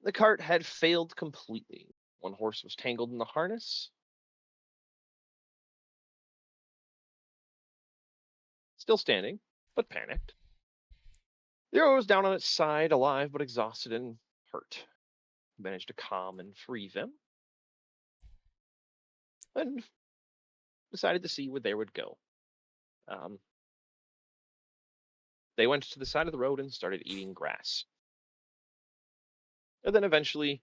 The cart had failed completely. One horse was tangled in the harness, still standing, but panicked. The other was down on its side, alive but exhausted and hurt. Managed to calm and free them, and decided to see where they would go. Um, they went to the side of the road and started eating grass. And then eventually,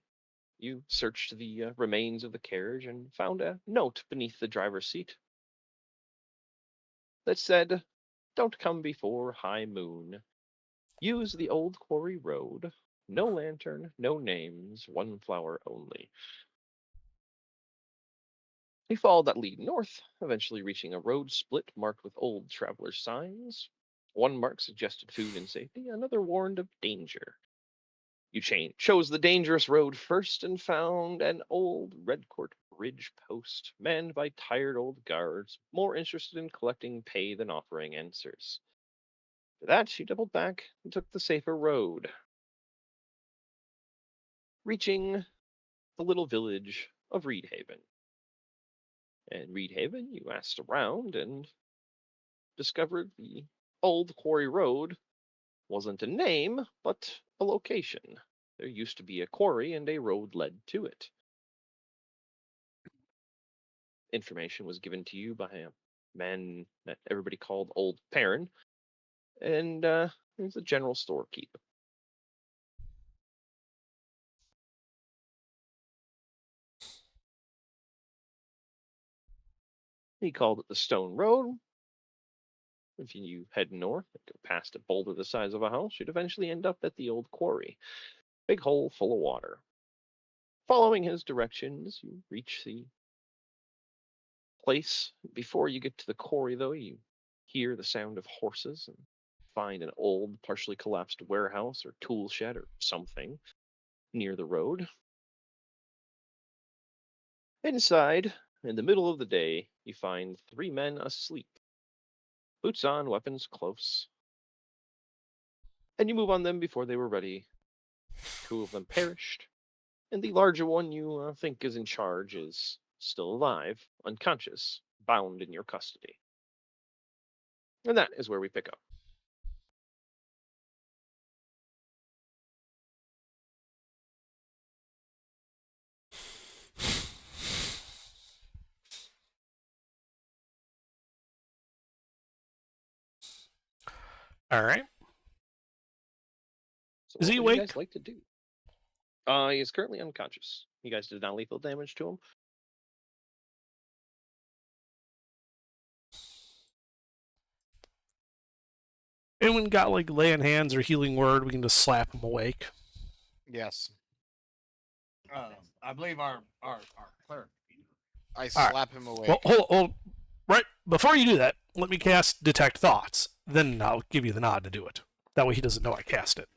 you searched the remains of the carriage and found a note beneath the driver's seat that said, "Don't come before high moon. Use the old quarry road. No lantern, no names, one flower only." He followed that lead north, eventually reaching a road split marked with old traveler signs. One mark suggested food and safety, another warned of danger. You chose the dangerous road first and found an old Redcourt bridge post manned by tired old guards, more interested in collecting pay than offering answers. For that, you doubled back and took the safer road, reaching the little village of Reedhaven. In Reedhaven, you asked around and discovered the old quarry road wasn't a name, but a location. There used to be a quarry and a road led to it. Information was given to you by a man that everybody called Old Perrin, and he was a general storekeeper. He called it the Stone Road. If you head north and go past a boulder the size of a house, you'd eventually end up at the old quarry. Big hole full of water. Following his directions, you reach the place. Before you get to the quarry, though, you hear the sound of horses and find an old, partially collapsed warehouse or tool shed or something near the road. Inside, in the middle of the day, you find three men asleep, boots on, weapons close, and you move on them before they were ready. Two of them perished, and the larger one you think is in charge is still alive, unconscious, bound in your custody. And that is where we pick up. All right. So, Is what he would you awake? guys like to do? He is currently unconscious. You guys did non lethal damage to him. Anyone got like lay on hands or healing word? We can just slap him awake. Yes. I believe our cleric. I All right. slap him awake. Well, hold. Right before you do that, let me cast Detect Thoughts. Then I'll give you the nod to do it. That way he doesn't know I cast it.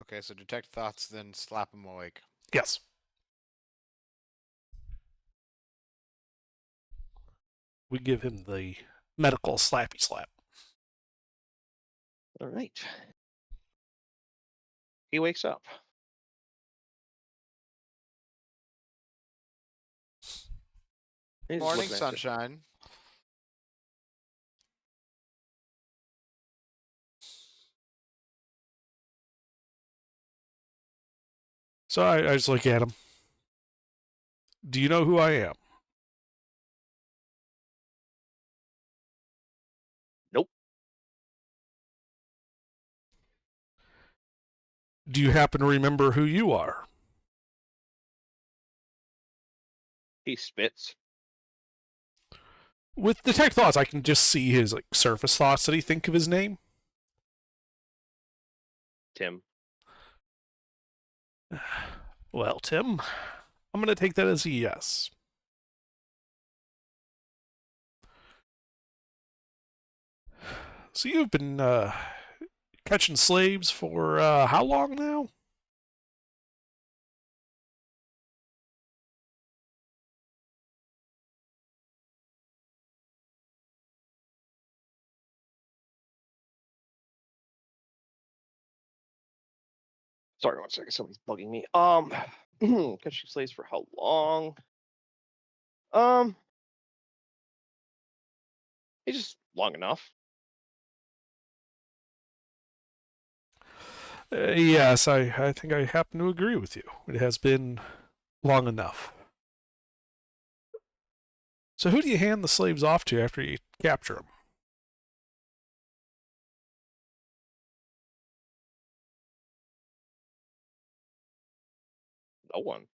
Okay, so detect thoughts, then slap him awake. Yes. We give him the medical slappy slap. All right. He wakes up. He's Morning, looking at you. sunshine. So I just look at him. Do you know who I am? Nope. Do you happen to remember who you are? He spits. With Detect Thoughts, I can just see his like surface thoughts that he think of his name. Tim. Well, Tim, I'm going to take that as a yes. So you've been catching slaves for how long now? Sorry, one second. Somebody's bugging me. Catching slaves for how long? It's just long enough. Yes, I think I happen to agree with you. It has been long enough. So who do you hand the slaves off to after you capture them? No one.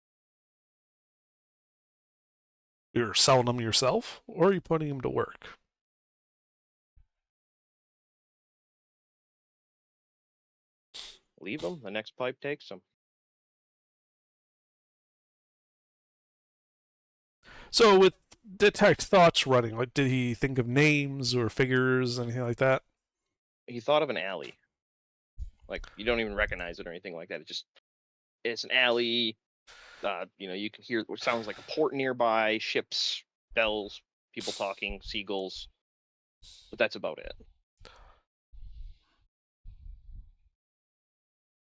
You're selling them yourself, or are you putting them to work? Leave them. The next pipe takes them. So with detect thoughts running, like did he think of names or figures, anything like that? He thought of an alley. Like you don't even recognize it or anything like that. It's an alley. You can hear what sounds like a port nearby, ships, bells, people talking, seagulls. But that's about it.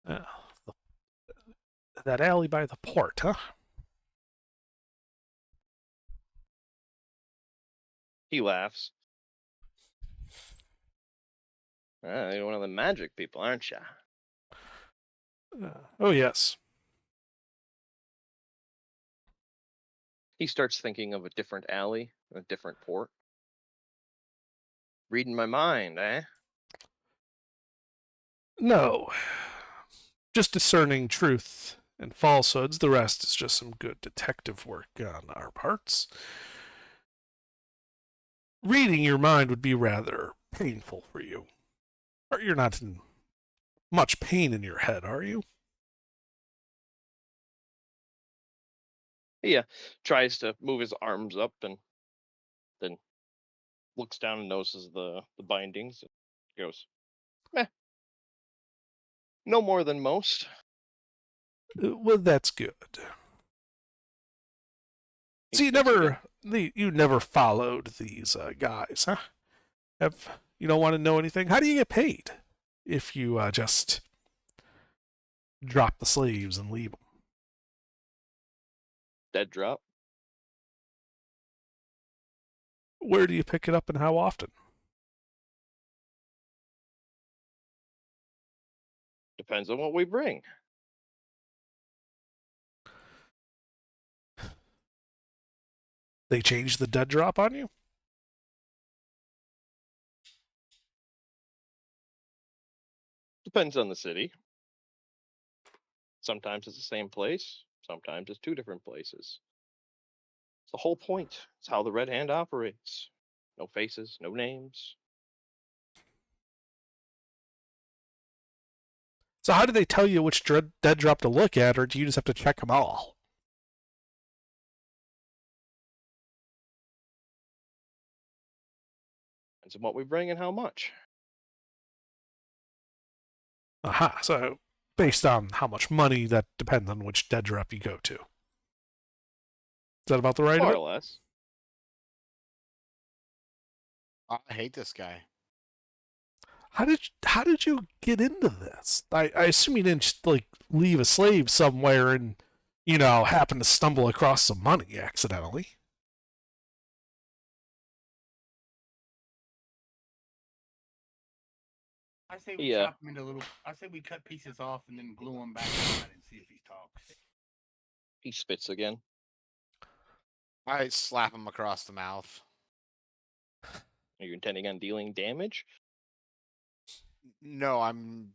Uh, that alley by the port, huh? He laughs. You're one of the magic people, aren't you? Oh yes. He starts thinking of a different alley, a different port. Reading my mind, eh? No. Just discerning truth and falsehoods. The rest is just some good detective work on our parts. Reading your mind would be rather painful for you. You're not in much pain in your head, are you? He tries to move his arms up and then looks down and notices the bindings. Goes, no more than most. Well, that's good. He So you spits again. never followed these guys, huh? You don't want to know anything? How do you get paid if you just drop the slaves and leave them? Dead drop. Where do you pick it up and how often? Depends on what we bring. They change the dead drop on you? Depends on the city. Sometimes it's the same place. Sometimes it's two different places. It's the whole point. It's how the Red Hand operates. No faces, no names. So how do they tell you which dead drop to look at, or do you just have to check them all? Depends on what we bring and how much. Aha, so based on how much money, that depends on which dead drop you go to. Is that about the right of More it? or less. I hate this guy. How did you get into this? I assume you didn't just like leave a slave somewhere and happen to stumble across some money accidentally. I say we Yeah. chop him into little. I say we cut pieces off and then glue him back on and see if he talks. He spits again. I slap him across the mouth. Are you intending on dealing damage? No, I'm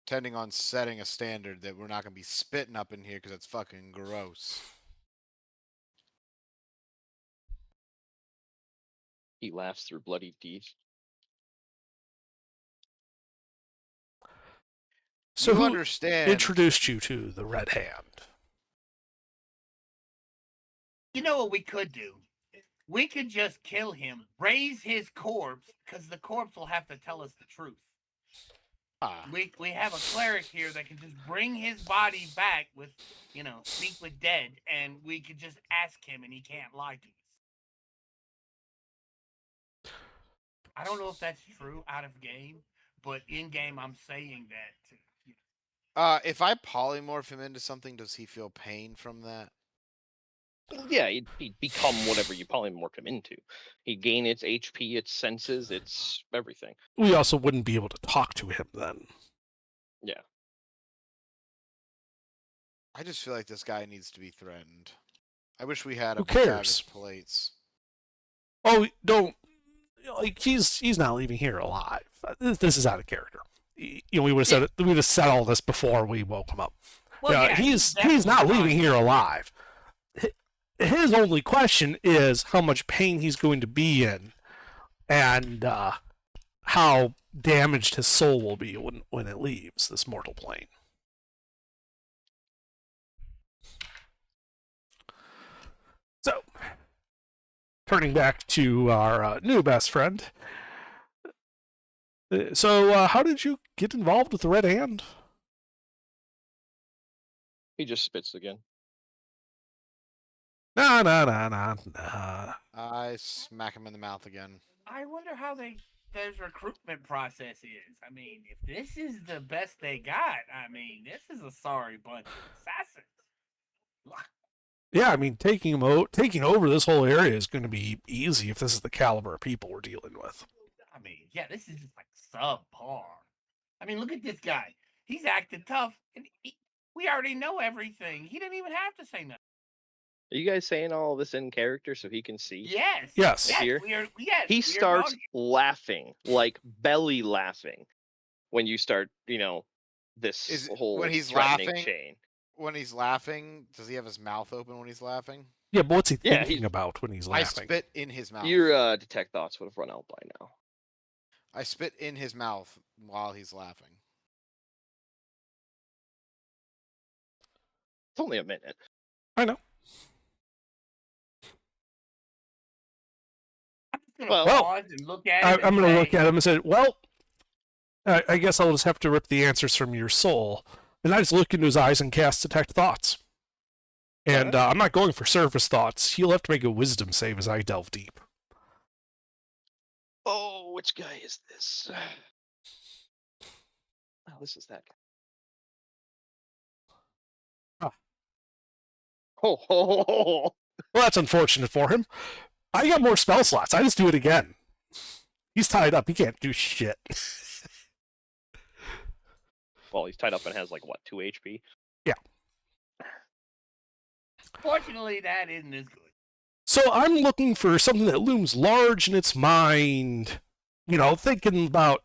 intending on setting a standard that we're not going to be spitting up in here because it's fucking gross. He laughs through bloody teeth. So you who understand? introduced you to the Red Hand? You know what we could do? We could just kill him, raise his corpse, because the corpse will have to tell us the truth. Ah, We have a cleric here that can just bring his body back with, speak with dead, and we could just ask him and he can't lie to us. I don't know if that's true out of game, but in game I'm saying that. If I polymorph him into something, does he feel pain from that? Yeah, he'd become whatever you polymorph him into. He'd gain its HP, its senses, its everything. We also wouldn't be able to talk to him then. Yeah. I just feel like this guy needs to be threatened. I wish we had Who a bunch of cares? his plates. Oh, don't. Like, he's not leaving here alive. This is out of character. You know, we would have said all this before we woke him up. Well, Yeah, yeah, he's definitely not not. leaving here alive. His only question is how much pain he's going to be in, and how damaged his soul will be when it leaves this mortal plane. So, turning back to our new best friend. So, how did you get involved with the Red Hand? He just spits again. Nah. I smack him in the mouth again. I wonder how their recruitment process is. I mean, if this is the best they got, I mean, this is a sorry bunch of assassins. Yeah, I mean, taking over this whole area is going to be easy if this is the caliber of people we're dealing with. I mean, yeah, this is just like subpar. I mean, look at this guy. He's acting tough, and we already know everything. He didn't even have to say nothing. Are you guys saying all this in character so he can see? Yes. Yes. Here? Yes. He we are starts talking- laughing, like belly laughing, when you start, this Is it whole when he's threatening laughing? chain. When he's laughing, does he have his mouth open when he's laughing? Yeah, but what's he Yeah, thinking about when he's I laughing? spit in his mouth. Your detect thoughts would have run out by now. I spit in his mouth while he's laughing. It's only a minute. I know. I'm just gonna Well, pause and look at him. I'm going to look say, at him and say, well, I guess I'll just have to rip the answers from your soul. And I just look into his eyes and cast Detect Thoughts. And I'm not going for surface thoughts. He'll have to make a wisdom save as I delve deep. Oh, which guy is this? Oh, this is that guy. Ah. Oh, Well, that's unfortunate for him. I got more spell slots. I just do it again. He's tied up. He can't do shit. Well, he's tied up and has, 2 HP? Fortunately, that isn't as good. So I'm looking for something that looms large in its mind. Thinking about,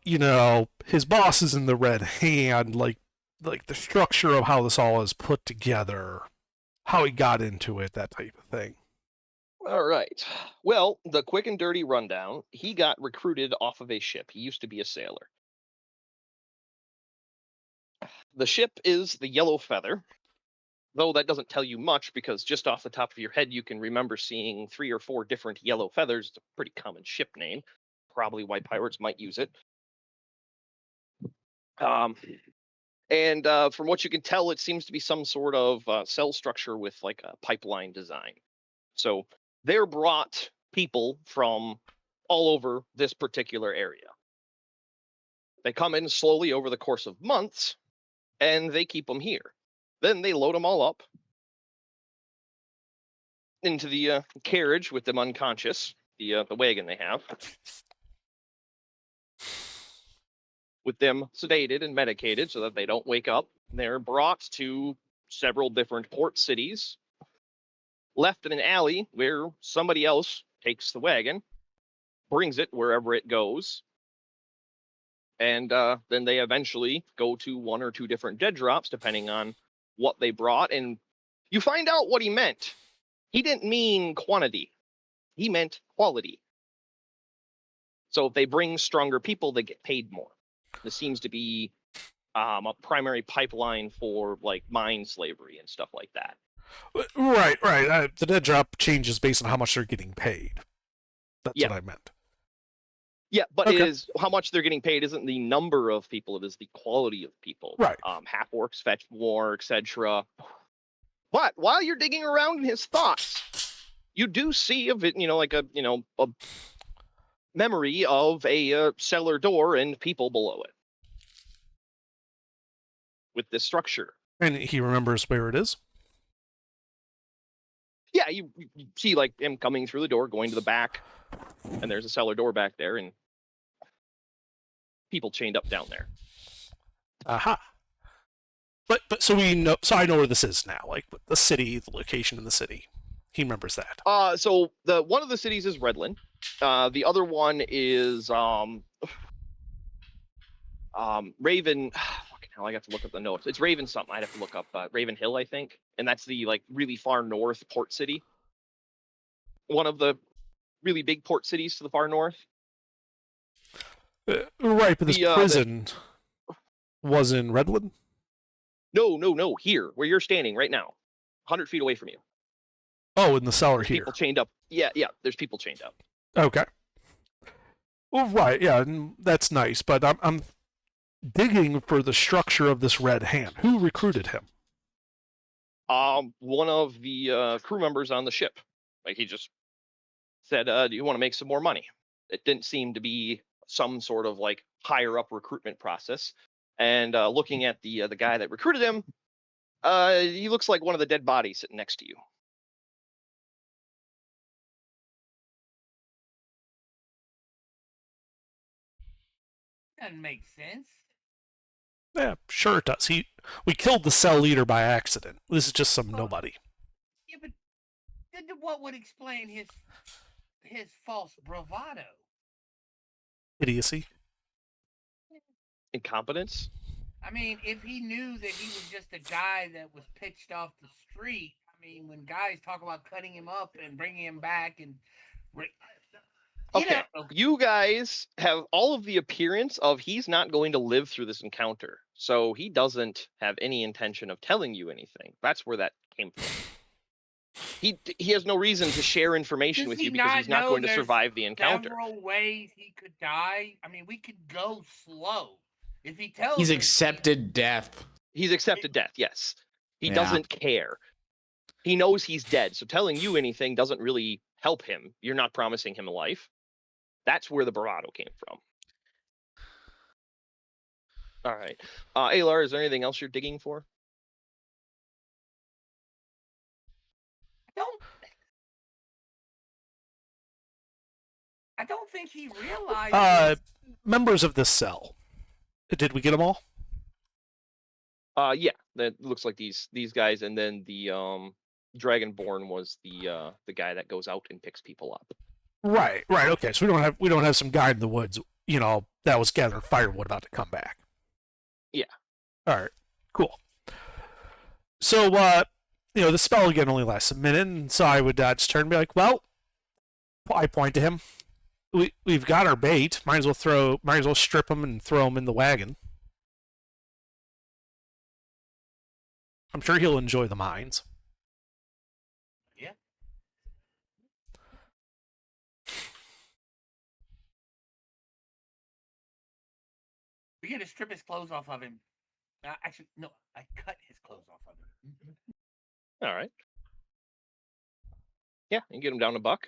his boss is in the Red Hand, like the structure of how this all is put together, how he got into it, that type of thing. All right. Well, the quick and dirty rundown, he got recruited off of a ship. He used to be a sailor. The ship is the Yellow Feather, though that doesn't tell you much because just off the top of your head, you can remember seeing 3 or 4 different Yellow Feathers. It's a pretty common ship name, probably why pirates might use it. And from what you can tell, it seems to be some sort of cell structure with a pipeline design. So they're brought people from all over this particular area. They come in slowly over the course of months, and they keep them here. Then they load them all up into the carriage with them unconscious, the wagon they have, with them sedated and medicated so that they don't wake up. They're brought to several different port cities, left in an alley where somebody else takes the wagon, brings it wherever it goes, and then they eventually go to 1 or 2 different dead drops, depending on what they brought. And you find out what he meant. He didn't mean quantity. He meant quality. So if they bring stronger people, they get paid more. This seems to be a primary pipeline for mine slavery and stuff like that. Right. The dead drop changes based on how much they're getting paid. That's Yeah. what I meant. Yeah, but Okay. it is how much they're getting paid isn't the number of people, it is the quality of people. Right. Half orcs fetch more, etc. But while you're digging around in his thoughts, you do see a memory of a cellar door and people below it. with this structure. And he remembers where it is. Yeah, you see like him coming through the door, going to the back, and there's a cellar door back there, and people chained up down there. Aha. But so we know. So I know where this is now. Like the city, the location in the city. He remembers that. So the one of the cities is Redland. The other one is Raven. Fucking hell, I got to look up the notes. It's Raven something. I'd have to look up Raven Hill, I think, and that's the like really far north port city. One of the really big port cities to the far north. Right, but this prison was in Redland? No. Here, where you're standing right now, 100 feet away from you. Oh, in the cellar here. People chained up. Yeah. There's people chained up. Okay. Well, right, yeah, and that's nice, but I'm digging for the structure of this Red Hand. Who recruited him? One of the crew members on the ship. Like he just said, "Do you want to make some more money?" It didn't seem to be some sort of like higher up recruitment process. And looking at the guy that recruited him, he looks like one of the dead bodies sitting next to you. Doesn't make sense. Yeah, sure it does. We killed the cell leader by accident. This is just some nobody. Yeah, but what would explain his false bravado? Idiocy. Incompetence. I mean, if he knew that he was just a guy that was pitched off the street, I mean, when guys talk about cutting him up and bringing him back and... Okay, you guys have all of the appearance of he's not going to live through this encounter. So he doesn't have any intention of telling you anything. That's where that came from. He has no reason to share information with you because he's not going to survive the encounter. Several ways he could die. I mean, we could go slow. If he tells He's us, accepted death. He's accepted death, yes. He doesn't care. He knows he's dead, so telling you anything doesn't really help him. You're not promising him a life. That's where the bravado came from. All right. Alar, is there anything else you're digging for? I don't think he realized. Members of this cell. Did we get them all? Yeah, that looks like these guys, and then the Dragonborn was the guy that goes out and picks people up. Right. Okay, so we don't have some guy in the woods, that was gathering firewood about to come back. Yeah. All right. Cool. So, the spell again only lasts a minute, and so I would just turn and be like, well, I point to him. We've got our bait. Might as well strip him and throw him in the wagon. I'm sure he'll enjoy the mines. Yeah. We get to strip his clothes off of him. Actually, no, I cut his clothes off of him. All right. Yeah, and get him down to $1.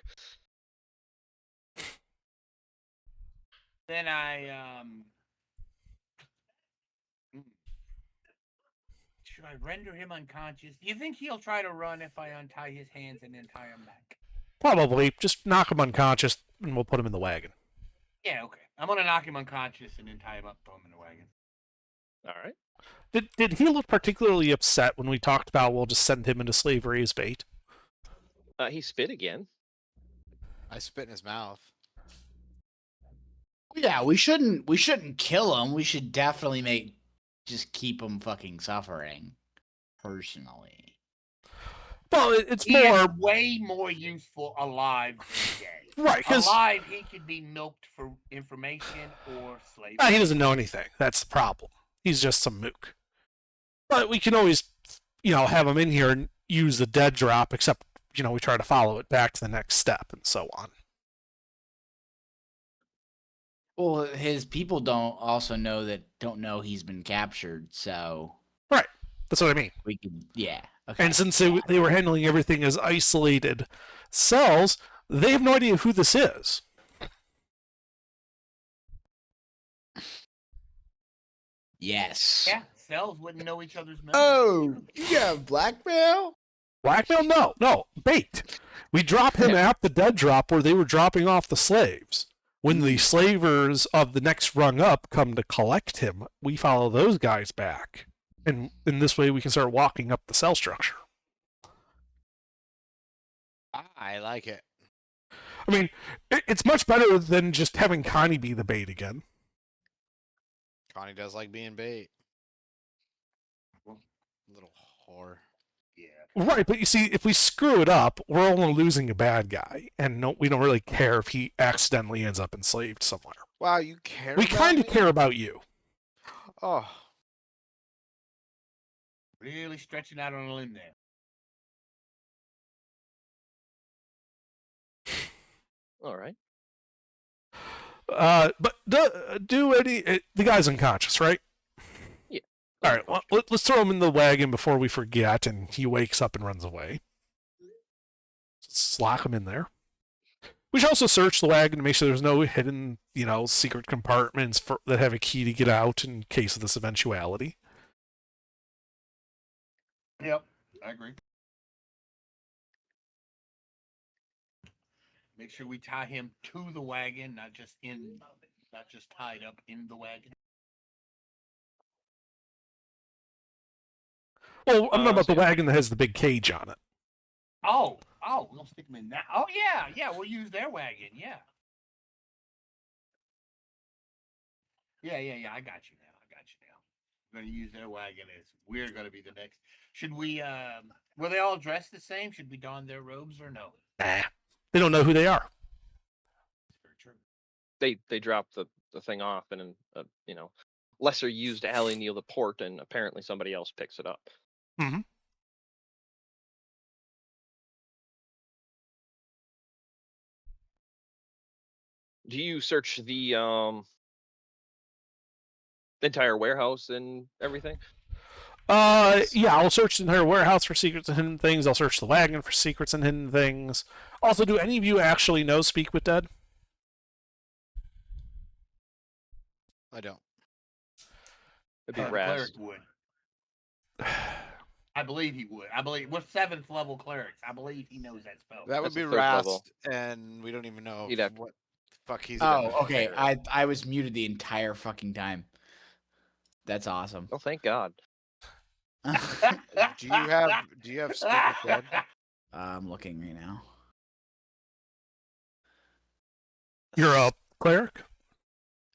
Then should I render him unconscious? Do you think he'll try to run if I untie his hands and then tie him back? Probably. Just knock him unconscious, and we'll put him in the wagon. Yeah, okay. I'm gonna knock him unconscious and then tie him up, throw him in the wagon. All right. Did he look particularly upset when we talked about we'll just send him into slavery as bait? He spit again. I spit in his mouth. Yeah, we shouldn't kill him. We should definitely just keep him fucking suffering. Personally. Well, it's He more is way more useful alive than dead. right because Alive, he could be milked for information or slavery. he doesn't know anything. That's the problem. He's just some mook. But we can always, have him in here and use the dead drop. Except, we try to follow it back to the next step and so on. Well, his people don't know he's been captured, so Right. That's what I mean. we could, yeah. Okay. And since they were handling everything as isolated cells, they have no idea who this is. Yes. Yeah, cells wouldn't know each other's members. Oh, you got blackmail? Blackmail? No, bait. We drop him at the dead drop where they were dropping off the slaves. When the slavers of the next rung up come to collect him, we follow those guys back. And in this way, we can start walking up the cell structure. I like it. I mean, it's much better than just having Connie be the bait again. Connie does like being bait. Little whore. Yeah. Right, but you see, if we screw it up, we're only losing a bad guy, and we don't really care if he accidentally ends up enslaved somewhere. Wow, you care? We about kind of me? care about you. Oh, Really stretching out on a limb there. All right. But do any... the guy's unconscious, right? Yeah. All right, well, let's throw him in the wagon before we forget, and he wakes up and runs away. Let's lock him in there. We should also search the wagon to make sure there's no hidden, secret compartments that have a key to get out in case of this eventuality. Yep, I agree. Make sure we tie him to the wagon, not just tied up in the wagon. Well, I'm not about the so- wagon that has the big cage on it. Oh, we're gonna stick him in that. Oh yeah, we'll use their wagon. Yeah. Yeah. I got you now. We're gonna use their wagon as we're gonna be the next. Should we? Were they all dressed the same? Should we don their robes or no? Nah, they don't know who they are. Very true. They drop the thing off in a lesser used alley near the port, and apparently somebody else picks it up. Mm-hmm. Do you search the entire warehouse and everything? Yeah, I'll search the entire warehouse for secrets and hidden things. I'll search the wagon for secrets and hidden things. Also, do any of you actually know Speak with Dead? I don't. It'd be The Raz. cleric would. I believe he would. I believe we're 7th level clerics. I believe he knows that spell. That would That's be a third level. Rast, and we don't even know He'd have- what the fuck he's. Oh, about. okay. I was muted the entire fucking time. That's awesome. Oh, thank God. Do you have Speak with Dead? I'm looking right now. You're a cleric?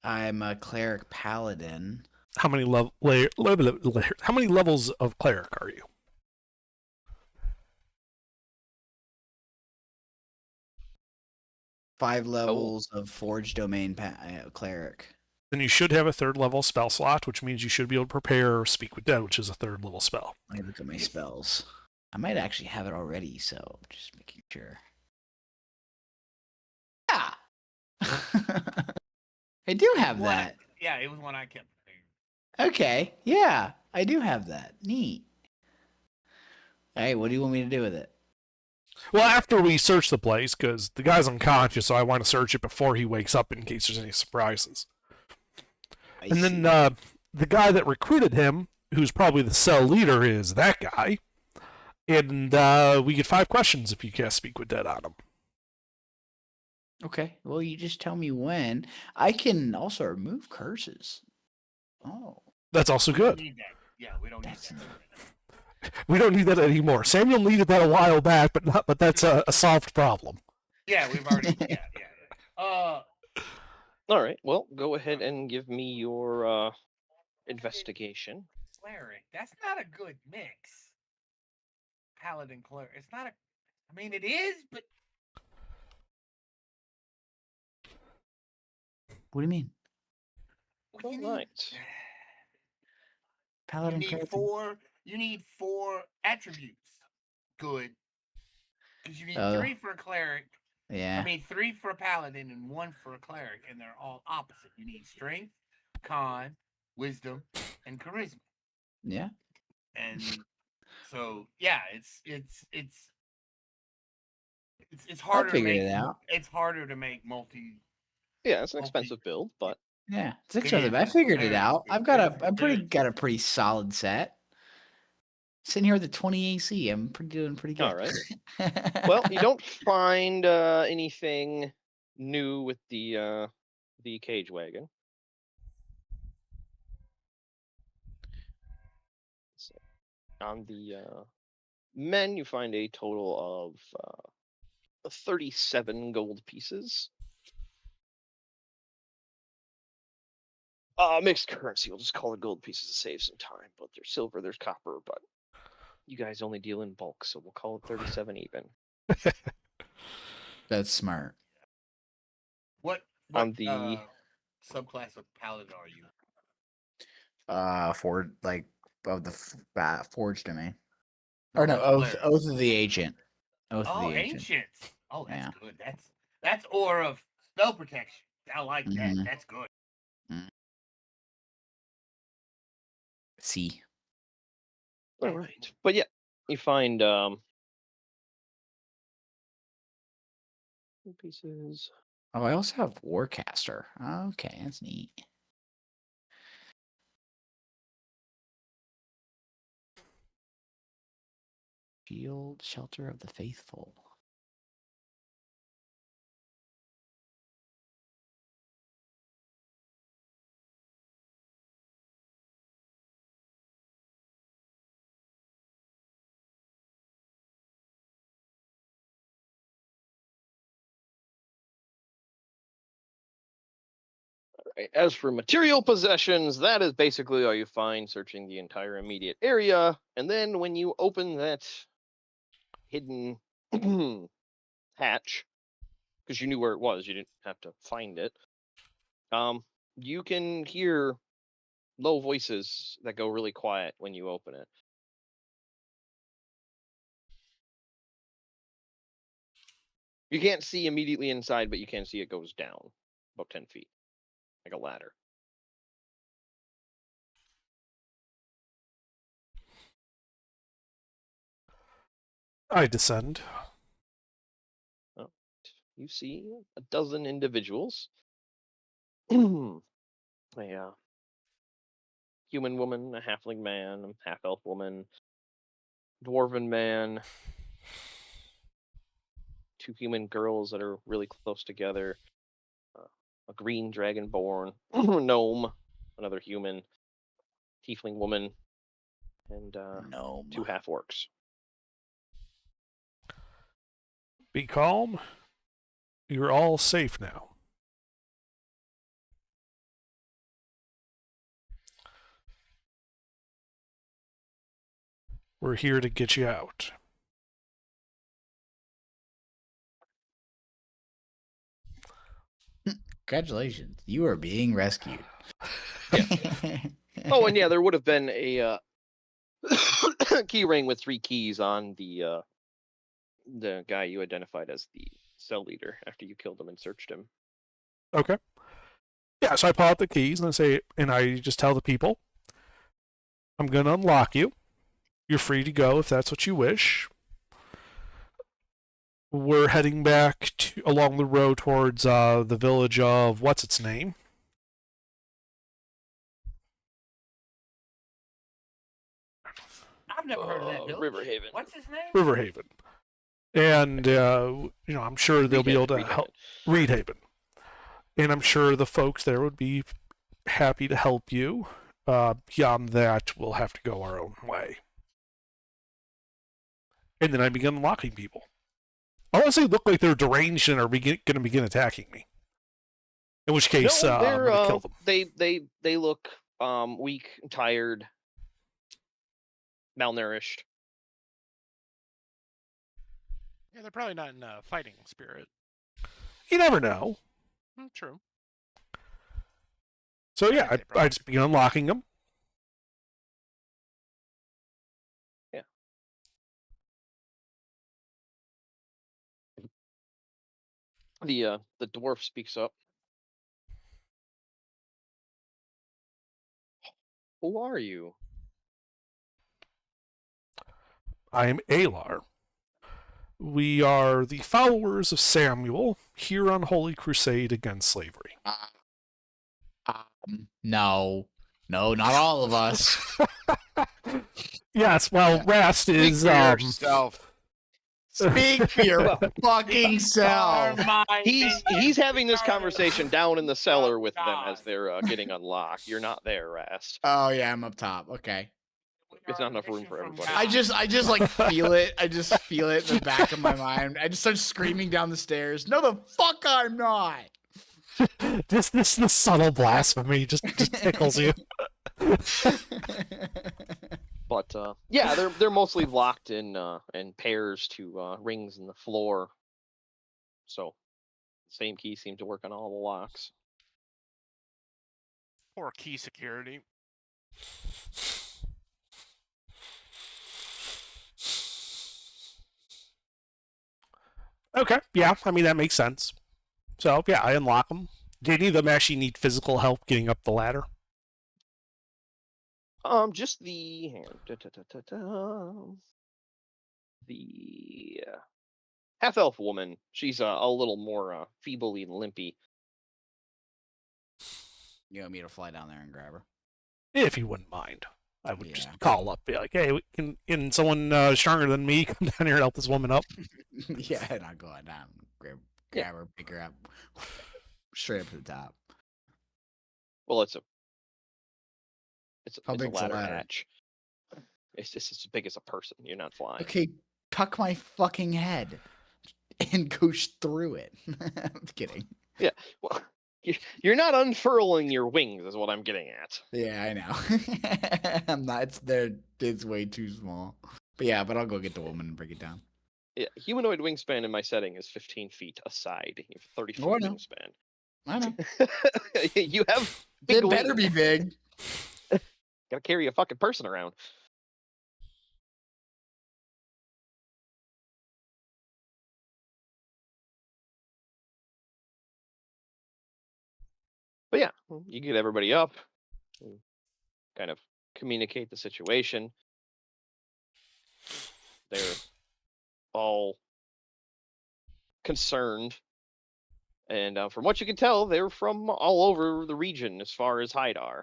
I'm a cleric paladin. How many how many levels of cleric are you? Five levels of forge domain cleric. Then you should have a 3rd level spell slot, which means you should be able to prepare Speak with Dead, which is a 3rd level spell. Let me look at my spells. I might actually have it already, so just making sure. Yeah. I do have One- that. Yeah, it was one I kept. Okay. Yeah, I do have that. Neat. Hey, what do you want me to do with it? Well, after we search the place, because the guy's unconscious, so I want to search it before he wakes up in case there's any surprises. And then the guy that recruited him, who's probably the cell leader, is that guy. And we get 5 questions if you cast Speak with Dead on him. Okay. Well, you just tell me when. I can also remove curses. Oh. That's also We don't good. need that. Yeah, we don't need That's- that. We don't need that anymore. Samuel needed that a while back, but that's a solved problem. Yeah, we've already. Yeah. All right. Well, go ahead and give me your investigation. Cleric. That's not a good mix. Paladin cleric. It's not a. I mean, it is, but What do you mean? you All need- right. Paladin You need cleric. 4. You need 4 attributes. Good. Because you need Oh. 3 for a cleric. Yeah. I mean, 3 for a paladin and 1 for a cleric, and they're all opposite. You need strength, con, wisdom, and charisma. Yeah. And so, yeah, it's I'll harder to figure make. it out. It's harder to make multi. Yeah, it's an Okay. expensive build, but Yeah, it's It expensive. is, I it's figured it very out. I've expensive. got Very got a expensive. pretty solid set. Sitting here with the 20 AC, I'm doing pretty good. All right. Well, you don't find anything new with the cage wagon. So, on the men, you find a total of 37 gold pieces. Mixed currency. We'll just call it gold pieces to save some time. But there's silver, there's copper, but you guys only deal in bulk, so we'll call it 37 even. That's smart. What On the subclass of paladin are you? For like of the forged to me. No, Or no, that's cleric. oath of the ancient. Oath of Oh, the ancient. ancients. Oh, that's Yeah. good. That's aura of spell protection. I like that. Mhm. That's good. See. all right, but yeah, you find pieces. Oh, I also have Warcaster. Okay, that's neat. Shield, Shelter of the Faithful. Right. As for material possessions, that is basically all you find searching the entire immediate area. And then when you open that hidden hatch, because you knew where it was, you didn't have to find it. You can hear low voices that go really quiet when you open it. You can't see immediately inside, but you can see it goes down about 10 feet, like a ladder. I descend. You see a dozen individuals. A human woman, a halfling man, a half-elf woman, dwarven man, two human girls that are really close together, a green dragonborn, gnome, another human, tiefling woman, and No. two half-orcs. Be calm. You're all safe now. We're here to get you out. Congratulations. You are being rescued. Oh, and yeah, there would have been a key ring with 3 keys on the guy you identified as the cell leader after you killed him and searched him. Okay. Yeah, so I pull out the keys and I just tell the people, I'm going to unlock you. You're free to go if that's what you wish. We're heading back along the road towards the village of what's its name? I've never heard of that village. Riverhaven. What's his name? Riverhaven. And I'm sure they'll be able to help. Reedhaven. And I'm sure the folks there would be happy to help you. Beyond that, we'll have to go our own way. And then I begin unlocking people. Unless they look like they're deranged and are going to begin attacking me. In which case, No, I'm going to kill them. They look weak, tired, malnourished. Yeah, they're probably not in a fighting spirit. You never know. True. So yeah, I just begin unlocking them. Yeah. The dwarf speaks up. Who are you? I am Alar. We are the followers of Samuel here on Holy Crusade against slavery. No, not all of us. Yes, well, Rast Speak is for yourself. Speak for your Well, fucking self. he's having this conversation down in the cellar with them God. as they're getting unlocked. You're not there, Rast. Oh yeah, I'm up top. Okay. There's not enough room for everybody. I just like feel it. I just feel it in the back of my mind. I just start screaming down the stairs. No, the fuck I'm not. this the subtle blasphemy just tickles you. But yeah, they're mostly locked in pairs to rings in the floor. So same key seemed to work on all the locks. Or key security. Okay, yeah, I mean that makes sense. So yeah, I unlock them. Do any of them actually need physical help getting up the ladder? Just the the half elf woman. She's a little more feebly and limpy. You want me to fly down there and grab her? If you wouldn't mind, I would Yeah. just call up, be like, "Hey, can someone stronger than me come down here and help this woman up?" Yeah, and I'll go on down, grab her, pick her up, straight up to the top. Well, it's How a big's the ladder ladder? hatch. It's just as big as a person. You're not flying. Okay, tuck my fucking head and go through it. I'm kidding. Well, you're not unfurling your wings, is what I'm getting at. Yeah, I know. I'm not. It's way too small. But yeah, but I'll go get the woman and break it down. Yeah, humanoid wingspan in my setting is 15 feet aside. You have 30 foot Oh, I know. wingspan. I know. You have big It better wings. be big. Gotta carry a fucking person around. But yeah, you get everybody up, and kind of communicate the situation. They're all concerned, and from what you can tell, they're from all over the region as far as Haidar.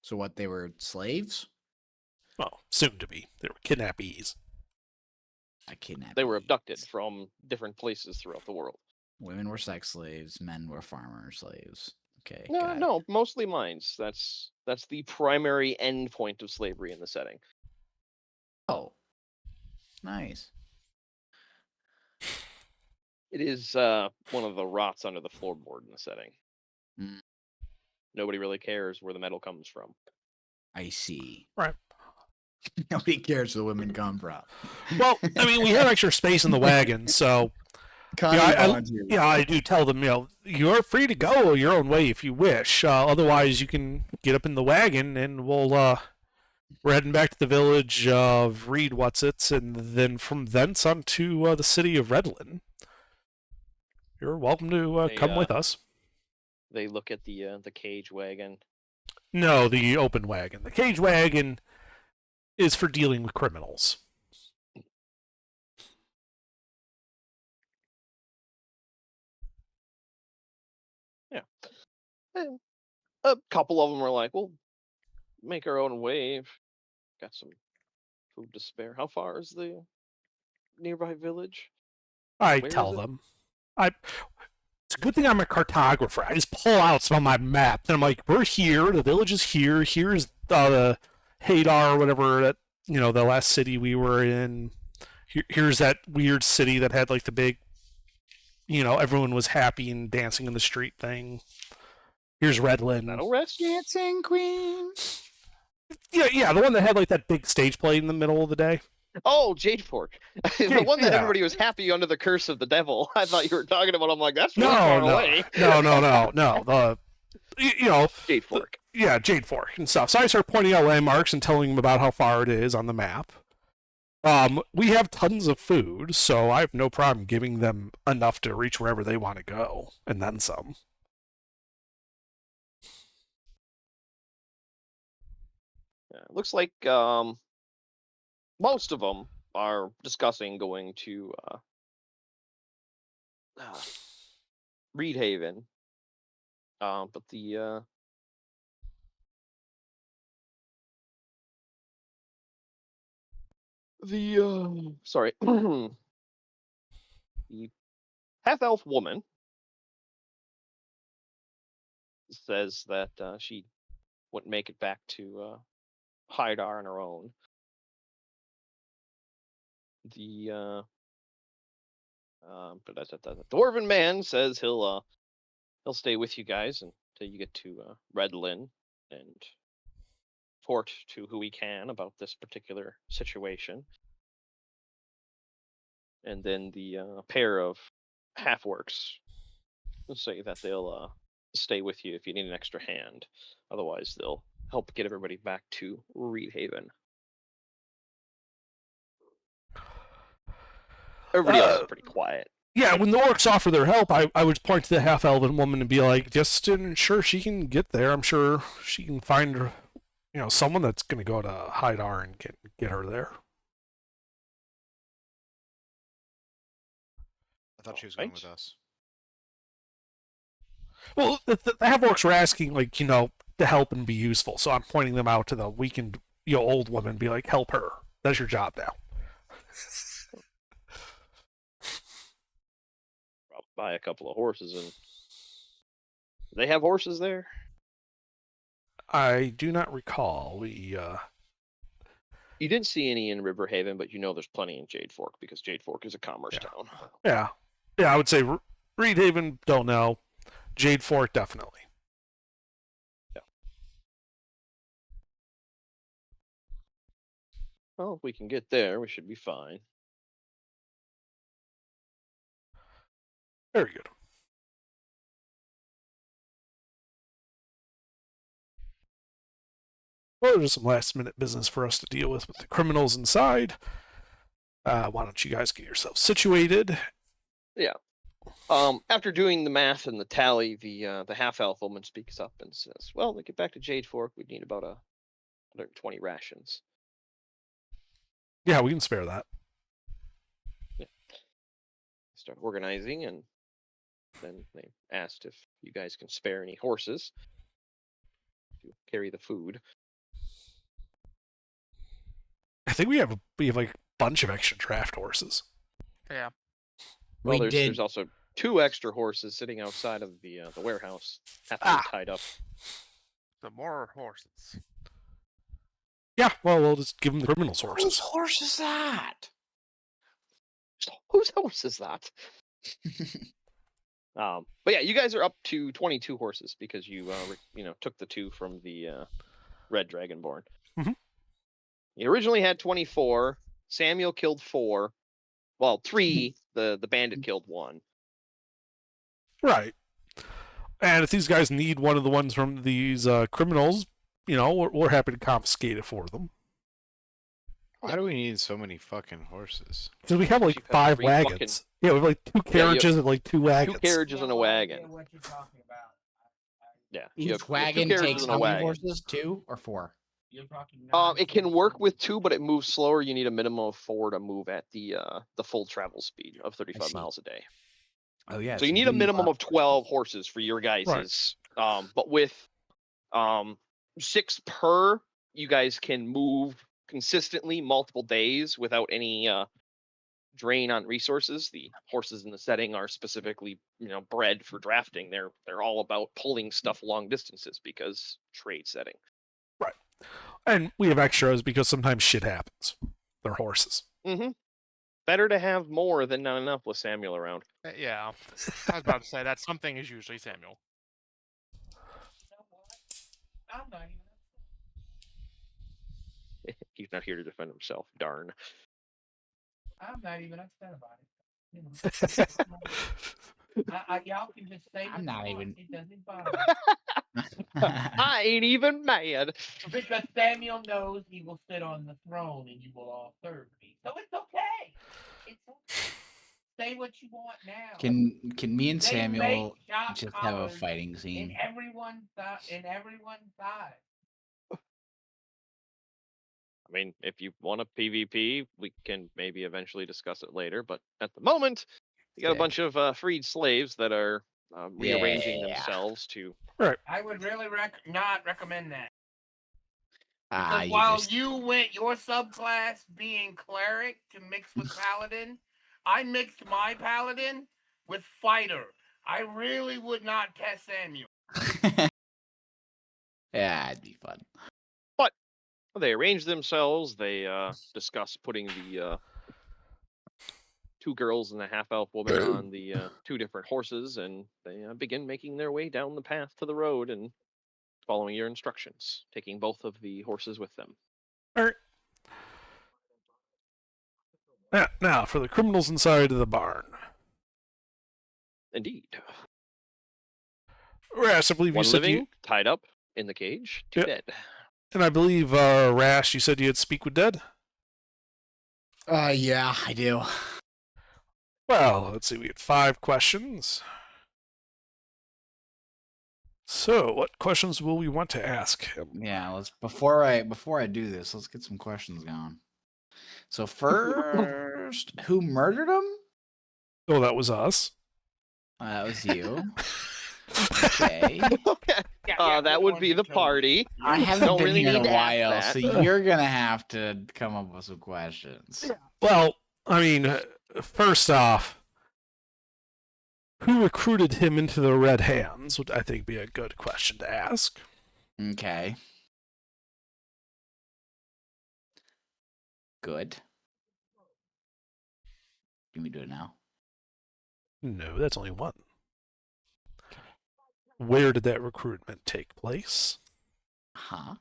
So what? They were slaves? Well, soon to be. They were kidnappees. I kidnapped. They were abducted from different places throughout the world. Women were sex slaves. Men were farmer slaves. Okay. No, got it. no, mostly mines. That's the primary end point of slavery in the setting. Oh. Nice. It is one of the rots under the floorboard in the setting. Mm. Nobody really cares where the metal comes from. I see. Right. Nobody cares where the women come from. Well, I mean, we have extra space in the wagon, so Connie I volunteered. yeah, I do tell them, you're free to go your own way if you wish. Otherwise, you can get up in the wagon, and we're heading back to the village of Reed Whatsits, and then from thence on to the city of Redland. You're welcome to come with us. They look at the cage wagon. No, the open wagon. The cage wagon is for dealing with criminals. Yeah. And a couple of them are like, "We'll make our own way. Got some food to spare." How far is the nearby village? I Where is tell it? them. It's a good thing I'm a cartographer. I just pull out some of my map, and I'm like, we're here. The village is here. Here's the Hadar or whatever that the last city we were in. Here's that weird city that had like the big, everyone was happy and dancing in the street thing. Here's Redland. That'll rest. Dancing Queen. Yeah, the one that had like that big stage play in the middle of the day. Oh, Jade Fork. The one that Yeah. everybody was happy under the curse of the devil. I thought you were talking about. I'm like, that's really No, far no, away. no. Jade Fork. Yeah, Jade Fork and stuff. So I start pointing out landmarks and telling them about how far it is on the map. We have tons of food, so I have no problem giving them enough to reach wherever they want to go, and then some. Yeah, it looks like most of them are discussing going to Reed Haven. But the sorry, the half elf woman says that she wouldn't make it back to Hydar on her own. The dwarven man says he'll stay with you guys until you get to Redlin and report to who he can about this particular situation. And then the pair of half-orcs say that they'll stay with you if you need an extra hand. Otherwise, they'll help get everybody back to Reed Haven. Everybody else is pretty quiet. Yeah, when the orcs offer their help, I would point to the half-elven woman and be like, just to ensure she can get there, I'm sure she can find her, someone that's going to go to Hydar and get her there. I thought she was going Right. with us. Well, the half-orcs were asking, to help and be useful, so I'm pointing them out to the weakened, old woman and be like, help her. That's your job now. I'll buy a couple of horses and... Do they have horses there? I do not recall. We, You didn't see any in Riverhaven, but there's plenty in Jade Fork because Jade Fork is a commerce town. Yeah, I would say Reed Haven, don't know. Jade Fork, definitely. Yeah. Well, if we can get there, we should be fine. Very good. Well, there's some last-minute business for us to deal with the criminals inside. Why don't you guys get yourselves situated? Yeah. After doing the math and the tally, the half-elf woman speaks up and says, "Well, to get back to Jade Fork, we'd need about 120 rations." Yeah, we can spare that. Yeah. Start organizing, and then they asked if you guys can spare any horses to carry the food. I think we have like a bunch of extra draft horses. Yeah. Well, We did. there's also 2 extra horses sitting outside of the warehouse, half of them tied up. The more horses. Yeah, well, we'll just give them the criminals' Whose horses. horse is that? Whose horse is that? But yeah, you guys are up to 22 horses because you took the 2 from the Red Dragonborn. Mhm. You originally had 24. Samuel killed 4. Well, 3. The bandit killed 1. Right. And if these guys need one of the ones from these criminals, we're happy to confiscate it for them. Why do we need so many fucking horses? Because we have You like have 5 3 wagons. Yeah, we have like 2 you have carriages and like 2 2 wagons. carriages and a wagon. What you're talking about? Yeah. you have Each 2 wagon carriages takes and a how many wagon. horses? 2 or 4? You're talking. It can work with 2, but it moves slower. You need a minimum of 4 to move at the full travel speed of 35 see. miles a day. Oh yeah. So you need a minimum of 12 horses for your guys's. But with 6 per, you guys can move consistently multiple days without any drain on resources. The horses in the setting are specifically, bred for drafting. They're all about pulling stuff long distances because trade setting. Right. And we have extras because sometimes shit happens. They're horses. Mm-hmm. Better to have more than not enough with Samuel around. Yeah. I was about to say that something is usually Samuel. I'm not even. He's not here to defend himself. Darn. I'm not even upset about it. Y'all can just say. I'm not even- It doesn't bother I ain't even mad. me. Because Samuel knows he will sit on the throne and you will all serve me. So it's okay. It's okay. Say what you want now. Can me and They Samuel make shot just have a callers fighting in scene? everyone's side. I mean, if you want a PvP, we can maybe eventually discuss it later. But at the moment, You got a Sick. bunch of freed slaves that are rearranging Yeah. themselves to. I would really not recommend that. Ah, Because you while just you went your subclass being cleric to mix with paladin, I mixed my paladin with fighter. I really would not test Samuel. yeah, it'd be fun. They arrange themselves. They discuss putting the 2 girls and a half-elf woman on the 2 different horses, and they begin making their way down the path to the road and following your instructions, taking both of the horses with them. All right. Now, for the criminals inside of the barn. Indeed. Rash, I believe you One said living, tied up in the cage, 2 Yep. dead. and I believe, Rash, you said you had speak with dead? Yeah, I do. Well, let's see, we had 5 questions. So, what questions will we want to ask him? Yeah, let's before I do this, let's get some questions going. So first, who murdered him? Oh, that was us. That was you. Okay. Okay. Yeah, That would be the party. I haven't Don't been really here in need a to ask while, that. so you're gonna have to come up with some questions. Well, I mean, first off, who recruited him into the Red Hands would, I think, be a good question to ask. Okay. Good. Can we do it now? No, that's only one. Where did that recruitment take place? Huh?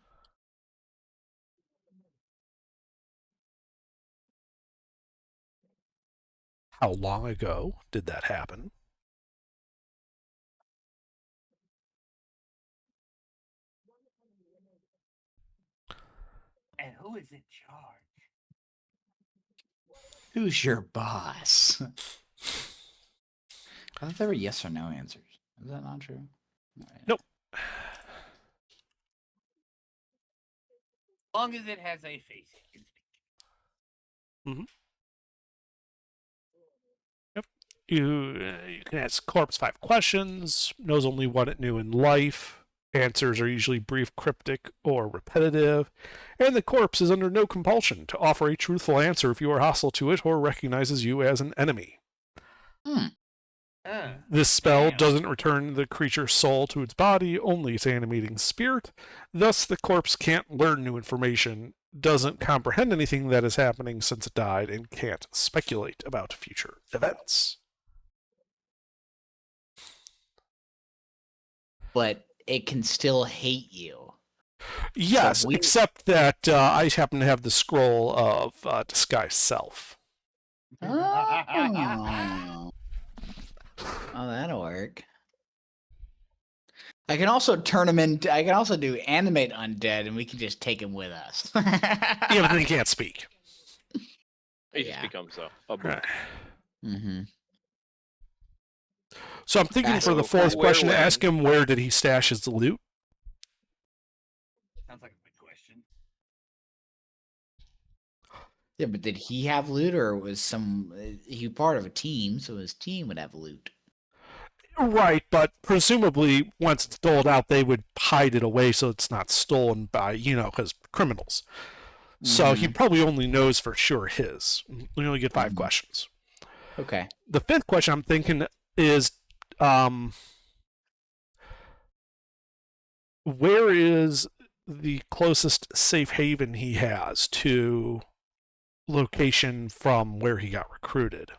How long ago did that happen? And who is in charge? Who's your boss? I thought there were yes or no answers. Is that not true? All right. Nope. As long as it has a face, it can speak. You can ask corpse 5 questions, knows only what it knew in life. Answers are usually brief, cryptic, or repetitive, and the corpse is under no compulsion to offer a truthful answer if you are hostile to it or recognizes you as an enemy. This spell Damn. doesn't return the creature's soul to its body, only its animating spirit. Thus, the corpse can't learn new information, doesn't comprehend anything that is happening since it died, and can't speculate about future events. But it can still hate you. Yes, we- except that I happen to have the scroll of disguise self. Oh. Oh, that'll work. I can also turn him into. I can also do animate undead, and we can just take him with us. Yeah, but then he can't speak. It Yeah. just becomes a Right. Mm-hmm. So I'm thinking Ask for the him 4th where, question to when. ask him where did he stash his loot? Sounds like a good question. Yeah, but did he have loot, or was he part of a team? So his team would have loot. Right, but presumably once it's doled out, they would hide it away so it's not stolen by, because criminals. So he probably only knows for sure his. We only get 5 questions. Okay. The 5th question I'm thinking is, where is the closest safe haven he has to location from where he got recruited?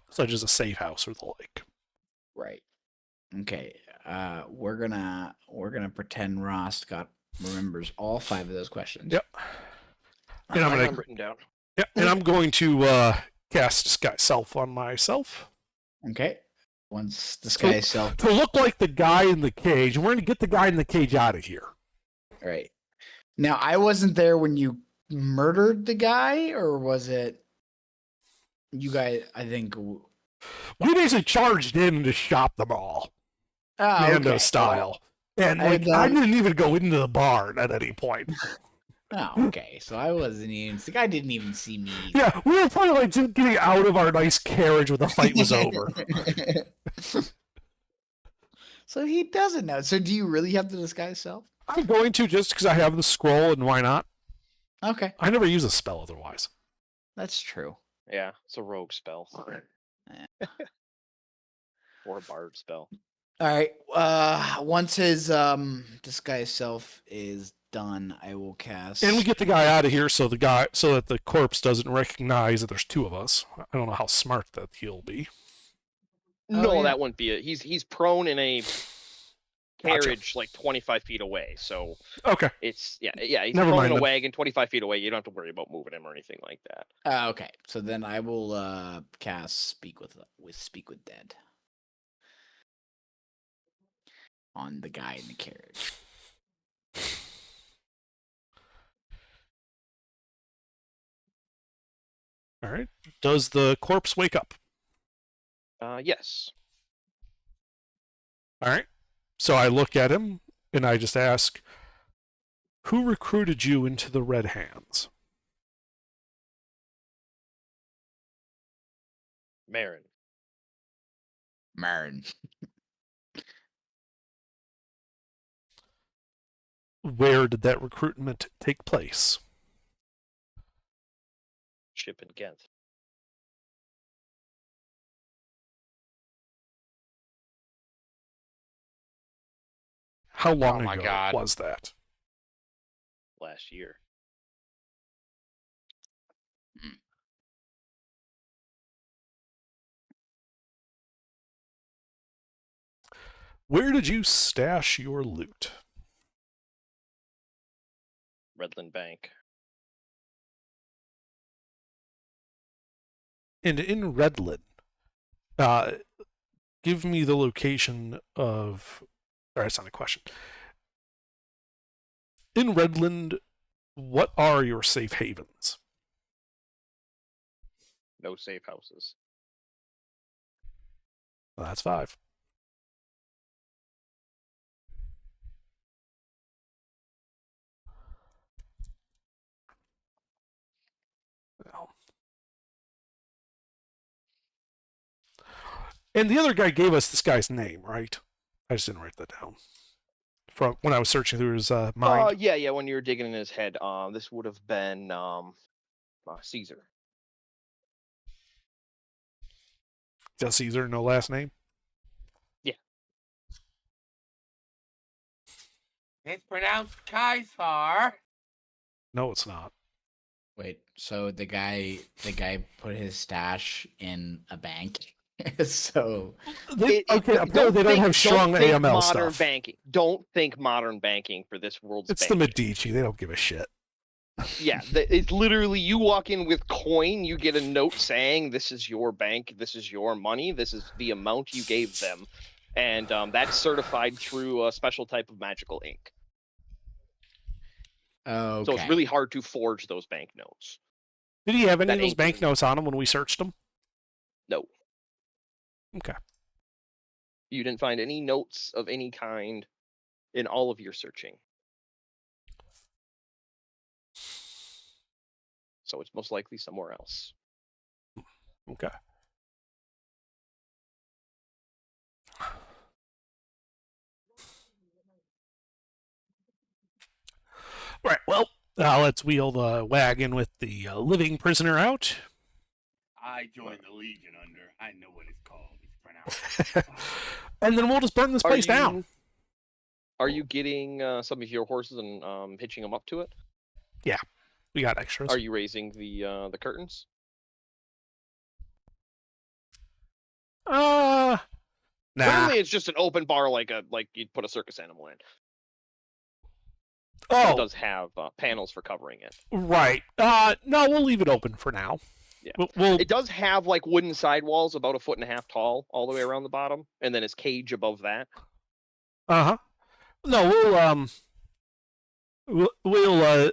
Such as a safe house or the like. Right. Okay. We're gonna pretend Ross remembers all 5 of those questions. Yep. And I'm I gonna have written down. Yeah, and I'm going to cast Disguise Self on myself Okay. Once this guy's self. to look like the guy in the cage, and we're going to get the guy in the cage out of here. All right. Now, I wasn't there when you murdered the guy, or was it you guys? I think. We basically charged in and just shot them all, Oh, Mando okay. style. And I I didn't even go into the barn at any point. Oh, okay. So I wasn't even. The guy didn't even see me. Yeah, we were probably like just getting out of our nice carriage when the fight was over. So he doesn't know. So do you really have to disguise self? I'm going to just because I have the scroll, and why not? Okay, I never use a spell otherwise. that's true. Yeah, it's a rogue spell. Yeah. Or a bard spell. All right. Once his disguise self is done, I will cast. And we get the guy out of here so that the corpse doesn't recognize that there's two of us. I don't know how smart that he'll be. No, yeah. that wouldn't be it. He's prone in a Gotcha. carriage like 25 feet away. So Okay. it's he's Never prone mind in a then. wagon 25 feet away. You don't have to worry about moving him or anything like that. Okay. So then I will cast Speak with Dead on the guy in the carriage. All right. Does the corpse wake up? Yes. All right. So I look at him and I just ask, who recruited you into the Red Hands? Marin. Marin. Where did that recruitment take place? Ship in Ghent. How long Oh my ago God. was that? Last year. Where did you stash your loot? Redland Bank. And in Redland, give me the location of. All right, it's not a question. In Redland, what are your safe havens? No safe houses. Well, that's 5. Well. And the other guy gave us this guy's name, right? I just didn't write that down. From when I was searching through his mind. Yeah. When you were digging in his head, this would have been Caesar. Does Caesar no last name? It's pronounced Kaisar. No, it's not. Wait. So the guy put his stash in a bank. So Apparently they don't have strong think AML modern stuff. banking. Don't think modern banking for this world's It's the banking. Medici. They don't give a shit. Yeah, it's literally you walk in with coin, you get a note saying this is your bank, this is your money, this is the amount you gave them, and that's certified through a special type of magical ink. okay. So it's really hard to forge those banknotes. Did he have any That of those ink banknotes on him when we searched them? No. Okay. You didn't find any notes of any kind in all of your searching. So it's most likely somewhere else. Okay. Right. Well, let's wheel the wagon with the living prisoner out. I joined the Legion under. I know what it's called. It's pronounced. And then we'll just burn this place down. Are you getting some of your horses and hitching them up to it? Yeah, we got extras. Are you raising the curtains? Nah. Currently, it's just an open bar like you'd put a circus animal in. Oh, It does have panels for covering it. right. No, we'll leave it open for now. Yeah. We'll It does have like wooden sidewalls about 1.5 feet tall all the way around the bottom, and then his cage above that. Uh-huh. No, we'll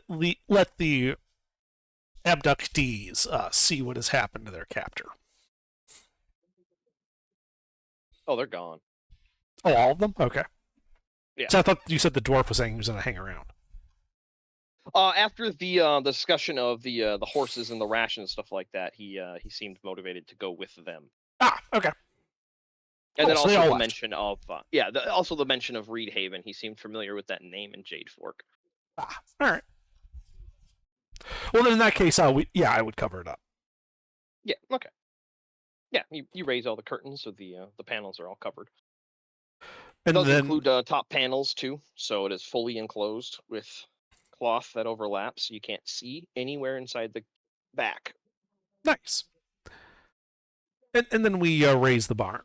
let the abductees see what has happened to their captor. Oh, they're gone. Oh, all of them? Okay. Yeah. So I thought you said the dwarf was saying he was going to hang around. After the discussion of the horses and the ration and stuff like that, he seemed motivated to go with them. Ah, okay. And Cool, then so they also all the left. mention of also the mention of Reed Haven. He seemed familiar with that name in Jade Fork. Ah, all right. Well, then in that case, I would cover it up. Yeah. Okay. Yeah. You raise all the curtains, so the panels are all covered. It And does then include top panels too, so it is fully enclosed with cloth that overlaps, so you can't see anywhere inside the back. nice. And then we raise the barn.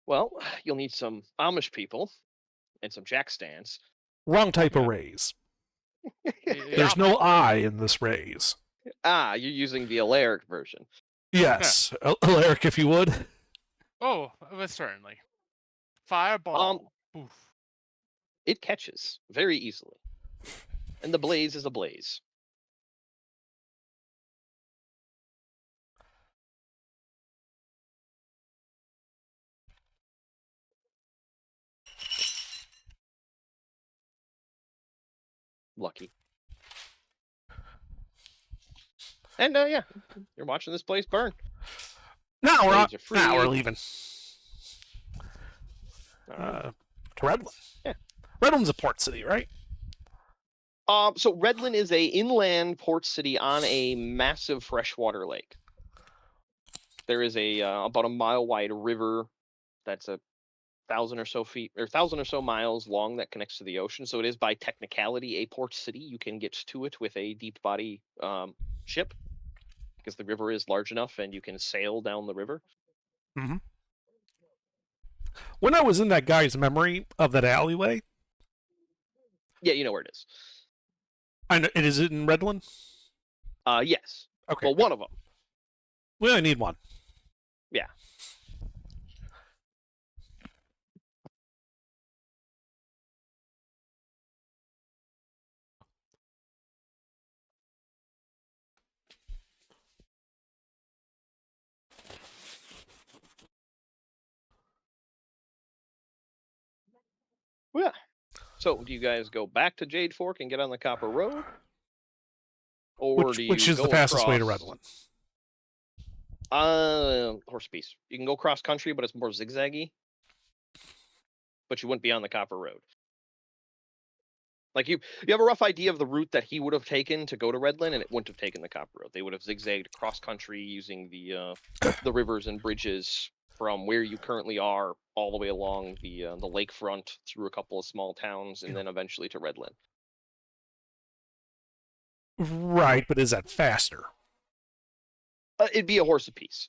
Well, you'll need some Amish people and some jack stands. Wrong type of Yeah. raise. Yeah, There's no I in this raise. You're using the Alaric version. Yes, Alaric, if you would. Oh, certainly. Fireball. Oof. It catches very easily, and the blaze is ablaze. Lucky. And yeah, you're watching this place burn. Now we're Blades are free. Now we're leaving. All right. To Redland. Yeah. Redland's a port city, right? So Redland is a inland port city on a massive freshwater lake. There is a about a mile wide river that's 1,000 or so feet or 1,000 or so miles long that connects to the ocean. So it is by technicality a port city. You can get to it with a deep body ship because the river is large enough and you can sail down the river. Mm-hmm. When I was in that guy's memory of that alleyway, Yeah, you know where it is. I know it is in Redland. Yes. Okay. Well, one of them. We only need one. Yeah. Well, yeah. So, do you guys go back to Jade Fork and get on the Copper Road, or do you Which is go the fastest way to across- Redland? Horse piece. You can go cross country, but it's more zigzaggy. But you wouldn't be on the Copper Road. Like you have a rough idea of the route that he would have taken to go to Redland, and it wouldn't have taken the Copper Road. They would have zigzagged cross country using the rivers and bridges from where you currently are all the way along the lakefront through a couple of small towns, and then eventually to Redland. Right, but is that faster? It'd be a horse apiece.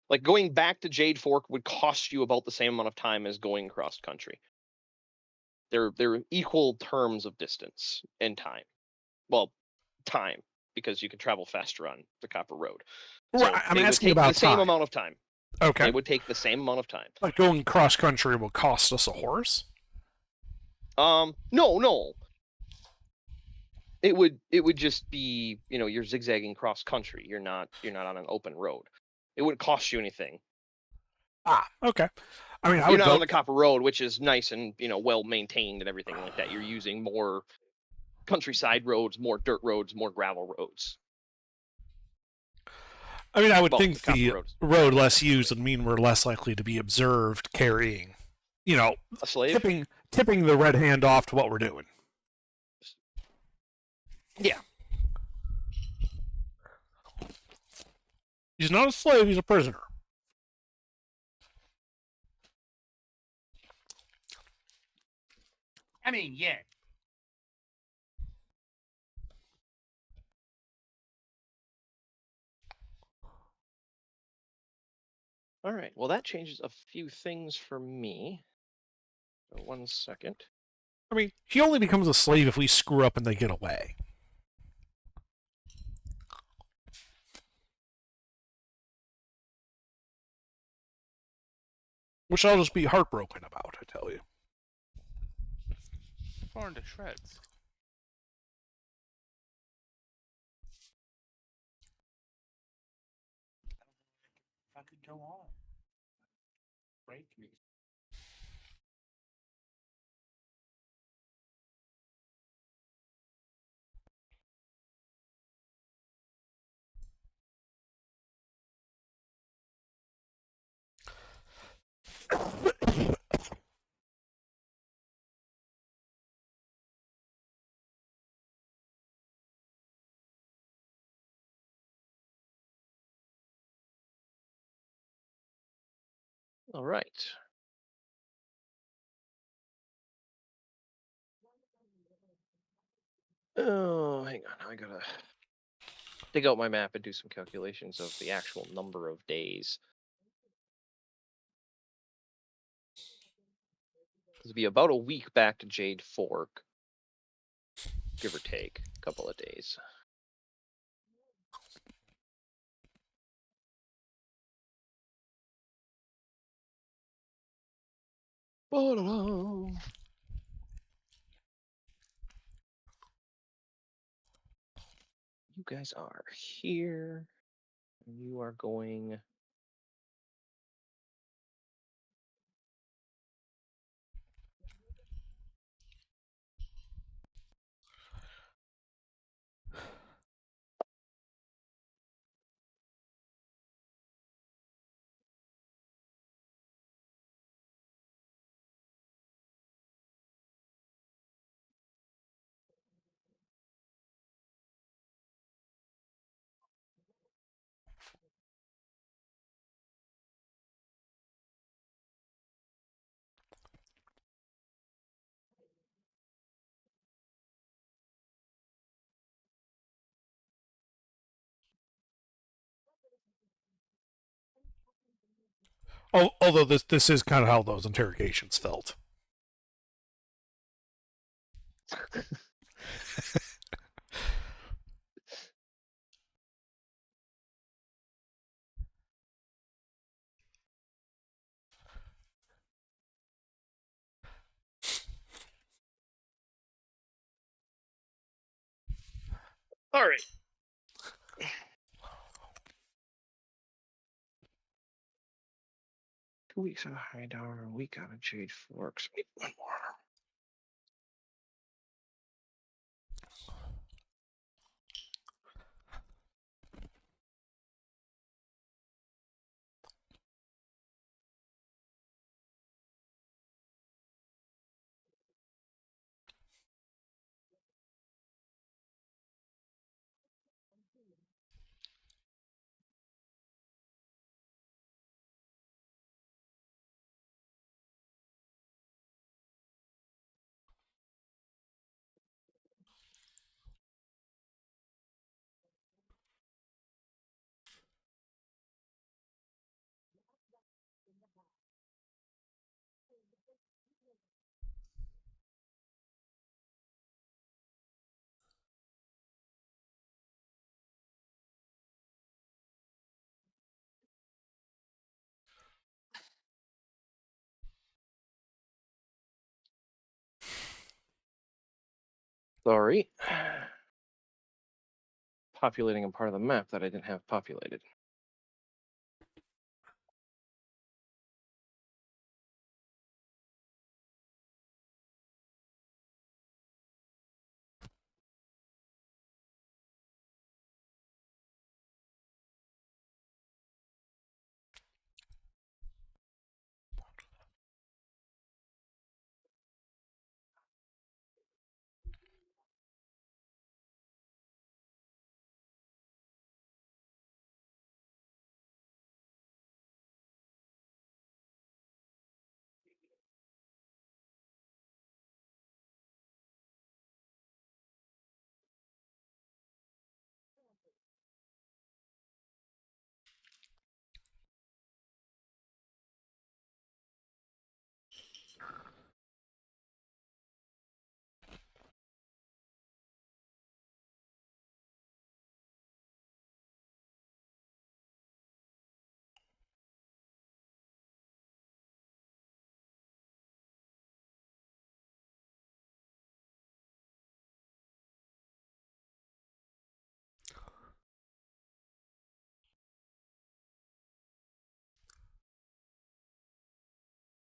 Like going back to Jade Fork would cost you about the same amount of time as going cross country. They're equal terms of distance and time. Well, time because you can travel faster on the Copper Road. So Right, I'm they would asking take about the same time. amount of time. Okay. It would take the same amount of time. Like going cross country will cost us a horse? No. It would just be, you're zigzagging cross country. You're not on an open road. It wouldn't cost you anything. Ah, okay. I mean, I You're would not on vote. the Copper Road, which is nice and well maintained and everything like that. You're using more countryside roads, more dirt roads, more gravel roads. I mean, I would Well, think Copper the Road. road less used would mean we're less likely to be observed carrying, A slave? tipping the red hand off to what we're doing. Yeah. He's not a slave, he's a prisoner. I mean, yeah. All right. Well, that changes a few things for me. So 1 second. I mean, he only becomes a slave if we screw up and they get away. Which I'll just be heartbroken about, I tell you. Torn to shreds. If I could go on. Break me. All right. Oh, hang on. I gotta dig out my map and do some calculations of the actual number of days. It'll be about a week back to Jade Fork, give or take a couple of days. Ba-da-da. You guys are here. And you are going. Although this is kind of how those interrogations felt. All right. Two weeks on Hightower, a week on a Jade Forks. Wait, one more. Sorry. Populating a part of the map that I didn't have populated.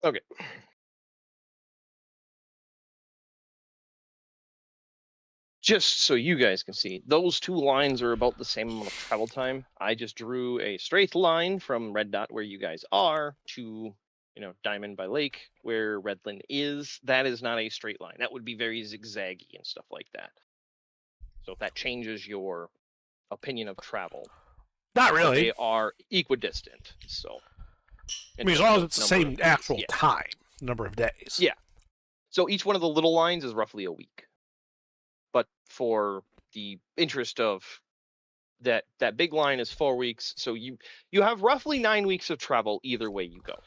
Okay. Just so you guys can see, those two lines are about the same amount of travel time. I just drew a straight line from Red Dot where you guys are to, Diamond by Lake where Redland is. That is not a straight line. That would be very zigzaggy and stuff like that. So if that changes your opinion of travel, Not but really. they are equidistant. So I in mean, as terms long as of it's the number same of days. actual Yeah. time, number of days. Yeah. So each one of the little lines is roughly a week. But for the interest of that big line is 4 weeks, so you have roughly 9 weeks of travel either way you go.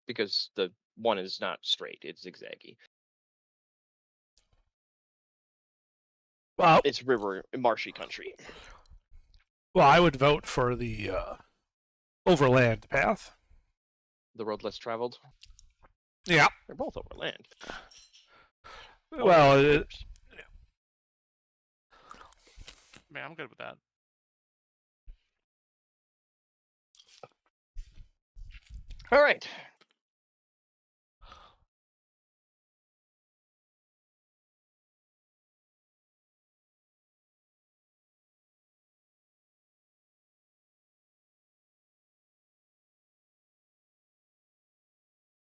Because the one is not straight, it's zigzaggy. Well, It's river marshy country. I would vote for the overland path. The road less traveled. Yeah. They're both overland. Well, Rivers. Man, I'm good with that. All right.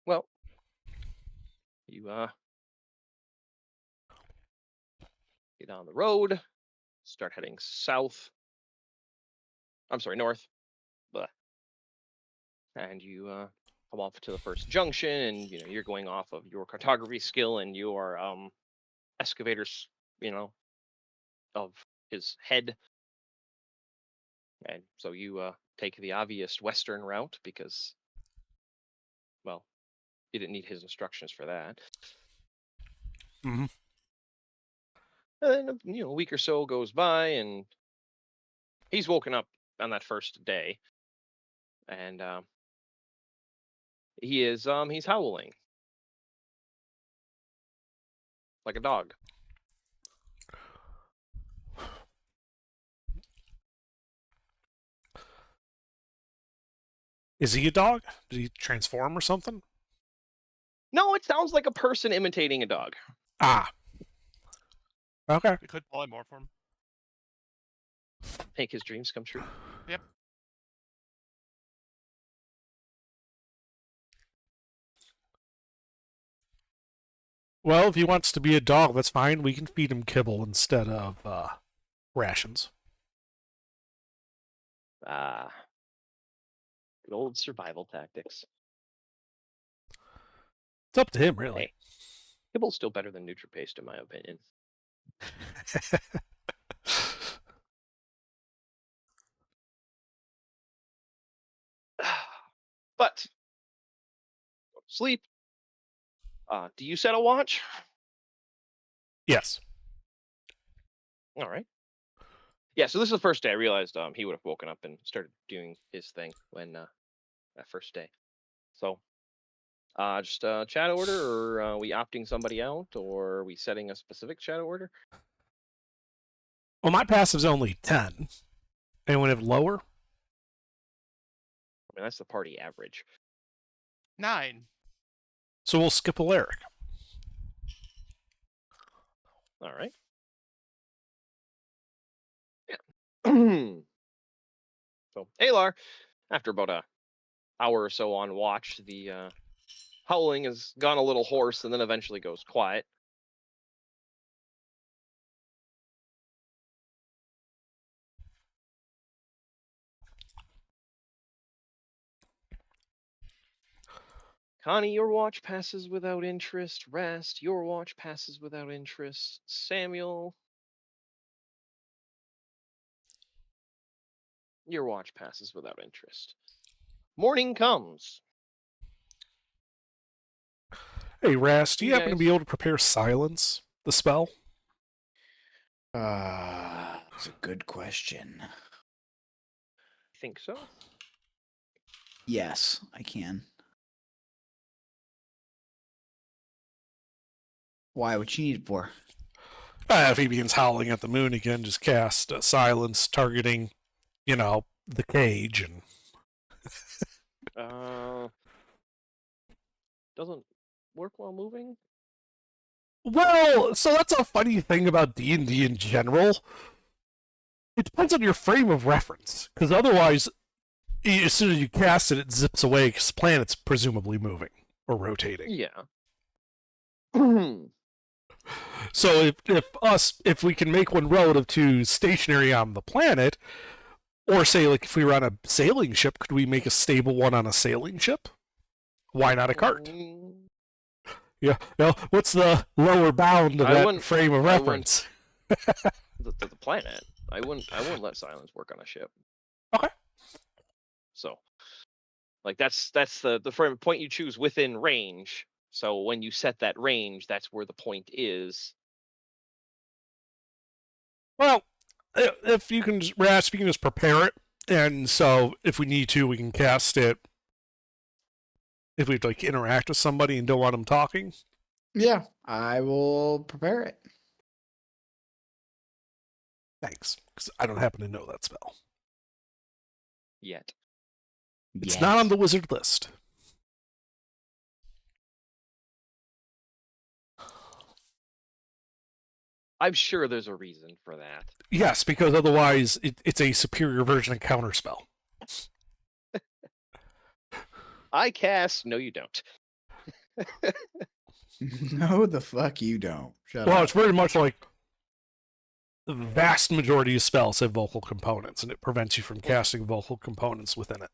Well, you get on the road, start heading south. I'm sorry, north. Blah. And you come off to the first junction, and you're going off of your cartography skill and your excavator's, of his head. And so you take the obvious western route because, well, you didn't need his instructions for that. Mhm. And then a week or so goes by, and he's woken up on that first day, and he's howling like a dog. is he a dog? Did he transform or something? No, it sounds like a person imitating a dog. Ah. Okay. We could polymorph him. Make his dreams come true. Yep. Well, if he wants to be a dog, that's fine. We can feed him kibble instead of rations. Good old survival tactics. It's up to him, really. Hey, kibble's still better than NutriPaste, in my opinion. But go to sleep. Do you set a watch? Yes. All right. Yeah, so this is the first day. I realized he would have woken up and started doing his thing when that first day. So just a chat order, or are we opting somebody out, or are we setting a specific chat order? Well, my passive's only 10. Anyone have lower? I mean, that's the party average. 9. So we'll skip Alaric. All right. Yeah. So, Alar, after about a hour or so on watch, the howling has gone a little hoarse and then eventually goes quiet. Connie, your watch passes without interest. Rast, your watch passes without interest. Samuel, your watch passes without interest. Morning comes. Hey, Rast, do you You happen to guys- be able to prepare silence, the spell? That's a good question. I think so. Yes, I can. Why? What you need it for? If he begins howling at the moon again, just cast silence targeting, the cage. And Doesn't work while moving. well, so that's a funny thing about D&D in general. It depends on your frame of reference, because otherwise, as soon as you cast it, it zips away because the planet's presumably moving or rotating. Yeah. So if we can make one relative to stationary on the planet, Or say, like, if we were on a sailing ship, could we make a stable one on a sailing ship? Why not a cart? Mm, Yeah. What's the lower bound of I that wouldn't- frame of I wouldn't- reference? the planet. I wouldn't let silence work on a ship. Okay. So, like that's the frame point you choose within range. So when you set that range, that's where the point is. Well, if you can, Rasp, you can just prepare it, and so if we need to, we can cast it. If we have to like interact with somebody and don't want them talking, Yeah, I will prepare it. thanks, because I don't happen to know that spell. Yet. It's not on the wizard list. I'm sure there's a reason for that. Yes, because otherwise it's a superior version of counterspell. I cast. No, you don't. No, the fuck you don't. Shut Well, up. it's very much like the vast majority of spells have vocal components, and it prevents you from casting vocal components within it.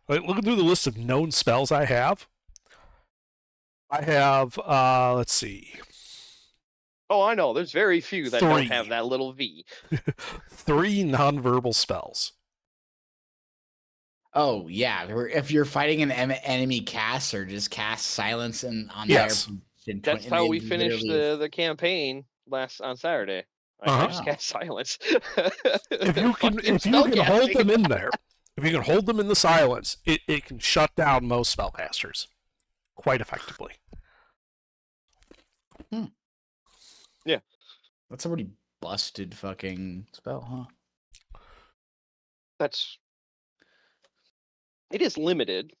Like, looking through the list of known spells I have, let's see, Oh, I know. There's very few that don't 3. have that little V. 3 nonverbal spells. Oh yeah, if you're fighting an enemy caster, just cast silence on Yes. their. That's how we finished the campaign on Saturday. I just Uh-huh. cast silence. If you can, Fucking if you can hold spellcasting. them in there, if you can hold them in the silence, it can shut down most spellcasters quite effectively. That's a pretty busted fucking spell, huh? It is limited.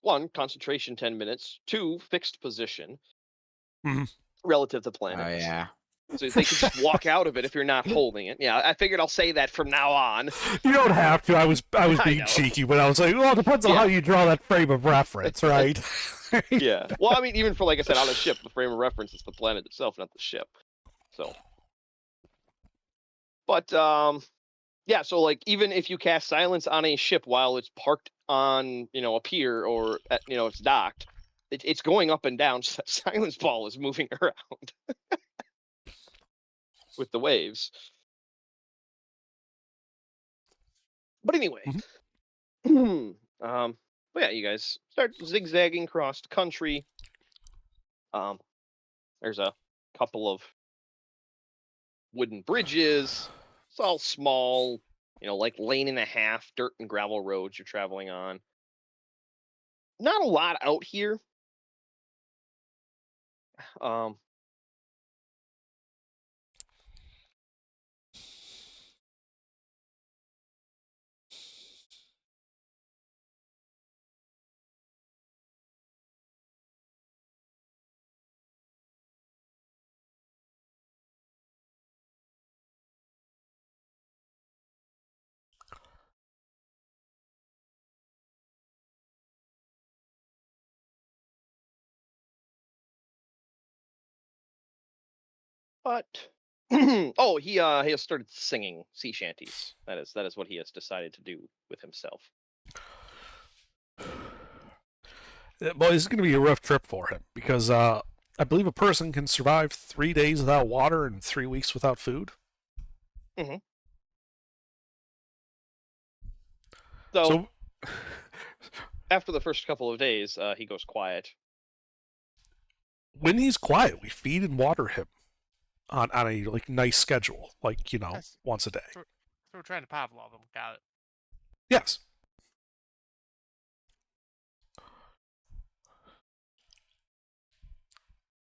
1, concentration 10 minutes. 2, fixed position. Mhm. Relative to Oh planet. yeah. So they can just walk out of it if you're not holding it. Yeah, I figured I'll say that from now on. You don't have to. I was I being know. cheeky, but I was like, well, it depends on Yeah. how you draw that frame of reference, right? Yeah. Well, I mean, even for, like I said, on a ship, the frame of reference is the planet itself, not the ship. So. But, yeah, so, like, even if you cast silence on a ship while it's parked on, a pier or, it's docked, it's going up and down, so that silence ball is moving around with the waves. But anyway, but yeah, you guys start zigzagging across the country. There's a couple of wooden bridges. It's all small, like lane and a half dirt and gravel roads you're traveling on. Not a lot out here. But oh, he has started singing sea shanties. That is what he has decided to do with himself. Well, this is going to be a rough trip for him because I believe a person can survive 3 days without water and 3 weeks without food. So, So, after the first couple of days, he goes quiet. when he's quiet, we feed and water him on a like nice schedule, like Yes. once a day. So we're trying to Pavlov him. Got it. Yes.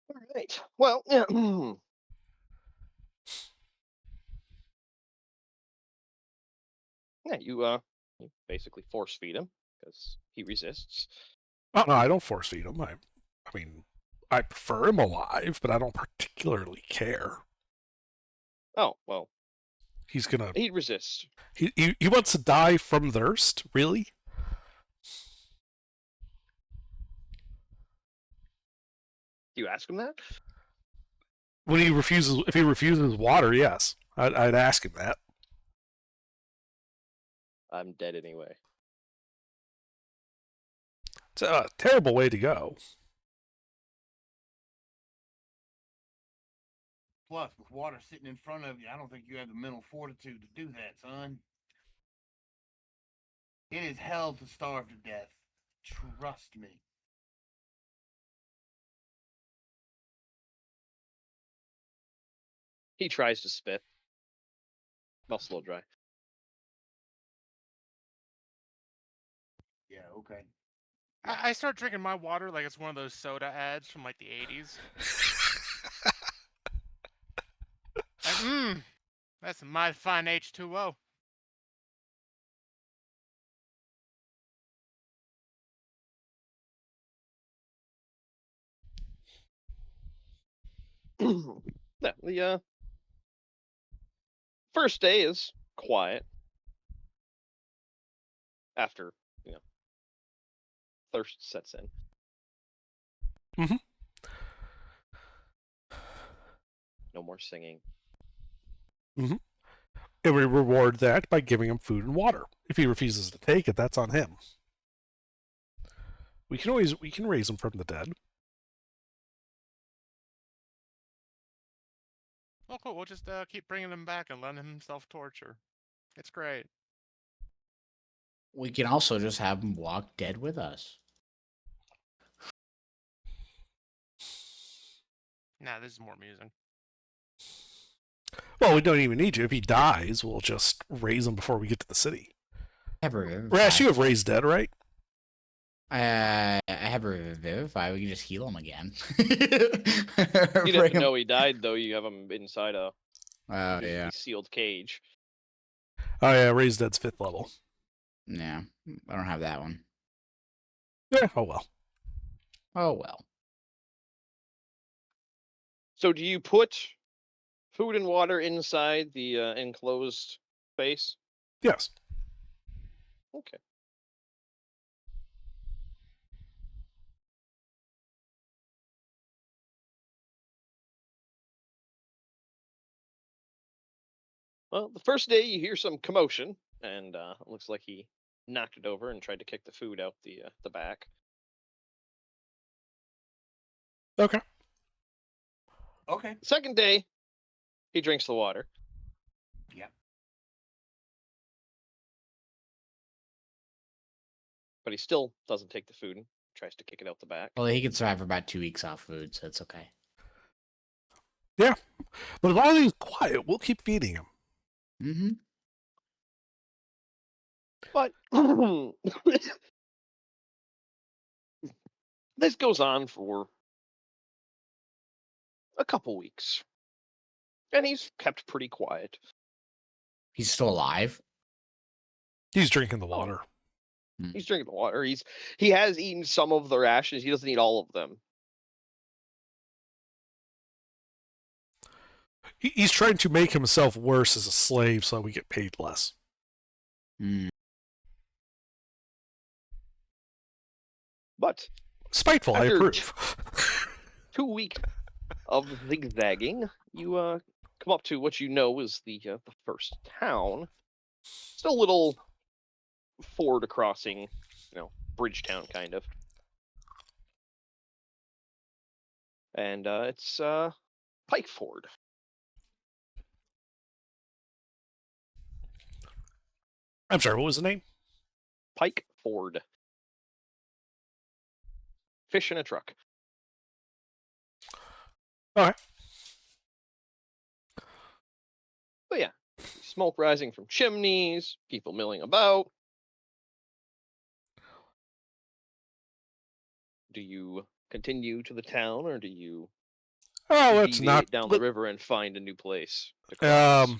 All right. Well, yeah. Yeah, you basically force feed him because he resists. Oh, no, I don't force feed him. I mean, I prefer him alive, but I don't particularly care. Oh well, He's gonna. he resists. He wants to die from thirst. Really? Do you ask him that? When he refuses, if he refuses water, yes, I'd ask him that. I'm dead anyway. It's a terrible way to go. Plus, with water sitting in front of you, I don't think you have the mental fortitude to do that, son. It is hell to starve to death. Trust me. He tries to spit. Mouth slow dry. Yeah, okay. I start drinking my water like it's one of those soda ads from like the 80s. Like, that's a mighty fine H2O. Yeah, the first day is quiet. After, thirst sets in. Mhm. No more singing. And we reward that by giving him food and water. If he refuses to take it, that's on him. We can raise him from the dead. Oh, cool. We'll just keep bringing him back and letting him self-torture. It's great. We can also just have him walk dead with us. Nah, this is more amusing. Well, we don't even need to. If he dies, we'll just raise him before we get to the city. I have a revivify. Rash, you have raised dead, right? I have a revivify. We can just heal him again. You didn't know he died, though. You have him inside a Oh yeah, sealed cage. Oh yeah, raised dead's 5th level. yeah. I don't have that one. Yeah. Oh well. Oh well. So do you put food and water inside the enclosed space? Yes. Okay. Well, the first day you hear some commotion, and it looks like he knocked it over and tried to kick the food out the back. Okay. Okay. Second day, he drinks the water. Yeah. But he still doesn't take the food and tries to kick it out the back. Well, he can survive for about 2 weeks off food, so it's okay. But as long as he's quiet, we'll keep feeding him. Mm-hmm. But this goes on for a couple weeks. And he's kept pretty quiet. He's still alive. He's drinking the water. He's drinking the water. He has eaten some of the rations. He doesn't eat all of them. He's trying to make himself worse as a slave so we get paid less. Mm. But Spiteful, I After approve. 2 weeks of zigzagging, you come up to what you know is the first town. Still a little ford crossing, bridge town kind of. And it's Pike Ford. I'm sorry, what was the name? Pike Ford. Fish in a truck. Alright. But yeah, smoke rising from chimneys, people milling about. Do you continue to the town, or do you Oh, let's deviate not down the river and find a new place to cross?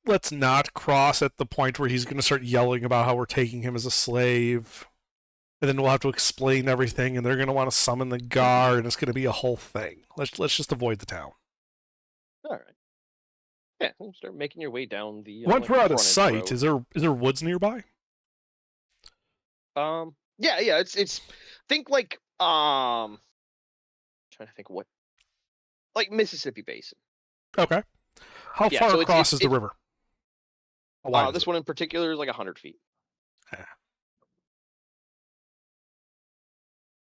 let's not cross at the point where he's going to start yelling about how we're taking him as a slave. And then we'll have to explain everything, and they're going to want to summon the guard, and it's going to be a whole thing. Let's just avoid the town. All right. Yeah, you start making your way down the. Once we're out of frontage sight, road. is there woods nearby? Yeah. It's think like trying to think what. like Mississippi Basin. Okay. How Yeah, far so across is the river? How wide is This it? one in particular is like 100 feet.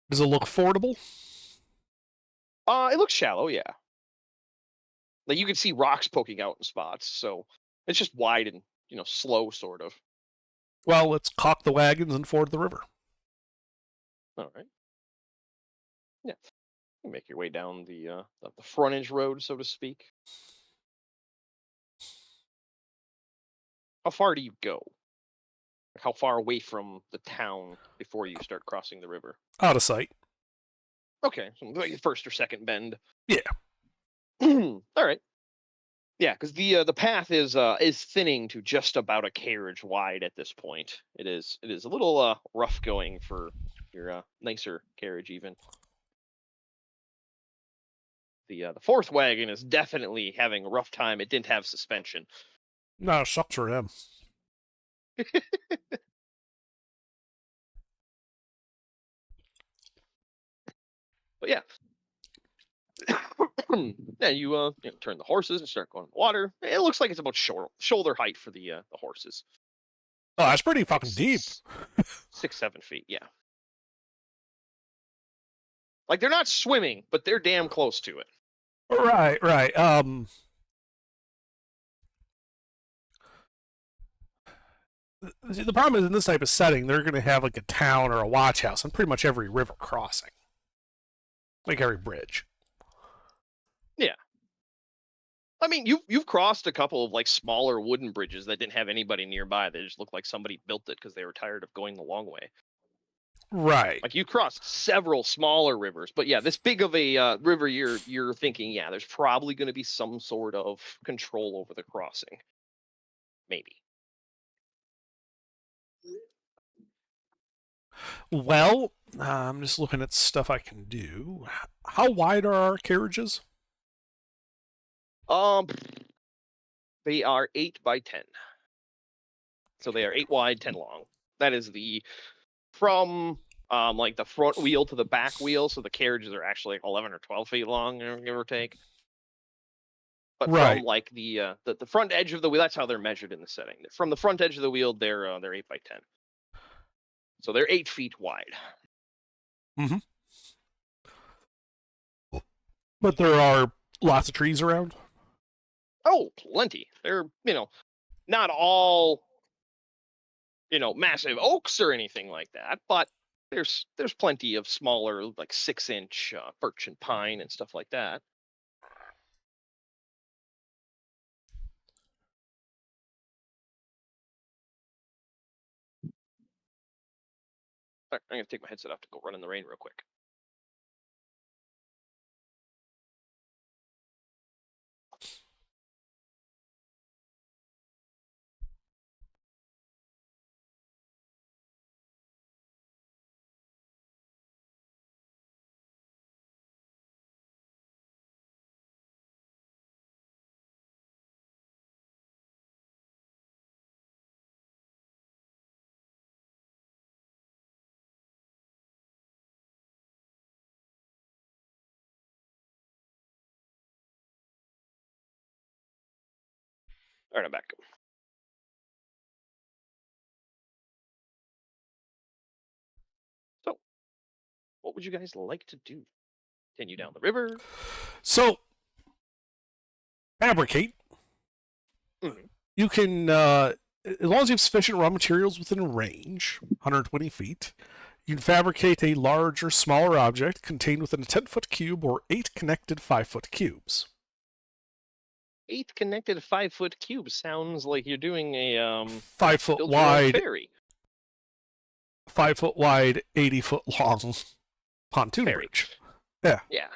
Does it look fordable? It looks shallow, yeah. Like you can see rocks poking out in spots, so it's just wide and slow, sort of. Well, let's cock the wagons and ford the river. All right. Yeah, you make your way down the frontage road, so to speak. How far do you go? Like, how far away from the town before you start crossing the river? Out of sight. Okay, so like the first or second bend. Yeah. All right. Yeah, because the path is thinning to just about a carriage wide at this point. It is a little rough going for your nicer carriage even. The fourth wagon is definitely having a rough time. It didn't have suspension. No, sucks for him. But yeah. Then you turn the horses and start going in the water. It looks like it's about shoulder height for the horses. Oh, that's pretty fucking deep. 6-7 feet, yeah. Like they're not swimming, but they're damn close to it. Right, right. The problem is in this type of setting, they're going to have like a town or a watch house on pretty much every river crossing, like every bridge. Yeah. I mean, you've crossed a couple of like smaller wooden bridges that didn't have anybody nearby. They just looked like somebody built it because they were tired of going the long way. Right. Like you crossed several smaller rivers, but yeah, this big of a river, you're thinking, yeah, there's probably going to be some sort of control over the crossing, maybe. Well, I'm just looking at stuff I can do. How wide are our carriages? They are 8 by 10, so they are 8 wide, 10 long. That is from like the front wheel to the back wheel, so the carriages are actually like 11 or 12 feet long, give or take. But Right. from like the front edge of the wheel, that's how they're measured in the setting. From the front edge of the wheel, they're 8 by 10, so they're 8 feet wide. Mm-hmm. But there are lots of trees around. Oh, plenty. They're not all massive oaks or anything like that, but there's plenty of smaller like 6-inch birch and pine and stuff like that. All right, I'm gonna take my headset off to go run in the rain real quick. All right, I'm back. So, what would you guys like to do? Continue down the river? So, fabricate. Mhm. You can, as long as you have sufficient raw materials within a range, 120 feet, you can fabricate a large or smaller object contained within a 10-foot cube or 8 connected 5-foot cubes. 8 connected 5-foot cubes sounds like you're doing a 5-foot build your own wide, ferry. 5-foot wide, 80-foot long pontoon Ferry. bridge. Yeah. Yeah.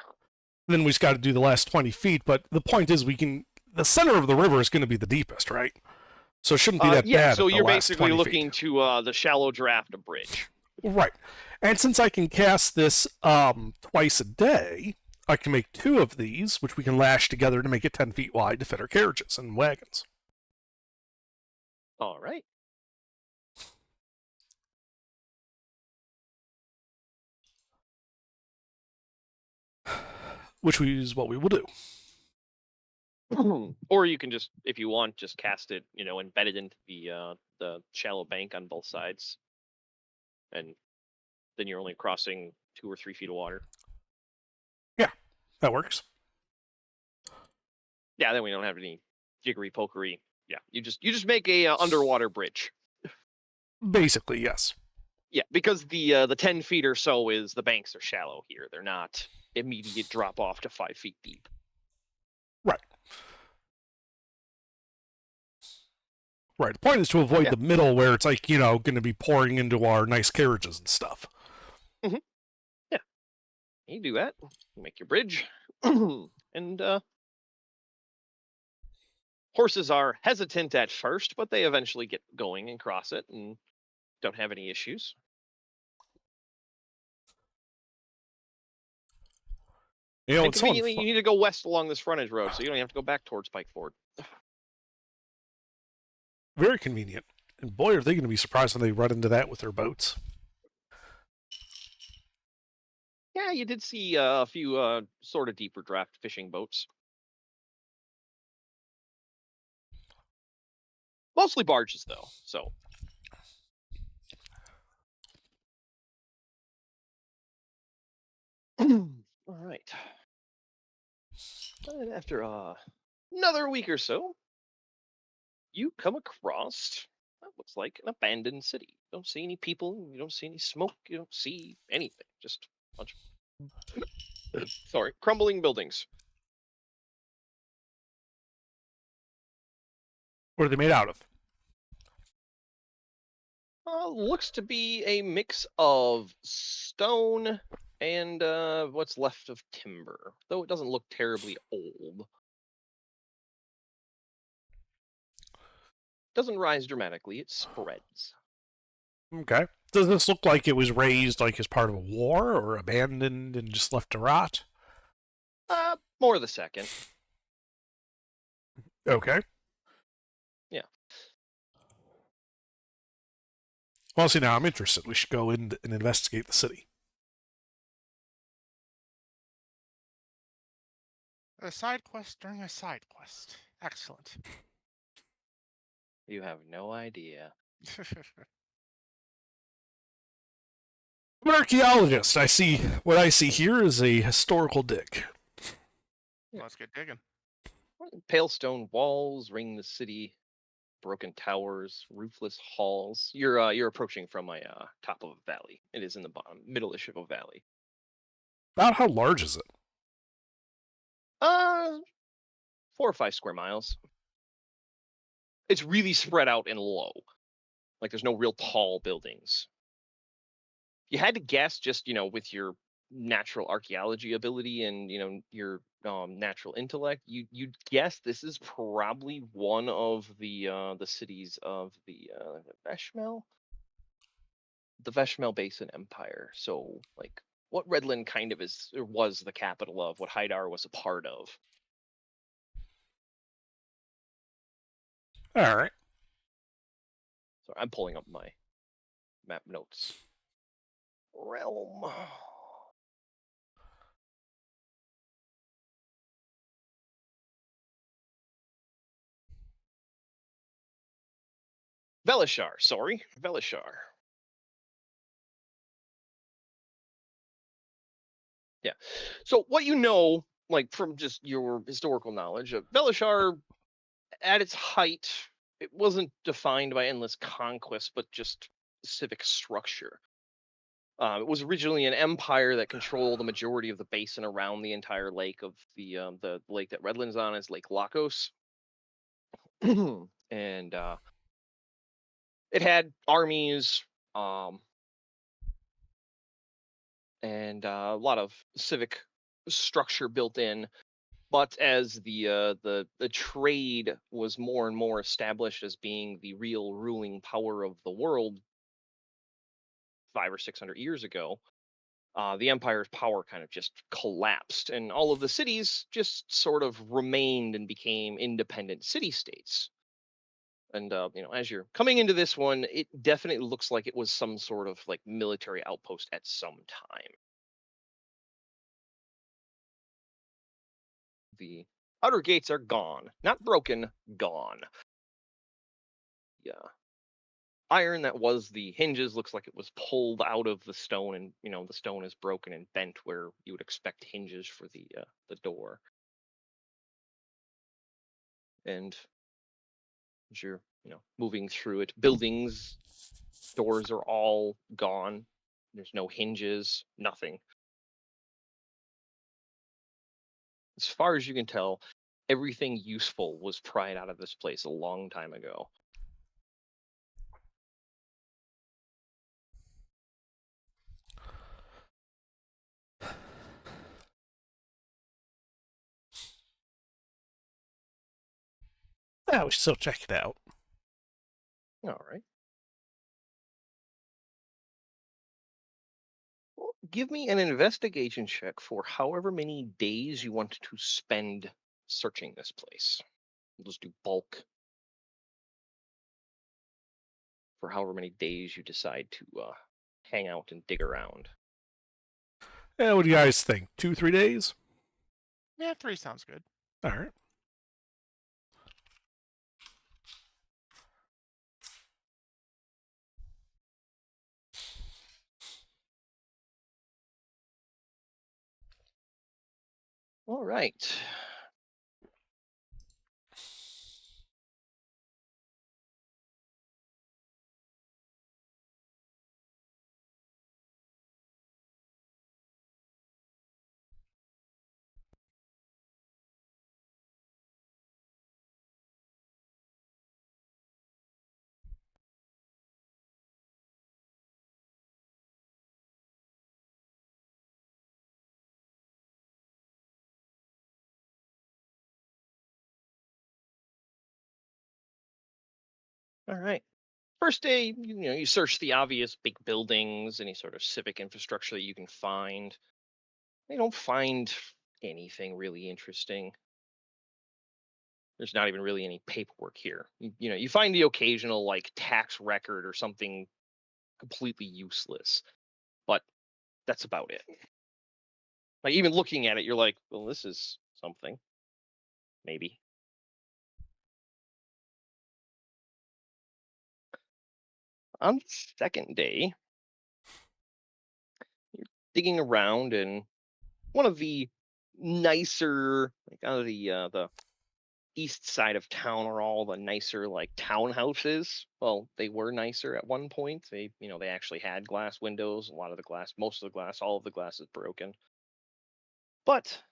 Then we just got to do the last 20 feet. But the point is, the center of the river is going to be the deepest, right? So it shouldn't be that Yeah, bad. so at the you're last basically 20 looking feet. to the shallow draft a bridge. Right. And since I can cast this twice a day, I can make 2 of these, which we can lash together to make it 10 feet wide to fit our carriages and wagons. All right. which is what we will do. Or you can just, if you want, just cast it, embed it into the shallow bank on both sides, and then you're only crossing 2 or 3 feet of water. That works. Yeah, then we don't have any jiggery pokery. Yeah, you just make a underwater bridge. Basically, yes. Yeah, because the 10 feet or so is the banks are shallow here. They're not immediate drop off to 5 feet deep. Right. Right. The point is to avoid Yeah. the middle where it's like, going to be pouring into our nice carriages and stuff. Yeah, you do that. You make your bridge, and horses are hesitant at first, but they eventually get going and cross it and don't have any issues. And It's so conveniently, you need to go west along this frontage road, so you don't have to go back towards Pike Ford. very convenient. And boy, are they going to be surprised when they run into that with their boats. Yeah, you did see a few sort of deeper draft fishing boats. Mostly barges, though, so. All right. And after another week or so, you come across what looks like an abandoned city. You don't see any people, you don't see any smoke, you don't see anything. Just a bunch of crumbling buildings. What are they made out of? Looks to be a mix of stone and what's left of timber, though it doesn't look terribly old. Doesn't rise dramatically, it spreads. Okay. Does this look like it was raised like as part of a war or abandoned and just left to rot? More the second. Okay. Yeah. Well, see, now I'm interested. We should go in and investigate the city. A side quest during a side quest. Excellent. You have no idea. I'm an archaeologist. What I see here is a historical dig. Let's get digging. Pale stone walls ring the city, broken towers, roofless halls. You're approaching from a top of a valley. It is in the bottom, middle-ish of a valley. About how large is it? 4 or 5 square miles. It's really spread out and low. Like there's no real tall buildings. You had to guess just, with your natural archaeology ability and, your natural intellect, you'd guess this is probably one of the cities of the Veshmel? The Veshmel Basin Empire. So, like, what Redland kind of is or was the capital of, what Haidar was a part of. All right. So I'm pulling up my map notes. Realm. Velishar, sorry. Velishar. Yeah. So what like from just your historical knowledge of Velishar, at its height, it wasn't defined by endless conquest, but just civic structure. It was originally an empire that controlled the majority of the basin around the entire lake of the lake that Redland's on is Lake Lakos. And it had armies and a lot of civic structure built in. But as the trade was more and more established as being the real ruling power of the world 500 or 600 years ago, the empire's power kind of just collapsed, and all of the cities just sort of remained and became independent city-states. And as you're coming into this one, it definitely looks like it was some sort of like military outpost at some time. The outer gates are gone. Not broken, gone. Yeah. Iron that was the hinges looks like it was pulled out of the stone, and the stone is broken and bent where you would expect hinges for the door. And as you're moving through it, buildings, doors are all gone. There's no hinges, nothing. As far as you can tell, everything useful was pried out of this place a long time ago. Yeah, we should still check it out. All right. Well, give me an investigation check for however many days you want to spend searching this place. We'll just do bulk for however many days you decide to hang out and dig around. Yeah, what do you guys think? 2-3 days? Yeah, 3 sounds good. All right. All right. All right. First day, you search the obvious big buildings, any sort of civic infrastructure that you can find. You don't find anything really interesting. There's not even really any paperwork here. You find the occasional like tax record or something completely useless, but that's about it. Like even looking at it, you're like, well, this is something. Maybe. On the second day, you're digging around in one of the nicer, like out of the east side of town are all the nicer like townhouses. Well, they were nicer at one point. They actually had glass windows. A lot of the glass, most of the glass, all of the glass is broken. But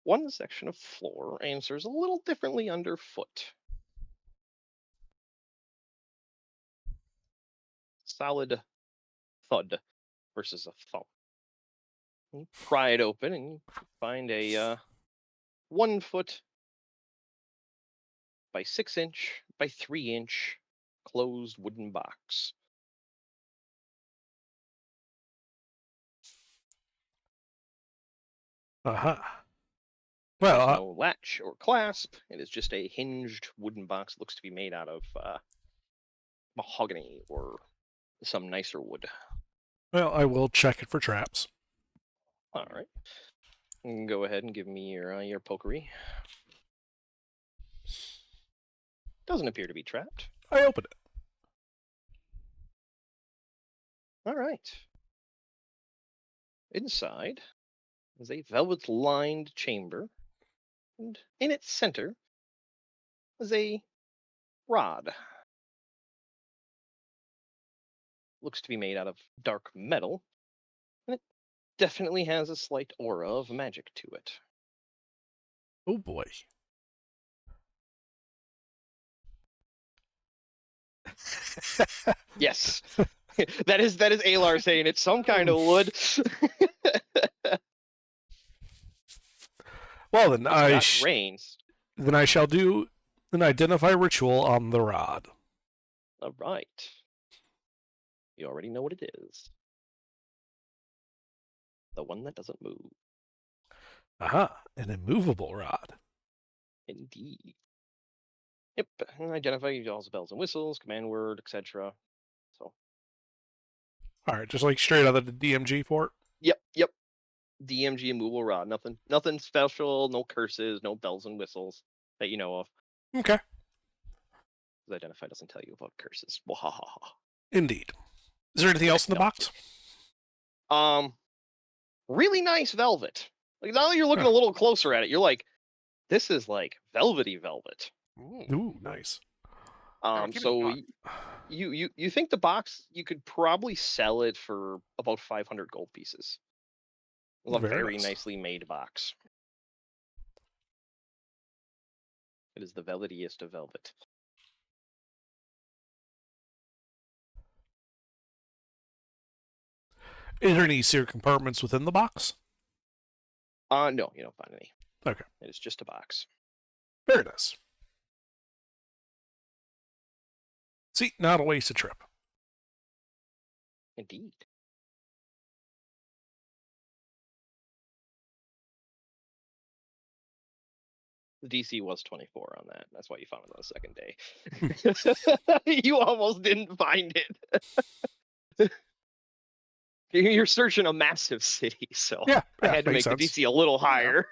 one section of floor answers a little differently underfoot. Solid thud versus a thump. You pry it open and you find a 1 foot by 6 inch by 3 inch closed wooden box. Uh-huh. There's Well, no latch or clasp. It is just a hinged wooden box. Looks to be made out of mahogany or some nicer wood. I will check it for traps. All right. You can go ahead and give me your pokery. Doesn't appear to be trapped. I open it. All right. Inside is a velvet-lined chamber, and in its center is a rod. Looks to be made out of dark metal, and it definitely has a slight aura of magic to it. Oh boy. Yes. that is Alar saying it's some kind of wood. Well, then It's got grains. then I shall do an identify ritual on the rod. All right. You already know what it is. The one that doesn't move. Aha, an immovable rod. Indeed. Yep. Identify all the bells and whistles, command word, etc. So. All right, just like straight out of the DMG fort. Yep. DMG immovable rod. Nothing special. No curses. No bells and whistles that you know of. Okay, The identify doesn't tell you about curses. Wahahaha. indeed. Is there anything else in the box? Really nice velvet. Like now that you're looking Huh. a little closer at it, you're like, this is like velvety velvet. Ooh. Ooh, nice. keep it So in you think the box you could probably sell it for about 500 gold pieces. It's a Very very nice. nicely made box. It is the velvetiest of velvet. Is there any secret compartments within the box? No, you don't find any. Okay. It is just a box. Very nice. See, not a waste of trip. Indeed. The DC was 24 on that. That's why you found it on the second day. You almost didn't find it. You're searching a massive city, so Yeah, I had to make makes the sense. DC a little higher.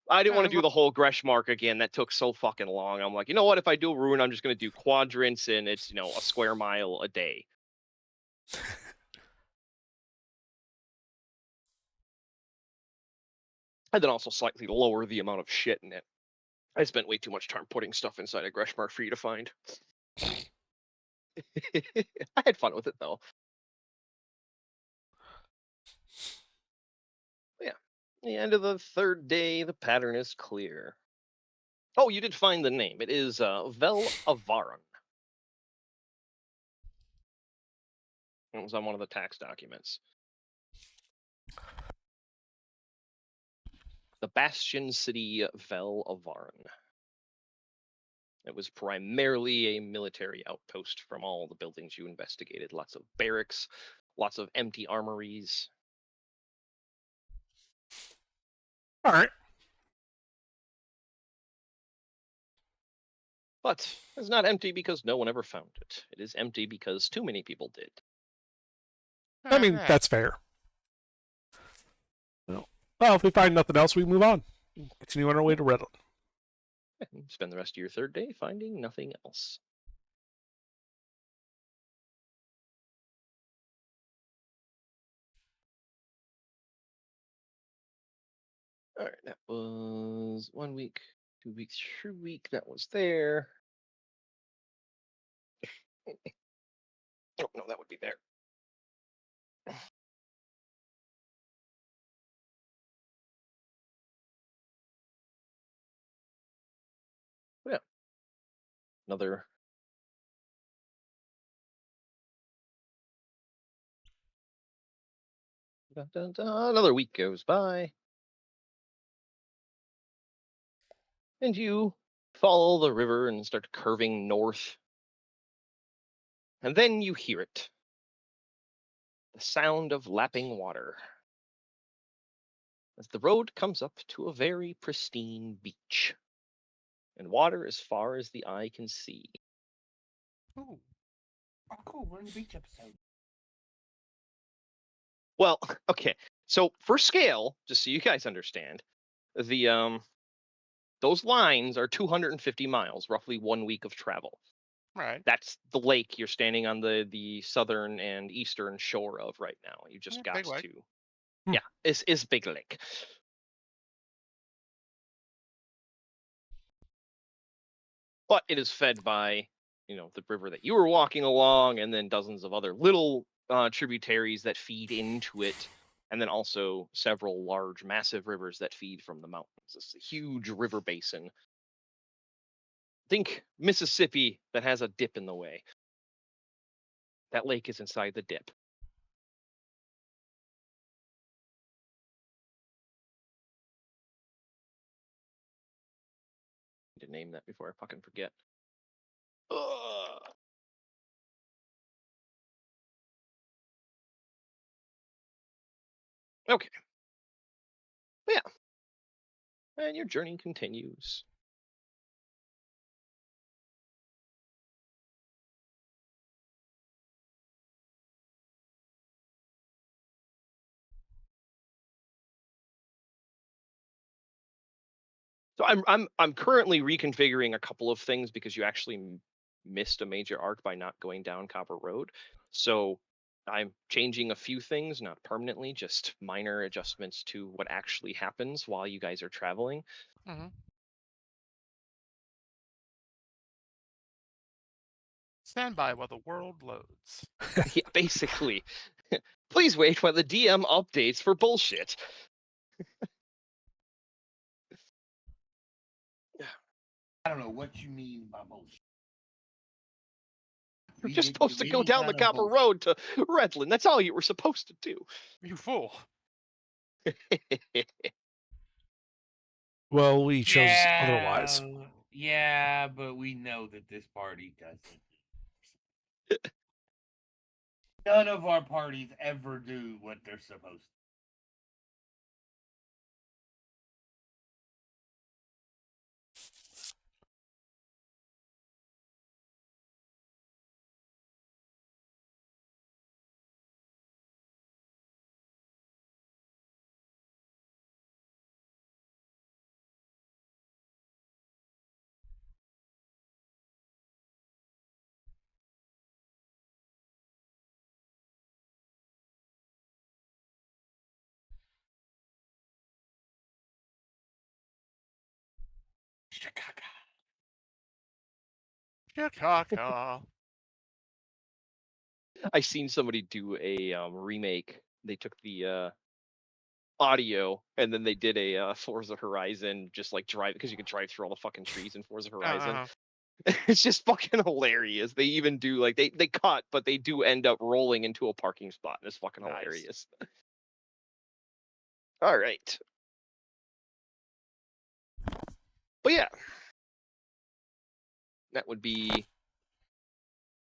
I didn't want to Yeah, do the whole Greshmark again. That took so fucking long. I'm like, you know what? If I do a ruin, I'm just going to do quadrants, and it's a square mile a day. And then also slightly lower the amount of shit in it. I spent way too much time putting stuff inside a Greshmark for you to find. I had fun with it though. Yeah. The end of the third day, the pattern is clear. Oh, you did find the name. It is Vel Avaran. It was on one of the tax documents. The Bastion City Vel Avaran. It was primarily a military outpost from all the buildings you investigated. Lots of barracks, lots of empty armories. All right. But it's not empty because no one ever found it. It is empty because too many people did. I mean, that's fair. Well, if we find nothing else, we move on. Continue on our way to Redland. And spend the rest of your third day finding nothing else. All right, that was 1 week, 2 weeks, 3 week. That was there. Oh no, that would be there. Yeah, another. Dun, dun, dun, another week goes by. And you follow the river and start curving north. And then you hear it. The sound of lapping water. As the road comes up to a very pristine beach. And water as far as the eye can see. Ooh. Oh, cool. We're in the beach episode. Well, okay. So for scale, just so you guys understand, the those lines are 250 miles, roughly 1 week of travel. Right. That's the lake you're standing on the southern and eastern shore of right now. You just Yeah, got big lake. to. Yeah, it's big lake. But it is fed by, the river that you were walking along, and then dozens of other little tributaries that feed into it, and then also several large, massive rivers that feed from the mountains. It's a huge river basin. Think Mississippi that has a dip in the way. That lake is inside the dip. Need to name that before I fucking forget. Ugh. Okay. Yeah. And your journey continues. So I'm currently reconfiguring a couple of things because you actually missed a major arc by not going down Copper Road. So I'm changing a few things, not permanently, just minor adjustments to what actually happens while you guys are traveling. Mm-hmm. Stand by while the world loads. Yeah, basically. Please wait while the DM updates for bullshit. I don't know what you mean by bullshit. You're We just didn't supposed do to go any down the kind of Copper bullshit. Road to Redland. That's all you were supposed to do. You fool. Well, we chose otherwise. Yeah, but we know that this party doesn't. None of our parties ever do what they're supposed to. Chicago. Chicago. I seen somebody do a remake. They took the audio and then they did a Forza Horizon, just like drive, because you could drive through all the fucking trees in Forza Horizon. Uh-huh. It's just fucking hilarious. They even do like they cut, but they do end up rolling into a parking spot, and it's fucking Nice. hilarious. All right, but yeah, that would be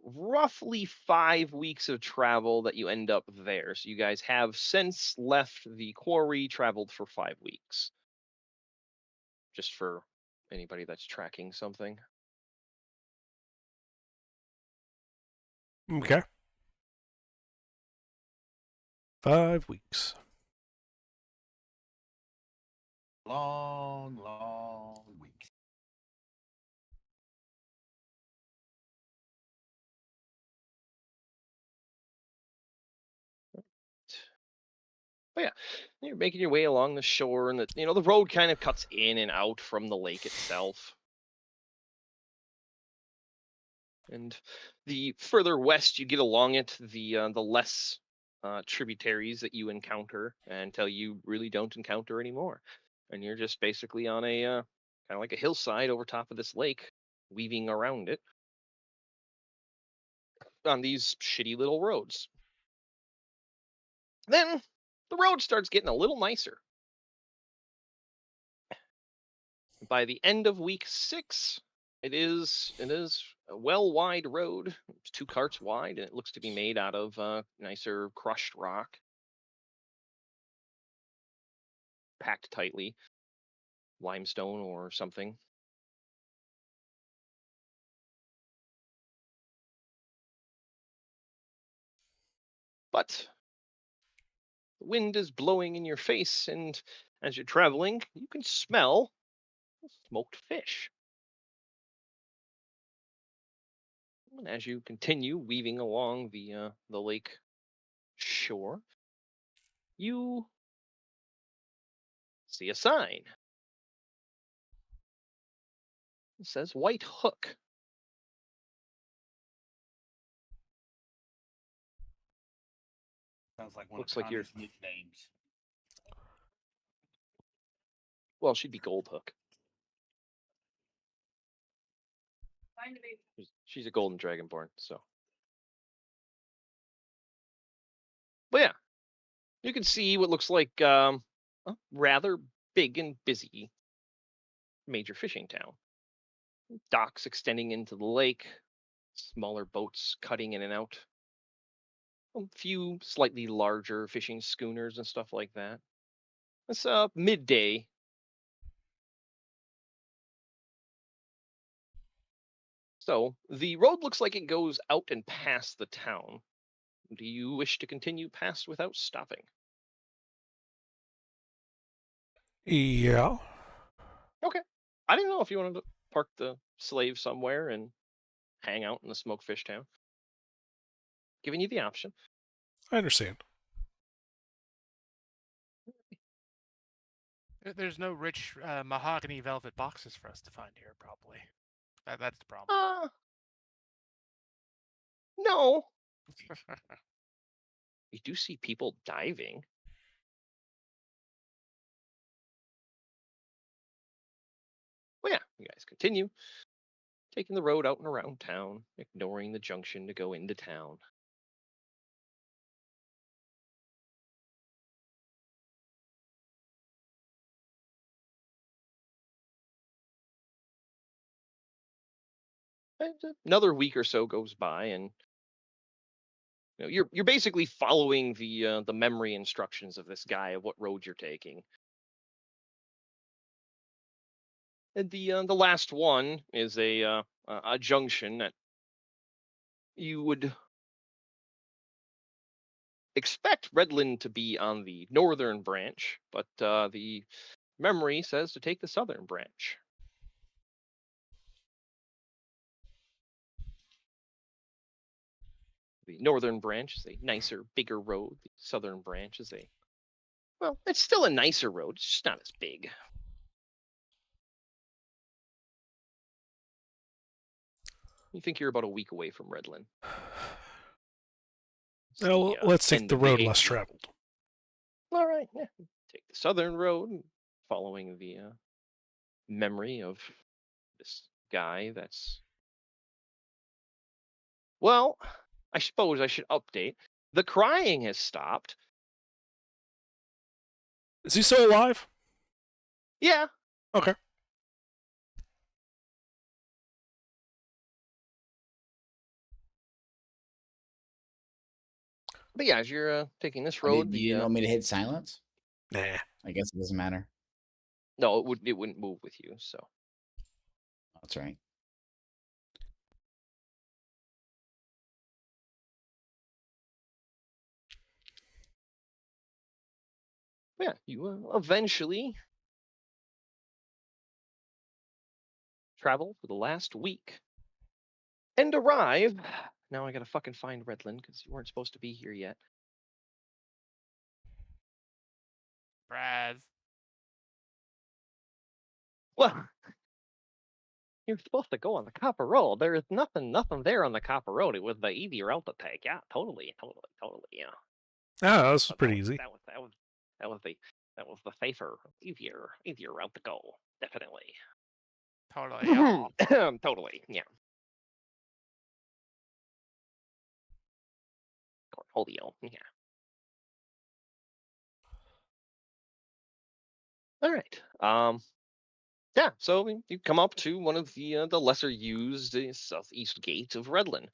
roughly 5 weeks of travel that you end up there. So you guys have since left the quarry, traveled for 5 weeks. Just for anybody that's tracking something. Okay. 5 weeks. Long, long weeks. But yeah, you're making your way along the shore, and the road kind of cuts in and out from the lake itself. And the further west you get along it, the less tributaries that you encounter until you really don't encounter anymore. And you're just basically on a kind of like a hillside over top of this lake, weaving around it on these shitty little roads. Then the road starts getting a little nicer. By the end of week 6, it is a wide road. It's 2 carts wide, and it looks to be made out of nicer crushed rock, packed tightly, limestone or something. But the wind is blowing in your face, and as you're traveling, you can smell smoked fish. And as you continue weaving along the lake shore, you see a sign. It says White Hook. Sounds like one Looks of like you're- Connor's nicknames. Well, she'd be Gold Hook. She's a golden dragonborn, so. But yeah, you can see what looks like a rather big and busy major fishing town. Docks extending into the lake, smaller boats cutting in and out, a few slightly larger fishing schooners and stuff like that. It's midday. So the road looks like it goes out and past the town. Do you wish to continue past without stopping? Yeah. Okay. I didn't know if you wanted to park the slave somewhere and hang out in the Smokefish town. Giving you the option. I understand. There's no rich mahogany velvet boxes for us to find here, probably. That's the problem. No. You do see people diving. Well, yeah, you guys continue. Taking the road out and around town, ignoring the junction to go into town. And another week or so goes by, and you're basically following the memory instructions of this guy of what road you're taking. And the last one is a junction that you would expect Redland to be on the northern branch, but the memory says to take the southern branch. The northern branch is a nicer, bigger road. The southern branch is well, it's still a nicer road. It's just not as big. You think you're about a week away from Redland. It's Well, the, let's take end the of road 8th less week. traveled. All right, yeah. Take the southern road, following the memory of this guy that's. Well, I suppose I should update. The crying has stopped. Is he still alive? Yeah. Okay. But yeah, as you're taking this Oh, road, do you want me to hit silence? Nah. I guess it doesn't matter. no, it wouldn't move with you. So That's right. yeah, you eventually travel for the last week and arrive. Now I gotta fucking find Redland because you weren't supposed to be here yet. Braz. Well, you're supposed to go on the Copper Road. There is nothing there on the Copper Road. It was the easy route to take. Yeah, totally, yeah. Ah, this was But pretty easy. That was the safer, easier route to go. Definitely. Totally. Yeah. Totally, yeah. Cornholio, yeah. All right. Yeah. So you come up to one of the lesser used southeast gate of Redland.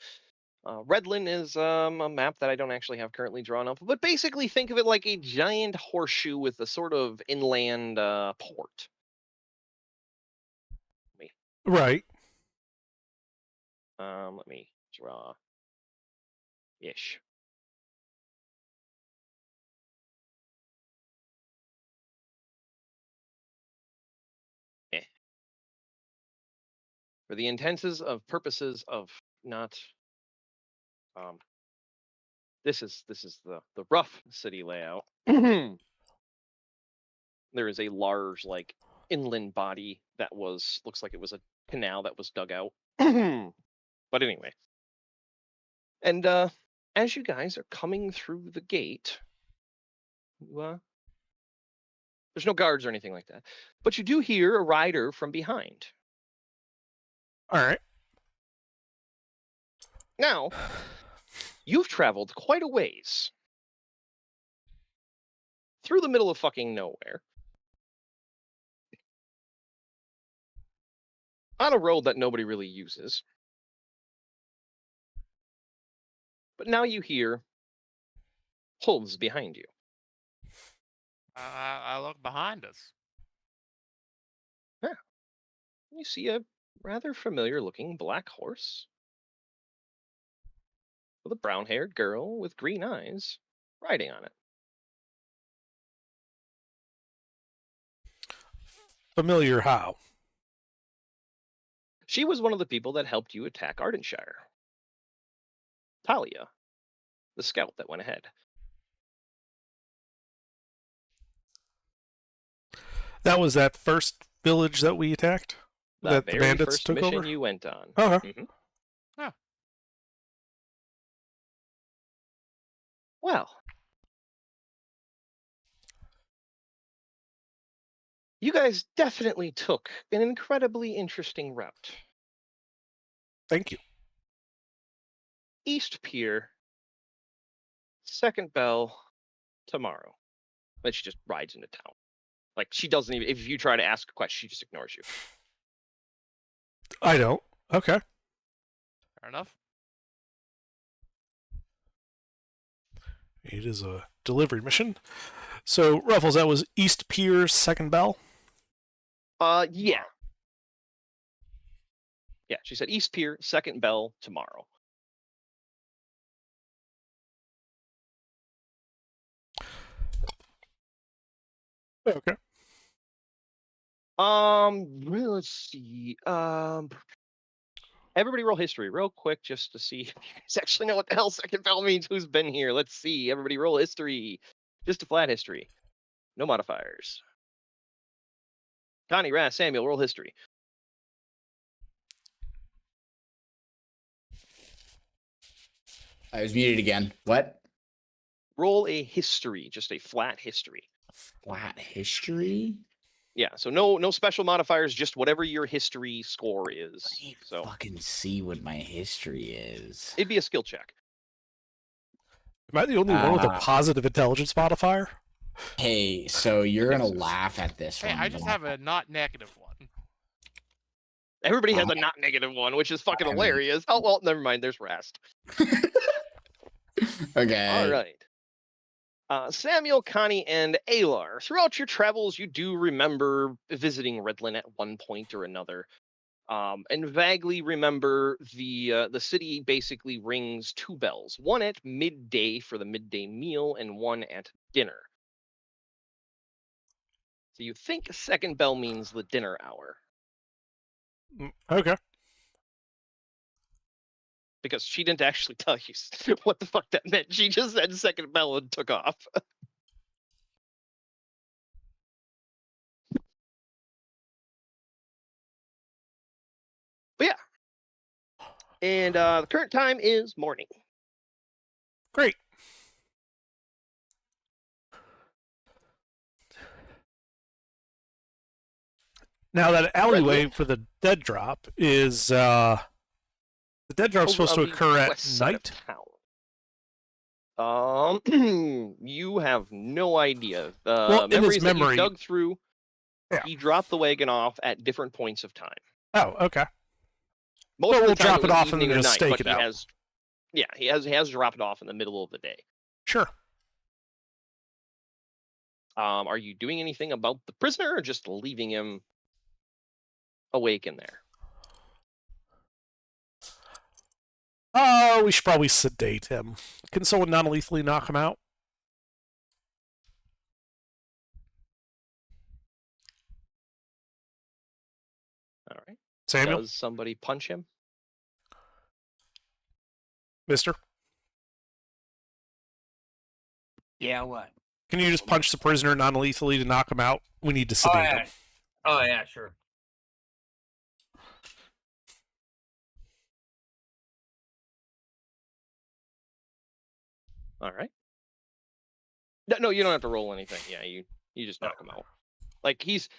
Redland is a map that I don't actually have currently drawn up, but basically think of it like a giant horseshoe with a sort of inland port. Right. Let me draw ish. For the intenses of purposes of not this is the rough city layout. There is a large like inland body that looks like it was a canal that was dug out. But anyway. And as you guys are coming through the gate, there's no guards or anything like that. But you do hear a rider from behind. All right. Now, you've traveled quite a ways through the middle of fucking nowhere on a road that nobody really uses. But now you hear hooves behind you. I look behind us. Yeah. You see a rather familiar looking black horse with a brown haired girl with green eyes riding on it. Familiar how? She was one of the people that helped you attack Ardenshire. Talia, the scout that went ahead. That was that first village that we attacked? The That the very bandits first took mission over? you went on. Okay. Mhm. Huh. Well, you guys definitely took an incredibly interesting route. Thank you. East Pier, second bell tomorrow. Then she just rides into town. Like, she doesn't even, if you try to ask a question, she just ignores you. I don't. Okay. Fair enough. It is a delivery mission. So, Ruffles, that was East Pier, second bell? Yeah. Yeah, she said East Pier, second bell tomorrow. Okay. Let's see. Everybody roll history real quick just to see if you guys actually know what the hell second bell means. Who's been here? Let's see. Everybody roll history. Just a flat history. No modifiers. Connie, Raz, Samuel, roll history. I was muted again. What? Roll a history, just a flat history. Flat history? Yeah, so no special modifiers, just whatever your history score is. Let me So fucking see what my history is. it'd be a skill check. Am I the only one with a Ah. positive intelligence modifier? Hey, so you're think gonna so. laugh at this Hey, one. I just but have a not negative one. Everybody has a not negative one, which is fucking I mean- hilarious. Oh well, never mind. There's Rast. Okay. All right. Samuel, Connie, and Alar. Throughout your travels, you do remember visiting Redlin at one point or another, and vaguely remember the city basically rings two bells: one at midday for the midday meal, and one at dinner. So you think a second bell means the dinner hour, Okay. because she didn't actually tell you what the fuck that meant. She just said second bell and took off. But yeah. And the current time is morning. Great. Now that alleyway Redwood. for the dead drop is the dead drop's Over supposed to on the occur at west side of night. town. You have no idea. The Well, in his memories that you memory- dug through, Yeah. he dropped the wagon off at different points of time. Oh, okay. Most So of the we'll time drop it it was off and evening or just night, stake but it he out. has, yeah, he has dropped it off in the middle of the day. Sure. Are you doing anything about the prisoner, or just leaving him awake in there? Oh, we should probably sedate him. Can someone non-lethally knock him out? All right. Samuel? Does somebody punch him? Mister? Yeah, what? Can you just punch the prisoner non-lethally to knock him out? We need to Oh sedate yeah. him. Oh yeah, sure. All right. No, you don't have to roll anything. Yeah, you just knock him out. Like he's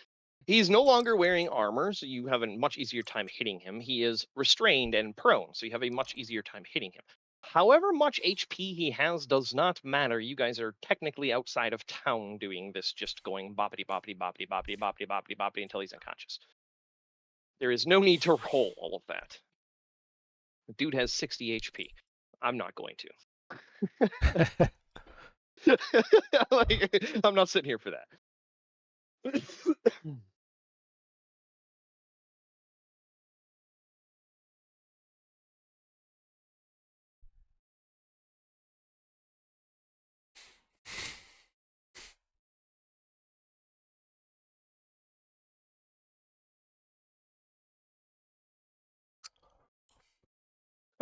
no longer wearing armor, so you have a much easier time hitting him. He is restrained and prone, so you have a much easier time hitting him. However much HP he has does not matter. You guys are technically outside of town doing this, just going boppity boppity boppity boppity boppity boppity boppity until he's unconscious. There is no need to roll all of that. The dude has 60 HP. I'm not going to. Like, I'm not sitting here for that.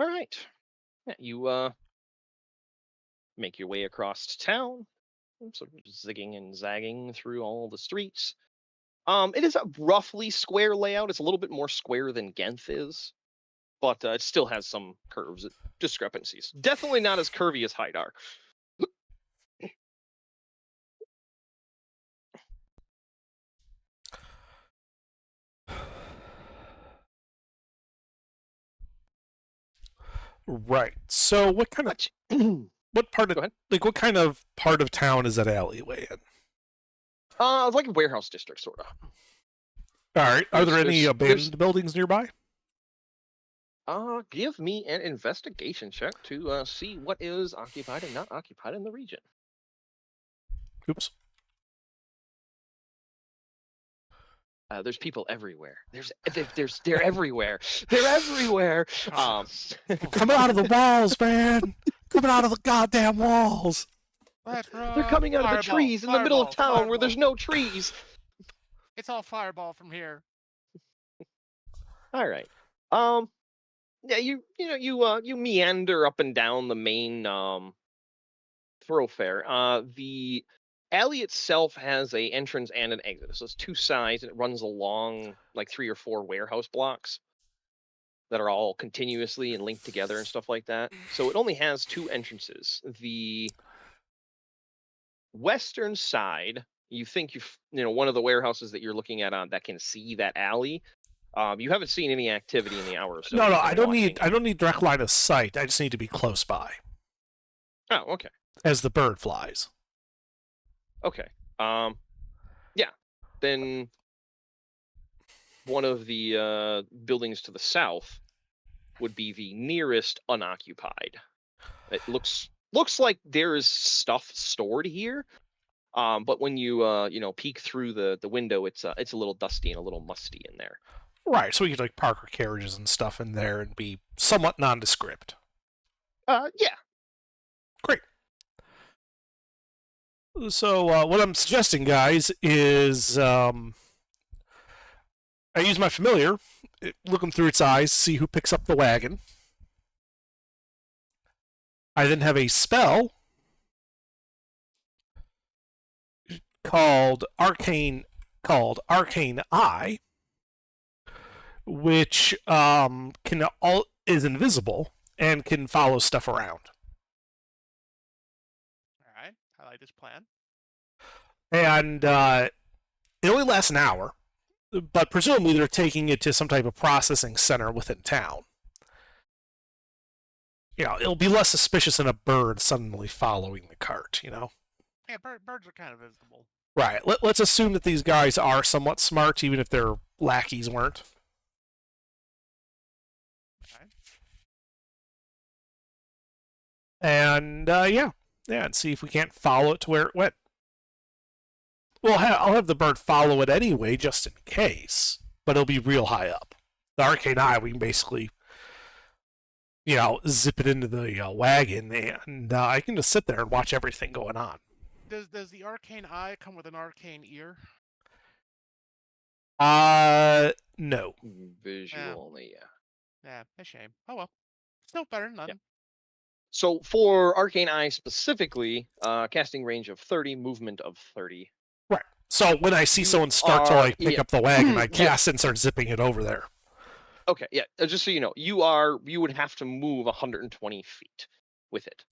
All right. Yeah, you make your way across town, sort of zigging and zagging through all the streets. It is a roughly square layout. It's a little bit more square than Genth is, but it still has some curves, discrepancies. Definitely not as curvy as Haidar. Right. So what kind of But what part of Go ahead. like what kind of part of town is that alleyway in? like a warehouse district, sort of. All right. Are there any There's- abandoned buildings nearby? Give me an investigation check to see what is occupied and not occupied in the region. Oops. There's people everywhere. They're everywhere. They're everywhere. Coming out of the walls, man. Coming out of the goddamn walls. Let's They're coming out of the Fireball, trees in the middle of fireball, town where there's fireball. no trees. It's all fireball from here. All right. Yeah, you meander up and down the main thoroughfare. The alley itself has a entrance and an exit. So it's two sides, and it runs along like 3 or 4 warehouse blocks that are all continuously and linked together and stuff like that. So it only has 2 entrances. The western side, you think one of the warehouses that you're looking at on that can see that alley. You haven't seen any activity in the hour or so. No, you've I been don't need watching. I don't need direct line of sight. I just need to be close by Oh, okay. as the bird flies. Okay. Yeah. Then one of the buildings to the south would be the nearest unoccupied. It looks like there is stuff stored here. But when you peek through the window, it's a little dusty and a little musty in there. Right, so we could like park our carriages and stuff in there and be somewhat nondescript. Yeah. Great. So what I'm suggesting, guys, is I use my familiar, looking through its eyes, see who picks up the wagon. I then have a spell called Arcane Eye, which is invisible and can follow stuff around. All right, I like this plan. And it only lasts an hour, but presumably they're taking it to some type of processing center within town. It'll be less suspicious than a bird suddenly following the cart, Yeah, birds are kind of visible. Right. Let's assume that these guys are somewhat smart, even if their lackeys weren't. Okay. And and see if we can't follow it to where it went. Well, I'll have the bird follow it anyway, just in case, but it'll be real high up. The Arcane Eye, we can basically, zip it into the wagon, and I can just sit there and watch everything going on. Does the arcane eye come with an arcane ear? No. Visual only, yeah. Yeah, a shame. Oh well. Still better than none. Yep. So for Arcane Eye specifically, casting range of 30, movement of 30. Right. So when I see You someone start to are- pick yeah. up the wagon, I Yeah. cast and start zipping it over there. Okay, yeah. Just so you know, you would have to move 120 feet with it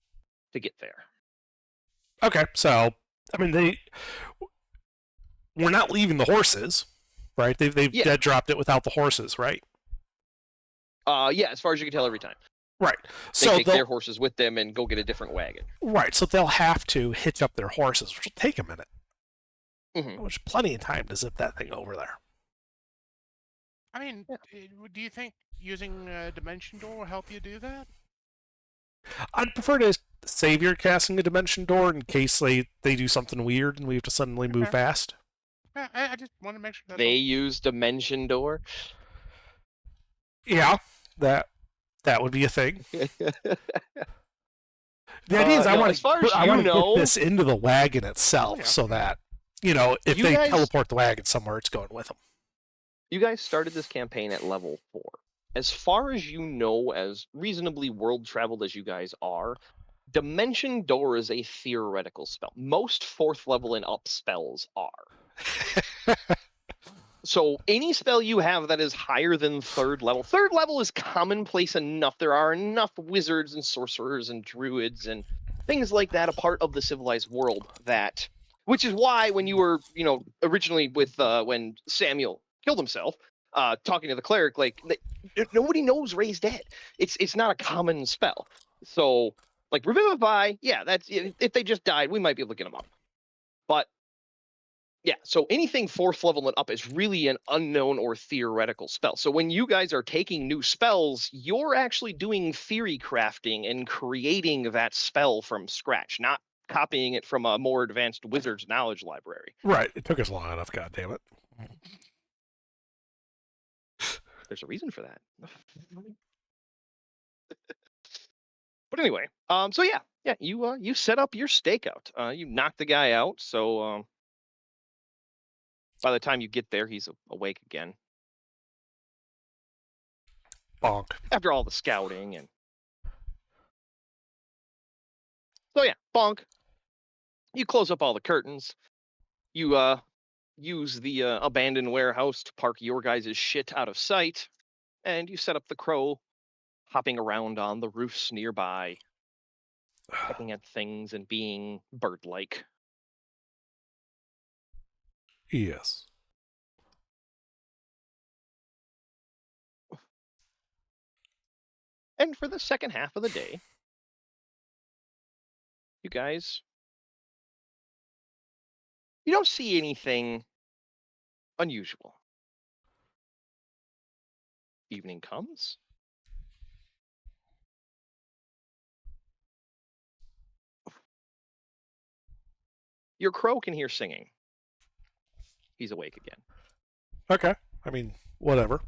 to get there. Okay, so we're not leaving the horses, right? They've Yeah. dead dropped it without the horses, right? Yeah, as far as you can tell every time. Right. They So take their horses with them and go get a different wagon. right, so they'll have to hitch up their horses, which will take a minute. Mhm. There's plenty of time to zip that thing over there. I mean, do you think using Dimension Door will help you do that? I'd prefer to save your casting a dimension door in case they do something weird and we have to suddenly move Okay. fast. Yeah, I just want to make sure that They use Dimension Door. Yeah, that would be a thing. The idea is I no, want as far to as you know- put this into the wagon itself Yeah. so that if You they guys- teleport the wagon somewhere, it's going with them. You guys started this campaign at level 4. as far as you know, as reasonably world traveled as you guys are, Dimension Door is a theoretical spell. Most 4th level and up spells are. So any spell you have that is higher than 3rd level is commonplace enough. There are enough wizards and sorcerers and druids and things like that a part of the civilized world that, which is why when you were, originally with when Samuel killed himself, talking to the cleric, like nobody knows Ray's dead. It's not a common spell. So like Revivify, yeah, that's if they just died, we might be able to get them up. But yeah, so anything 4th level and up is really an unknown or theoretical spell. So when you guys are taking new spells, you're actually doing theory crafting and creating that spell from scratch, not copying it from a more advanced wizard's knowledge library. Right. It took us long enough, God damn it. There's a reason for that. But anyway, so yeah, you set up your stakeout. You knock the guy out, so by the time you get there, he's awake again. Bonk. After all the scouting and so yeah, bonk. You close up all the curtains. You use the abandoned warehouse to park your guys' shit out of sight, and you set up the crow, hopping around on the roofs nearby, pecking at things and being bird-like. Yes. And for the second half of the day, you guys, you don't see anything unusual. Evening comes. Your crow can hear singing. He's awake again. Okay. I mean, whatever.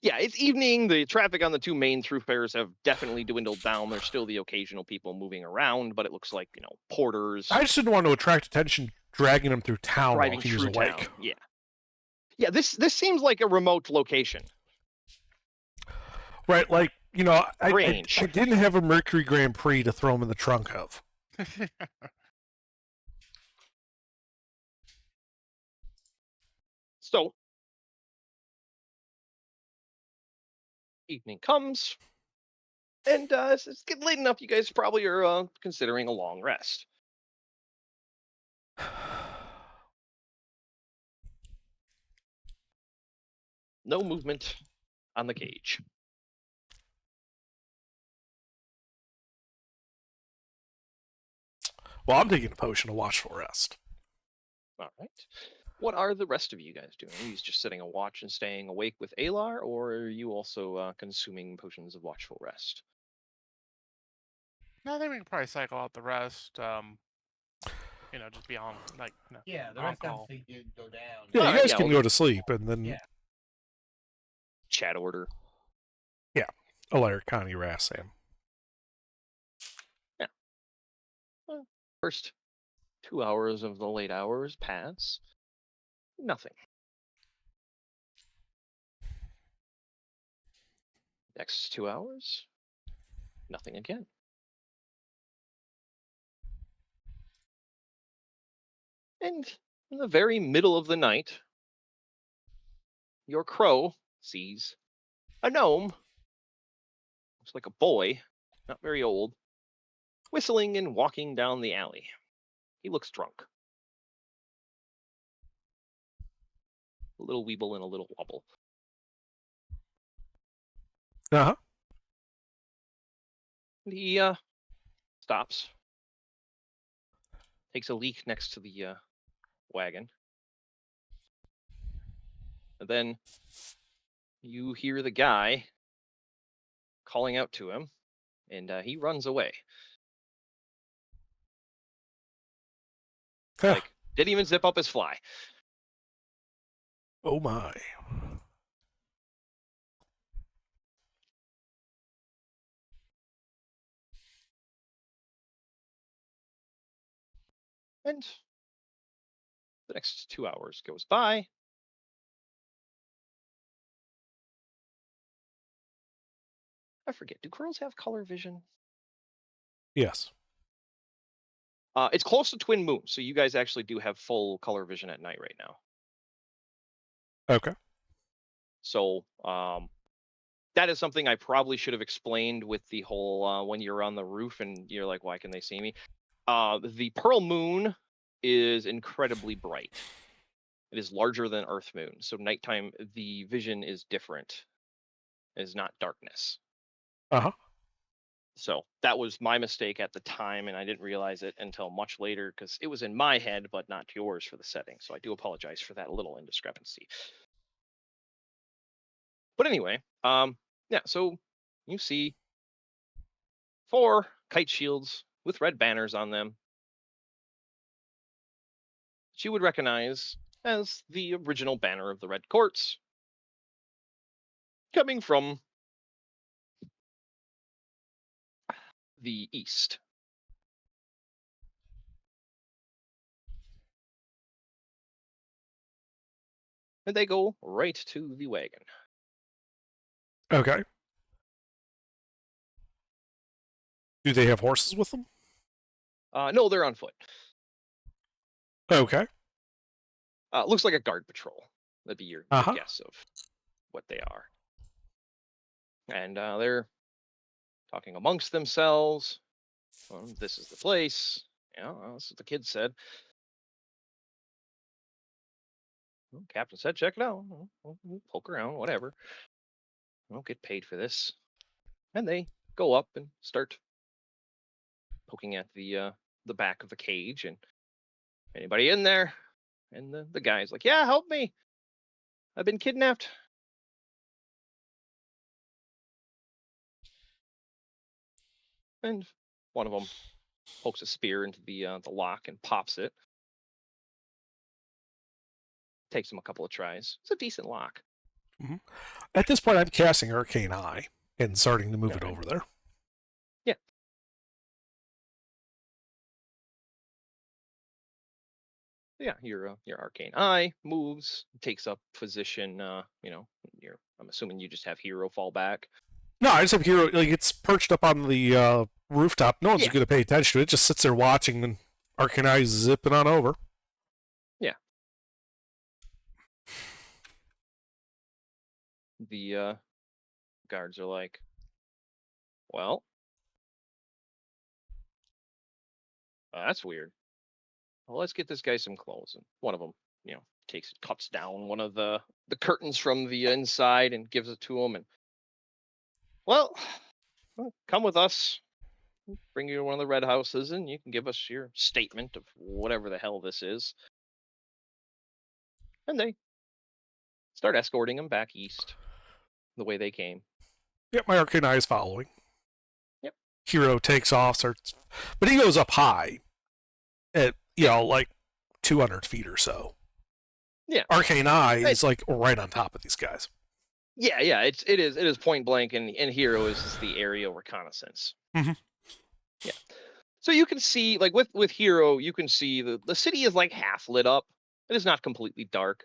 Yeah, it's evening. The traffic on the 2 main thoroughfares have definitely dwindled down. There's still the occasional people moving around, but it looks like, porters I just didn't want to attract attention dragging him through town driving while he was through awake. town. Yeah. Yeah, this seems like a remote location. Right, like, I Strange. didn't have a Mercury Grand Prix to throw him in the trunk of. So, evening comes, and it's getting late enough. You guys probably are considering a long rest. No movement on the cage. Well, I'm taking a potion of watchful rest. All right. What are the rest of you guys doing? Are you just setting a watch and staying awake with Alar, or are you also consuming potions of watchful rest? No, I think we can probably cycle out the rest. Just be on Yeah, the on rest call. obviously did go down. Yeah, Alright, you guys yeah, can we'll go to sleep, and then Yeah. Chat order. Alaric, Connie, Ras, Sam. First 2 hours of the late hours pass. Nothing. Next 2 hours. Nothing again. And in the very middle of the night, your crow sees a gnome, looks like a boy, not very old, whistling and walking down the alley. He looks drunk. A little weeble and a little wobble. Uh-huh. And he stops, takes a leak next to the wagon. And then you hear the guy calling out to him, and he runs away. Huh. Like, didn't even zip up his fly. Oh my. And the next 2 hours goes by. I forget. Do crows have color vision? Yes. It's close to twin moon, so you guys actually do have full color vision at night right now. Okay. So that is something I probably should have explained with the whole when you're on the roof and you're like, why can they see me? The pearl moon is incredibly bright. It is larger than Earth moon, so nighttime the vision is different. It is not darkness. Uh-huh. So that was my mistake at the time, and I didn't realize it until much later because it was in my head but not yours for the setting. So I do apologize for that little indiscrepancy. But anyway, yeah, so you see 4 kite shields with red banners on them that you would recognize as the original banner of the Red Courts, coming from the east. And they go right to the wagon. Okay. Do they have horses with them? No, they're on foot. Okay. Looks like a guard patrol. That'd be your Uh-huh. guess of what they are. And they're talking amongst themselves. This is the place. Yeah, well, this is what the kid said. Well, Captain said, check it out. We'll poke around, whatever. I don't get paid for this. And they go up and start poking at the back of the cage. And anybody in there? And the guy's like, yeah, help me. I've been kidnapped. And one of them pokes a spear into the lock and pops it. Takes him a couple of tries. It's a decent lock. At this point, I'm casting Arcane Eye and starting to move it Okay. over there. Yeah. Yeah, your Arcane Eye moves, takes up position. I'm assuming you just have Hero fall back. No, I just have Hero, like, it's perched up on the rooftop. No one's Yeah. going to pay attention to it. It just sits there watching, and Arcane Eye is zipping on over. The guards are like, well, that's weird. Well, let's get this guy some clothes. And one of them, cuts down one of the curtains from the inside and gives it to him. And well, come with us. Bring you to one of the red houses, and you can give us your statement of whatever the hell this is. And they start escorting him back east, the way they came. Yep, my Arcane Eye is following. Yep. Hero takes off, but he goes up high at, like 200 feet or so. Yeah. Arcane Eye is like right on top of these guys. Yeah, it is point blank, and Hero is just the area reconnaissance. Mhm. Yeah. So you can see, like with Hero, you can see the city is like half lit up. It is not completely dark.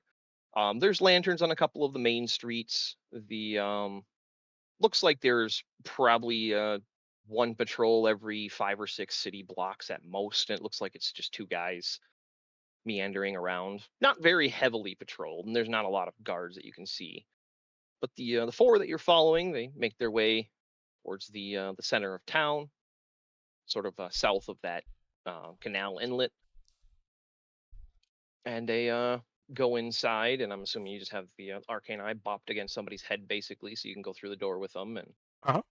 There's lanterns on a couple of the main streets. The looks like there's probably one patrol every 5 or 6 city blocks at most, and it looks like it's just 2 guys meandering around. Not very heavily patrolled, and there's not a lot of guards that you can see. But the 4 that you're following, they make their way towards the center of town, sort of south of that canal inlet, and they go inside. And I'm assuming you just have the Arcane Eye bopped against somebody's head, basically, so you can go through the door with them. And Uh-huh.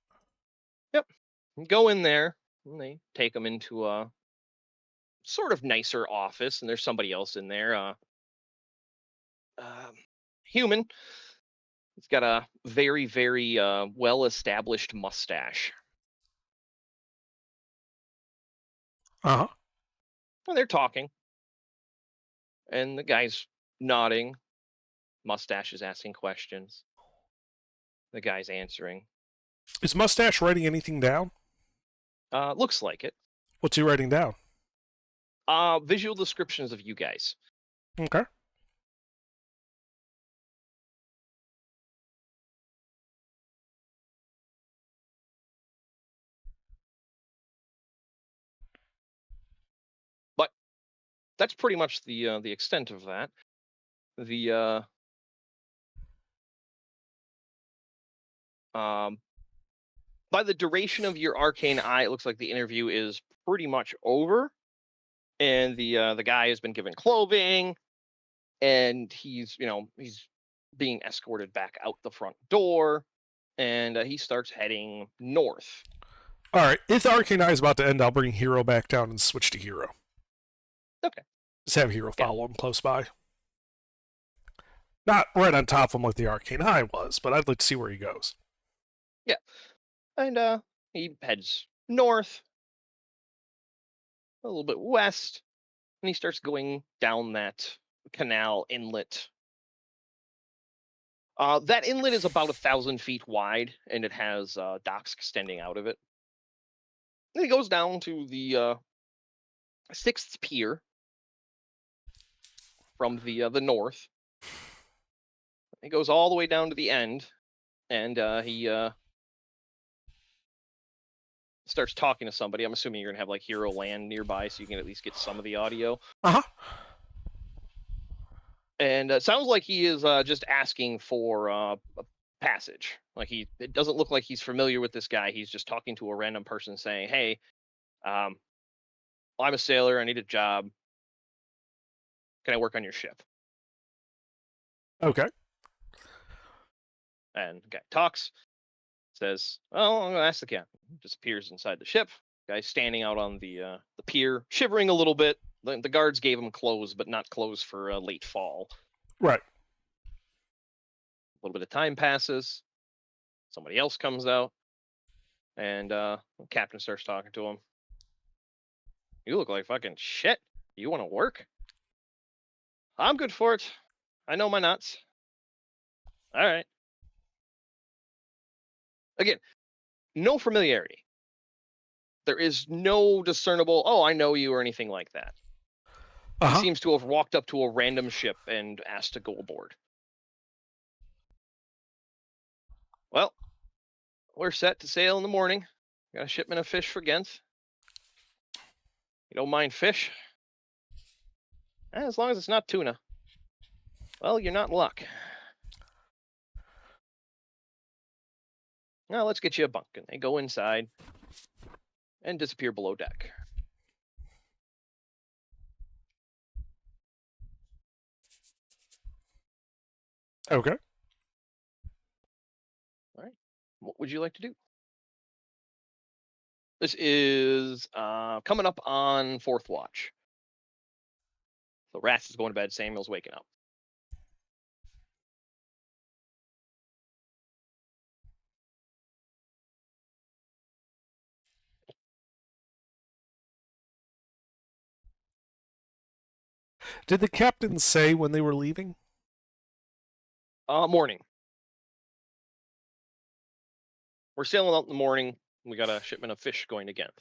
Yep, go in there, and they take them into a sort of nicer office, and there's somebody else in there. Human. He's got a very, very well-established mustache. Uh-huh. And they're talking. And the guy's nodding. Mustache is asking questions. The guy's answering. Is Mustache writing anything down? Looks like it. What's he writing down? Visual descriptions of you guys. Okay. that's pretty much the extent of that. The by the duration of your arcane eye, it looks like the interview is pretty much over, and the guy has been given clothing, and he's being escorted back out the front door, and he starts heading north. All right. If the Arcane Eye is about to end, I'll bring Hero back down and switch to Hero. Okay. Just have Hero Yeah. follow him close by. Not right on top of him like the Arcane Eye was, but I'd like to see where he goes. And he heads north, a little bit west, and he starts going down that canal inlet. That inlet is about 1,000 feet wide, and it has docks extending out of it. And he goes down to the 6th pier from the north. He goes all the way down to the end, and he starts talking to somebody. I'm assuming you're gonna have like Hero land nearby, so you can at least get some of the audio. Uh-huh. And it sounds like he is just asking for a passage. Like it doesn't look like he's familiar with this guy. He's just talking to a random person saying, "Hey, I'm a sailor. I need a job. Can I work on your ship?" Okay. And the guy talks, says, "Oh, I'm gonna ask the captain." Disappears inside the ship. Guy's standing out on the pier, shivering a little bit. The guards gave him clothes, but not clothes for late fall. Right. A little bit of time passes. Somebody else comes out, and the captain starts talking to him. "You look like fucking shit. You want to work?" "I'm good for it. I know my nuts." "All right." Again, no familiarity. There is no discernible, "Oh, I know you," or anything like that. Uh-huh. He seems to have walked up to a random ship and asked to go aboard. "Well, we're set to sail in the morning. Got a shipment of fish for Ghent. You don't mind fish?" As long as it's not tuna." "Well, you're not in luck. Now let's get you a bunk." And they go inside and disappear below deck. Okay. What would you like to do? This is coming up on 4th watch. So Rats is going to bed. Samuel's waking up. Did the captain say when they were leaving? Morning. We're sailing out in the morning. We got a shipment of fish going to Ghent.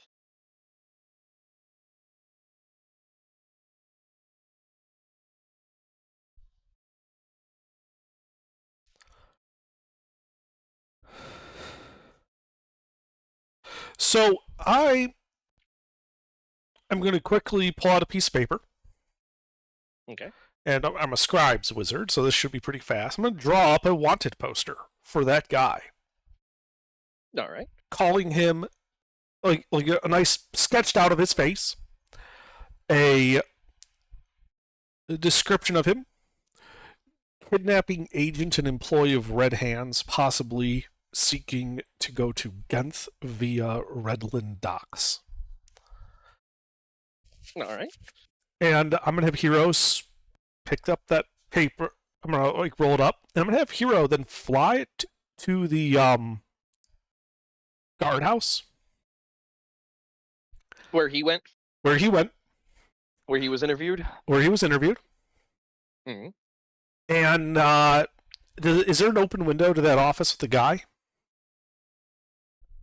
So I'm going to quickly pull out a piece of paper. Okay. And I'm a scribe's wizard, so this should be pretty fast. I'm going to draw up a wanted poster for that guy, All right. calling him like a nice sketched out of his face, a description of him, kidnapping agent and employee of Red Hands, possibly seeking to go to Ghent via Redland docks. All right. And I'm gonna have Heroes pick up that paper. I'm gonna roll it up, and I'm gonna have Hero then fly it to the guardhouse Where he went, where he went, where he was interviewed. where he was interviewed. Hmm. And is there an open window to that office with the guy?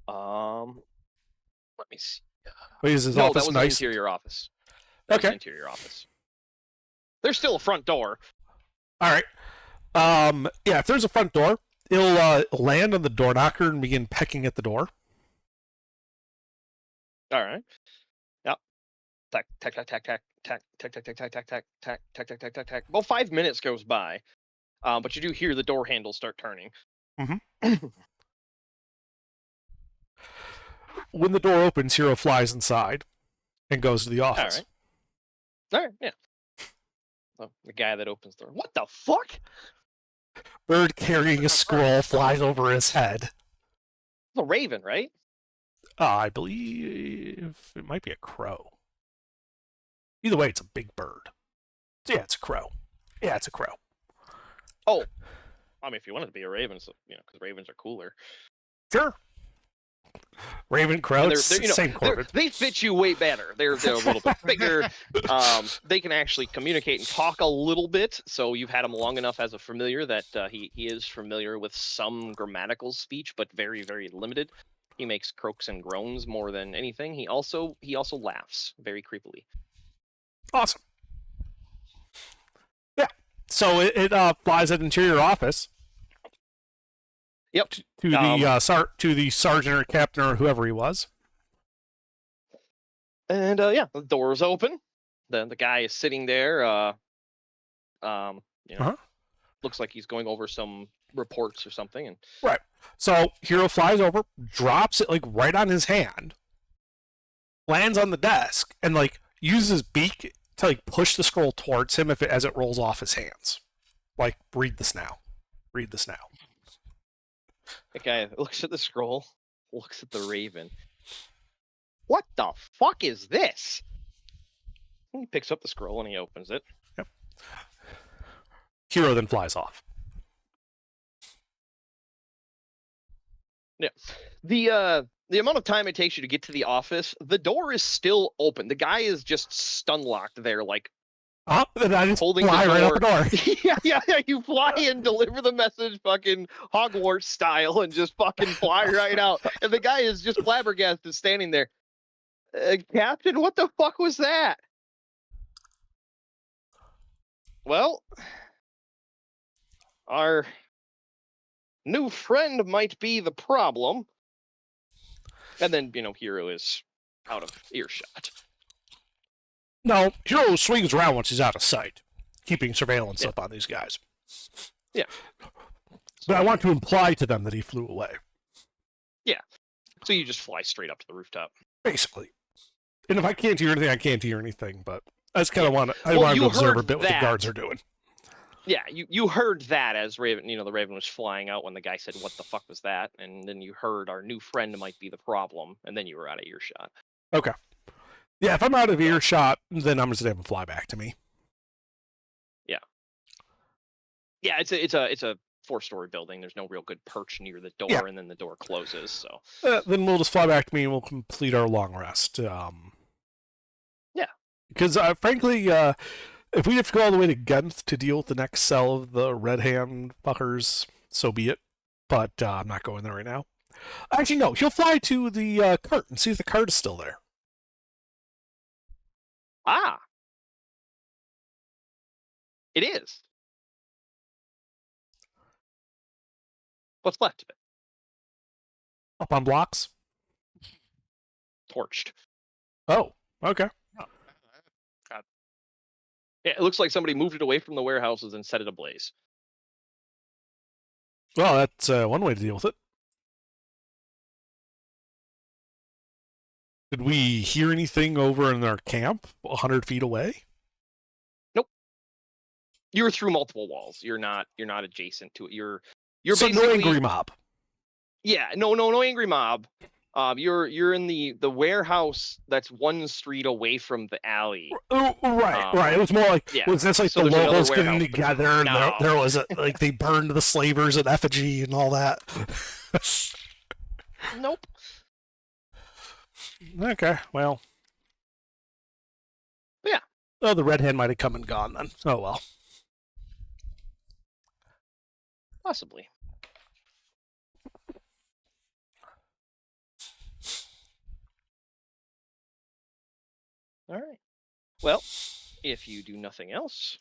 Let me see. Wait, is his No, that office was nice? an interior office. That was an Okay. interior office. There's still a front door. All right. Yeah, if there's a front door, it'll land on the door knocker and begin pecking at the door. All right. Yep. Tack, tack, tack, tack, tack. tack, tack, tack, tack, tack, tack, tack, tack, tack, tack, tack, tack, tack. About 5 minutes goes by, but you do hear the door handle start turning. When the door opens, Hero flies inside and goes to the office. All right, yeah. So the guy that opens the door. What the fuck? Bird carrying a scroll flies over his head. It's a raven, right? I believe it might be a crow. Either way, it's a big bird. So yeah, it's a crow. Yeah, it's a crow. Oh, I mean, if you want it to be a raven, so, because ravens are cooler. Sure. Raven, crow, And it's same Corvid. they fit you way better. They're a little bit bigger. They can actually communicate and talk a little bit. So you've had him long enough as a familiar that he is familiar with some grammatical speech, but very, very limited. He makes croaks and groans more than anything. He also laughs very creepily. Awesome. Yeah. So it flies at interior office. Yep. To the sergeant or captain or whoever he was. And yeah, the door's open. The guy is sitting there. Looks like he's going over some reports or something. And right. So Hero flies over, drops it like right on his hand, lands on the desk, and like uses his beak to like push the scroll towards him as it rolls off his hands. Like, read this now. Read this now. The guy looks at the scroll, looks at the raven. What the fuck is this? He picks up the scroll and he opens it. Yep. Hero then flies off. Yeah. The amount of time it takes you to get to the office, the door is still open. The guy is just stun locked there, like then I just holding fly the right door. out the door. yeah. You fly in, deliver the message, fucking Hogwarts style, and just fucking fly right out. And the guy is just flabbergasted, standing there. Captain, what the fuck was that? Well, our new friend might be the problem. And then, Hero is out of earshot. No, Hero swings around once he's out of sight, keeping surveillance up on these guys. Yeah. But I want to imply to them that he flew away. Yeah. So you just fly straight up to the rooftop. Basically. And if I can't hear anything, I can't hear anything, but I just kind of want to observe a bit what the guards are doing. Yeah, you heard that as Raven, the Raven was flying out when the guy said, "What the fuck was that?" And then you heard our new friend might be the problem, and then you were out of earshot. Okay. Yeah, if I'm out of earshot, then I'm just gonna have him fly back to me. Yeah. Yeah, it's a 4-story building. There's no real good perch near the door, and then the door closes. So then we'll just fly back to me, and we'll complete our long rest. Yeah. Because frankly, if we have to go all the way to Genth to deal with the next cell of the Red Hand fuckers, so be it. But I'm not going there right now. Actually, no. He'll fly to the cart and see if the cart is still there. Ah. It is. What's left of it? Up on blocks? Torched. Oh, okay. God. Yeah, it looks like somebody moved it away from the warehouses and set it ablaze. Well, that's one way to deal with it. Did we hear anything over in our camp 100 feet away? Nope. You're through multiple walls. You're not adjacent to it. You're so basically no angry mob. Yeah, no angry mob. You're in the warehouse that's one street away from the alley. Right. It was more like was this like so the there's another locals getting warehouse together and No. there was like they burned the slavers in effigy and all that. Nope. Okay, well. Yeah. Oh, the red hand might have come and gone then. Oh well. Possibly. All right. Well, if you do nothing else,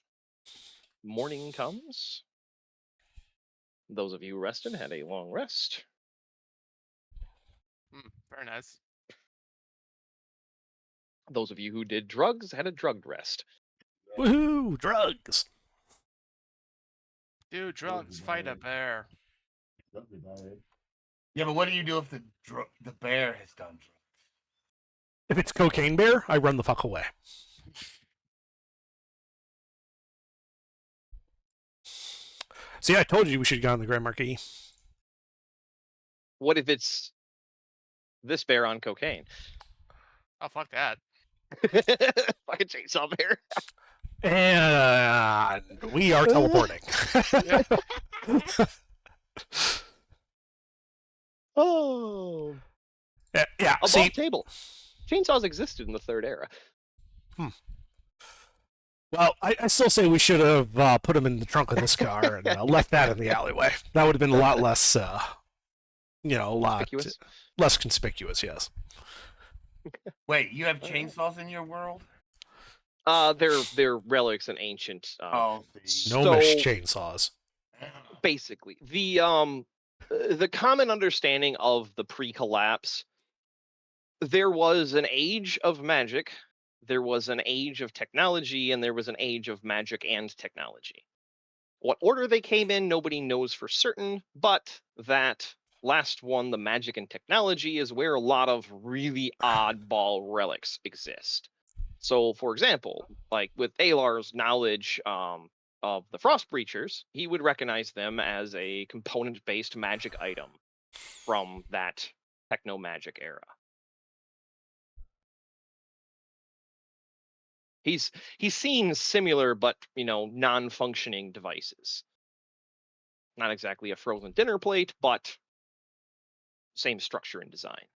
morning comes. Those of you who rested had a long rest. Very nice. Those of you who did drugs had a drugged rest. Woohoo! Drugs. Do drugs, fight a bear. Yeah, but what do you do if the bear has done drugs? If it's Cocaine Bear, I run the fuck away. See, I told you we should have gone to the Grand Marquis. What if it's this bear on cocaine? Oh, fuck that. Fucking chainsaw bear. And we are teleporting. Oh. Yeah, Above see, table. Chainsaws existed in the Third Era. well, I still say we should have put him in the trunk of this car and left that in the alleyway. That would have been a lot less, a lot Conspicuous. less conspicuous, yes. Wait, you have chainsaws in your world? They're relics and ancient. See. Gnomish chainsaws. Basically, the common understanding of the pre-collapse, there was an age of magic, there was an age of technology, and there was an age of magic and technology. What order they came in, nobody knows for certain, but that last one, the magic and technology, is where a lot of really oddball relics exist. So, for example, like with Alar's knowledge of the Frost Breachers, he would recognize them as a component-based magic item from that techno-magic era. He's seen similar but non-functioning devices. Not exactly a frozen dinner plate, but same structure and design.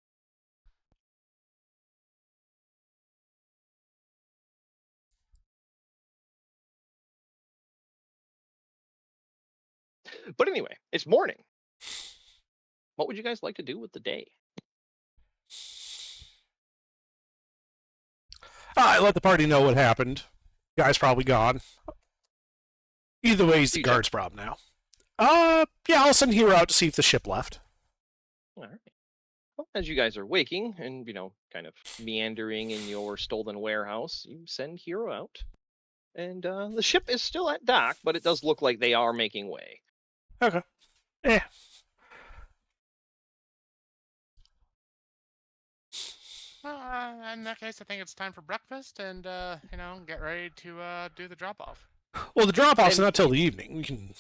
But anyway, it's morning. What would you guys like to do with the day? I let the party know what happened. Guy's probably gone. Either way, he's the CJ. guard's problem now. Yeah, I'll send Hero out to see if the ship left. All right. Well, as you guys are waking and, kind of meandering in your stolen warehouse, you send Hero out. And the ship is still at dock, but it does look like they are making way. Okay. Eh. In that case, I think it's time for breakfast and, get ready to do the drop-off. Well, the drop-off's And- not till the evening. We can...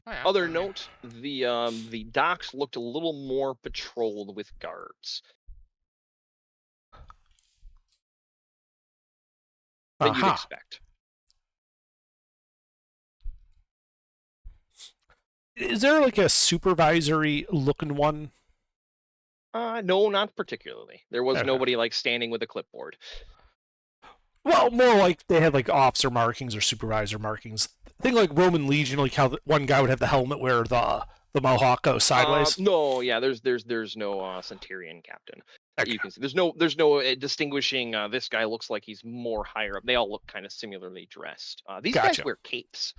Oh, yeah. Other note, the docks looked a little more patrolled with guards than you'd Aha. expect. Is there like a supervisory looking one? No, not particularly. There was Okay. nobody like standing with a clipboard. Well, more like they had like officer markings or supervisor markings. Think like Roman Legion, like how one guy would have the helmet where the mohawk goes sideways. No, yeah, there's no Centurion captain that you can see. There's no distinguishing. This guy looks like he's more higher up. They all look kind of similarly dressed. These guys Gotcha. wear capes.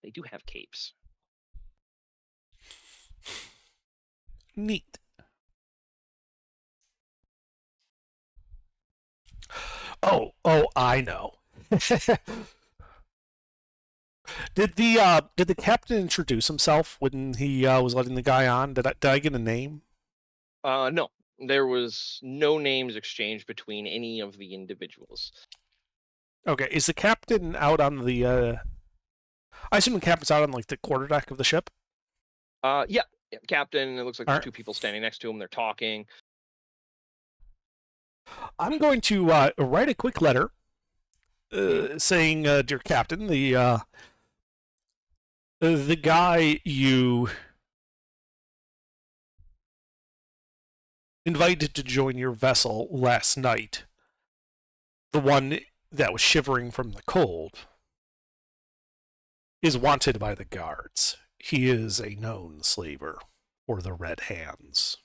They do have capes. Neat. Oh, I know. Did the captain introduce himself when he was letting the guy on? Did I get a name? No, there was no names exchanged between any of the individuals. Okay, is the captain out on the? I assume the captain's out on like the quarterdeck of the ship. Yeah, captain. It looks like there's Alright. two people standing next to him. They're talking. I'm going to write a quick letter saying, "Dear Captain, the guy you invited to join your vessel last night, the one that was shivering from the cold, is wanted by the guards. He is a known slaver, or the Red Hands.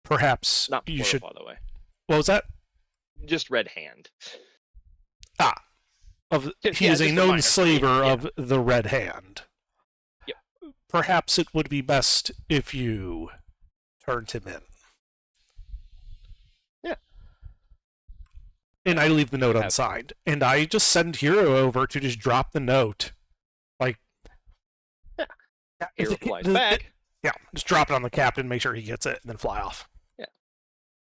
Perhaps Not you plural, should." by the way. What was that? Just red hand. He Yeah, is a just a known minor slaver yeah. of the Red Hand. Yep. Perhaps it would be best if you turned him in. and I leave the note Have- unsigned. And I just send Hero over to just drop the note. Like, Yeah. if Hero it- flies does it- back. yeah, just drop it on the captain, make sure he gets it, and then fly off.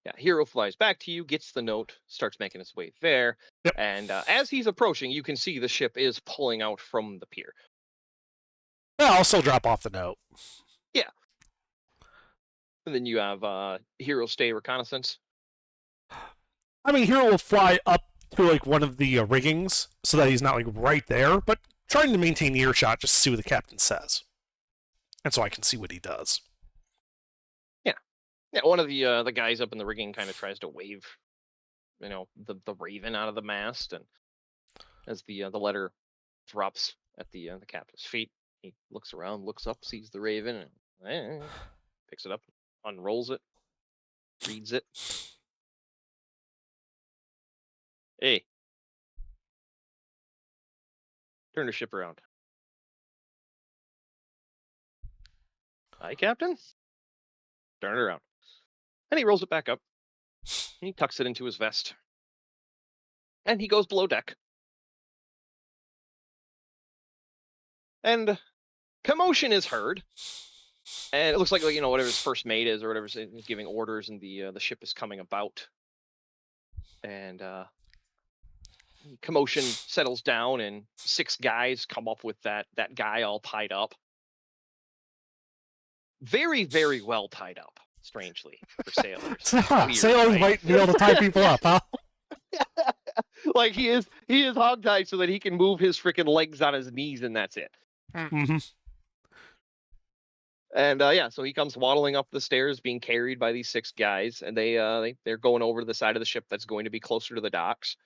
Yeah, Hero flies back to you, gets the note, starts making his way there, Yep. and as he's approaching, you can see the ship is pulling out from the pier. Well, I'll still drop off the note. And then you have Hero stay reconnaissance. I mean, Hero will fly up to like one of the riggings so that he's not like right there, but trying to maintain earshot just to see what the captain says, and so I can see what he does. Yeah, one of the guys up in the rigging kind of tries to wave, the raven out of the mast, and as the letter drops at the captain's feet, he looks around, looks up, sees the raven, and picks it up, unrolls it, reads it. Hey, turn the ship around. Aye, Captain. Turn it around. And he rolls it back up. And he tucks it into his vest. And he goes below deck. And commotion is heard. And it looks like whatever his first mate is or whatever is giving orders, and the ship is coming about. And commotion settles down, and 6 guys come up with that guy all tied up. Very, very well tied up, strangely, for sailors. Weird, Sailors right? might be able to tie people up, huh? Like he is hogtied so that he can move his freaking legs on his knees, and that's it. Mm-hmm. And so he comes waddling up the stairs, being carried by these 6 guys, and they're going over to the side of the ship that's going to be closer to the docks.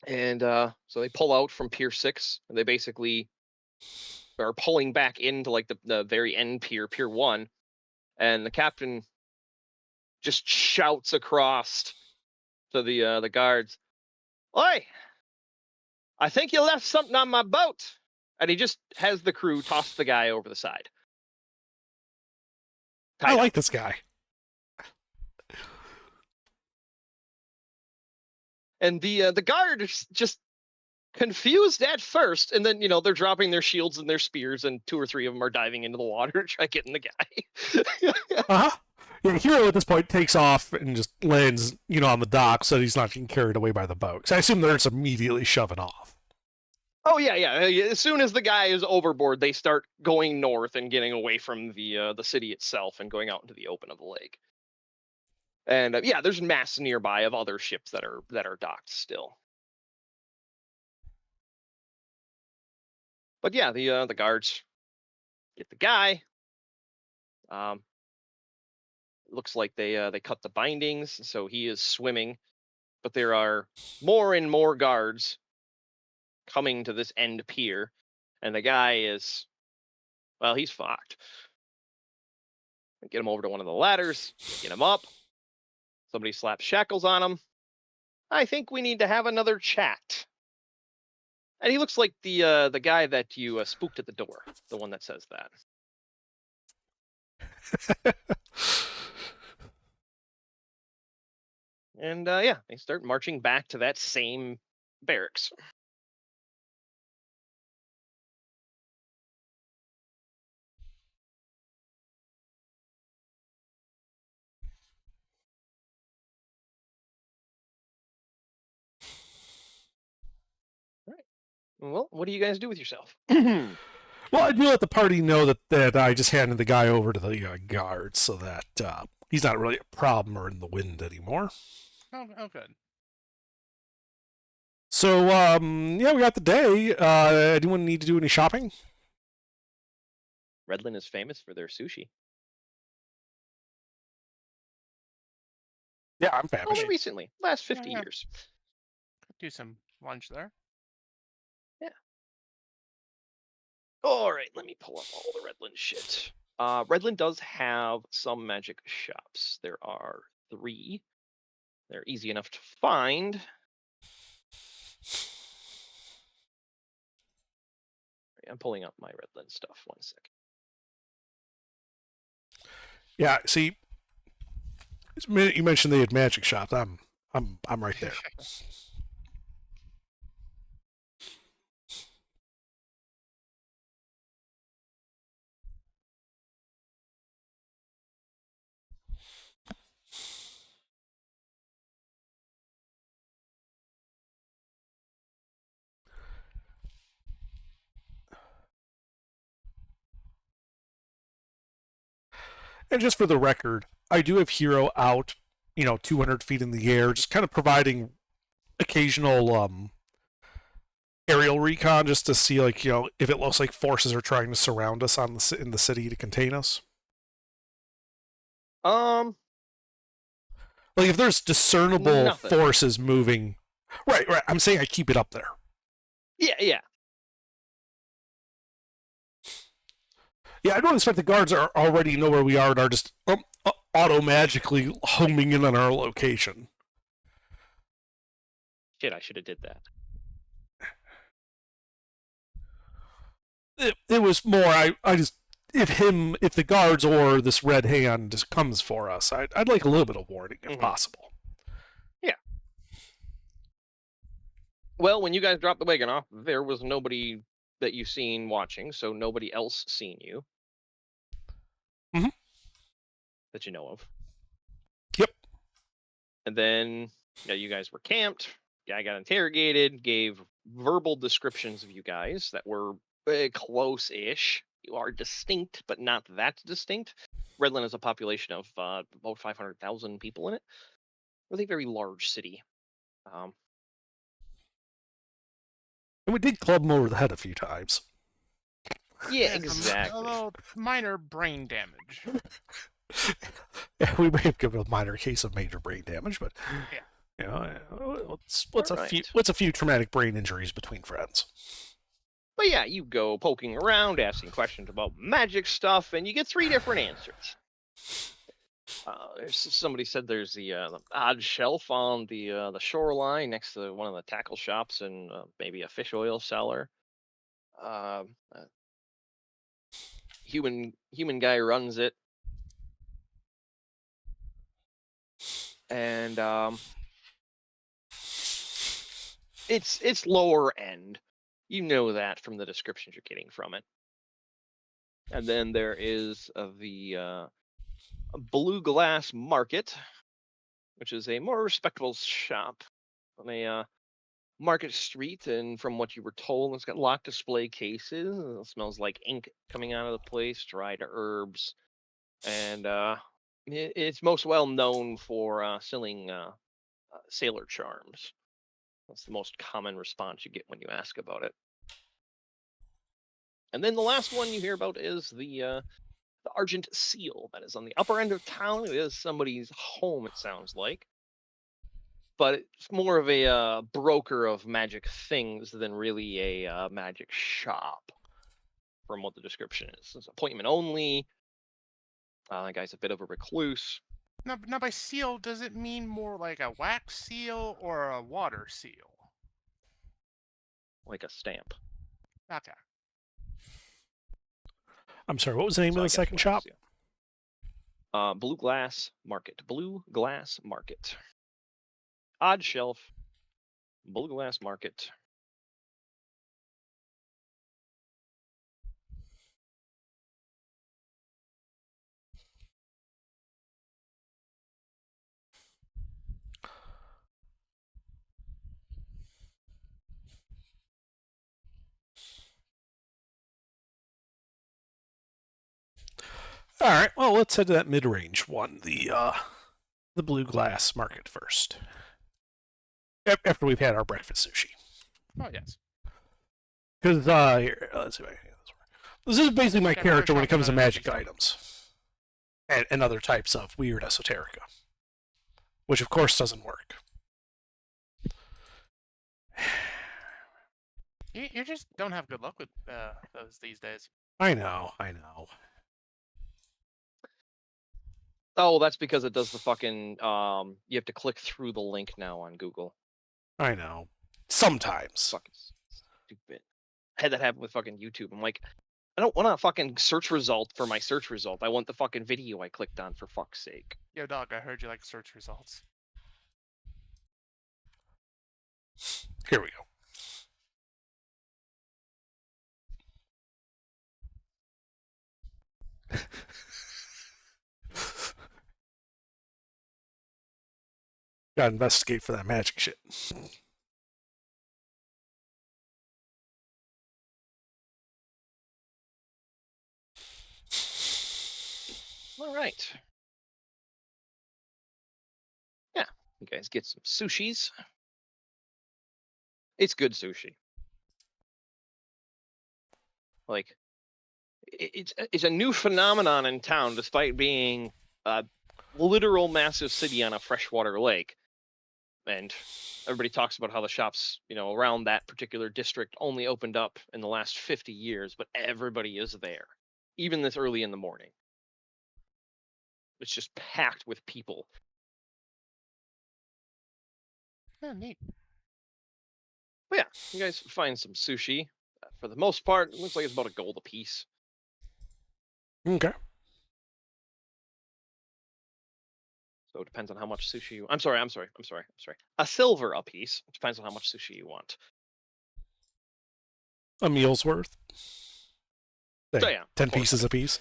And so they pull out from Pier 6, and they basically are pulling back into like the very end pier, Pier 1, and the captain just shouts across to the guards, "Oi! I think you left something on my boat." And he just has the crew toss the guy over the side. I Tied up. like this guy. And the guard is just confused at first, and then they're dropping their shields and their spears, and 2 or 3 of them are diving into the water to try getting the guy. Uh-huh. Yeah, Hero at this point takes off and just lands, on the dock so he's not getting carried away by the boat. So I assume they're just immediately shoving off. Oh yeah. As soon as the guy is overboard, they start going north and getting away from the city itself and going out into the open of the lake. And there's mass nearby of other ships that are docked still. But yeah, the guards get the guy. Looks like they cut the bindings, so he is swimming. But there are more and more guards coming to this end pier, and the guy is, well, he's fucked. Get him over to one of the ladders, get him up. Somebody slaps shackles on him. I think we need to have another chat. And he looks like the guy that you spooked at the door, the one that says that. And they start marching back to that same barracks. All right. Well, what do you guys do with yourself? Well, I do let the party know that I just handed the guy over to the guards so that he's not really a problem or in the wind anymore. Oh, good. So, we got the day. Anyone need to do any shopping? Redland is famous for their sushi. Yeah, I'm famished. Only recently, last 50 Yeah. years. Could do some lunch there. All right, let me pull up all the Redland shit. Redland does have some magic shops. There are 3. They're easy enough to find. I'm pulling up my Redland stuff. 1 second. Yeah, see, the minute you mentioned they had magic shops, I'm I'm right there. And just for the record, I do have Hero out, 200 feet in the air, just kind of providing occasional aerial recon just to see, like, if it looks like forces are trying to surround us in the city to contain us. Um, Like, if there's discernible Nothing. forces moving. Right. I'm saying I keep it up there. yeah. Yeah, I don't expect the guards are already know where we are and are just auto-magically homing in on our location. Shit, I should have did that. It was more, I just, if the guards or this red hand just comes for us, I'd like a little bit of warning if possible. Yeah. Well, when you guys dropped the wagon off, there was nobody that you seen watching, so nobody else seen you. Mhm. That you know of. Yep. And then you guys were camped. Guy got interrogated, gave verbal descriptions of you guys that were close-ish. You are distinct, but not that distinct. Redland has a population of about 500,000 people in it. Really very large city. And we did club him over the head a few times. Yeah, And exactly. a little minor brain damage. Yeah, we may have given a minor case of major brain damage, but what's a few traumatic brain injuries between friends. But yeah, you go poking around, asking questions about magic stuff, and you get 3 different answers. Somebody said there's the odd shelf on the shoreline next to one of the tackle shops and maybe a fish oil cellar. Human guy runs it, and it's lower end. You know that from the descriptions you're getting from it. And then there is the Blue Glass Market, which is a more respectable shop on a market street. And from what you were told, it's got locked display cases. It smells like ink coming out of the place, dried herbs, and it's most well known for selling sailor charms. That's the most common response you get when you ask about it. And then the last one you hear about is the Argent Seal. That is on the upper end of town. It is somebody's home, it sounds like. But it's more of a broker of magic things than really a magic shop, from what the description is. It's appointment only. That guy's a bit of a recluse. Now, by seal, does it mean more like a wax seal or a water seal? Like a stamp. Okay. I'm sorry, what was the name So of I the guess second wax shop? seal. Blue Glass Market. Blue Glass Market. Odd Shelf. Blue Glass Market. All right, well, let's head to that mid-range one, the Blue Glass Market first. After we've had our breakfast sushi. Oh, yes. Because, let's see if I can get this right. This is basically my Okay, character we're when it comes to talking about magic it. items. And other types of weird esoterica. Which, of course, doesn't work. You just don't have good luck with those these days. I know. Oh, that's because it does the fucking you have to click through the link now on Google. I know. Sometimes. Fucking stupid. I had that happen with fucking YouTube. I'm like, I don't want a fucking search result for my search result. I want the fucking video I clicked on, for fuck's sake. Yo, dog, I heard you like search results. Here we go. Gotta investigate for that magic shit. All right. Yeah, you guys get some sushis. It's good sushi. Like, it's a new phenomenon in town, despite being a literal massive city on a freshwater lake. And everybody talks about how the shops, around that particular district only opened up in the last 50 years, but everybody is there, even this early in the morning. It's just packed with people. Oh, neat. But yeah, you guys find some sushi. For the most part, it looks like it's about $1 a piece. Okay. So it depends on how much sushi you. I'm sorry. A silver a piece. It depends on how much sushi you want. A meal's worth. So Hey, yeah, 10 4 pieces a piece.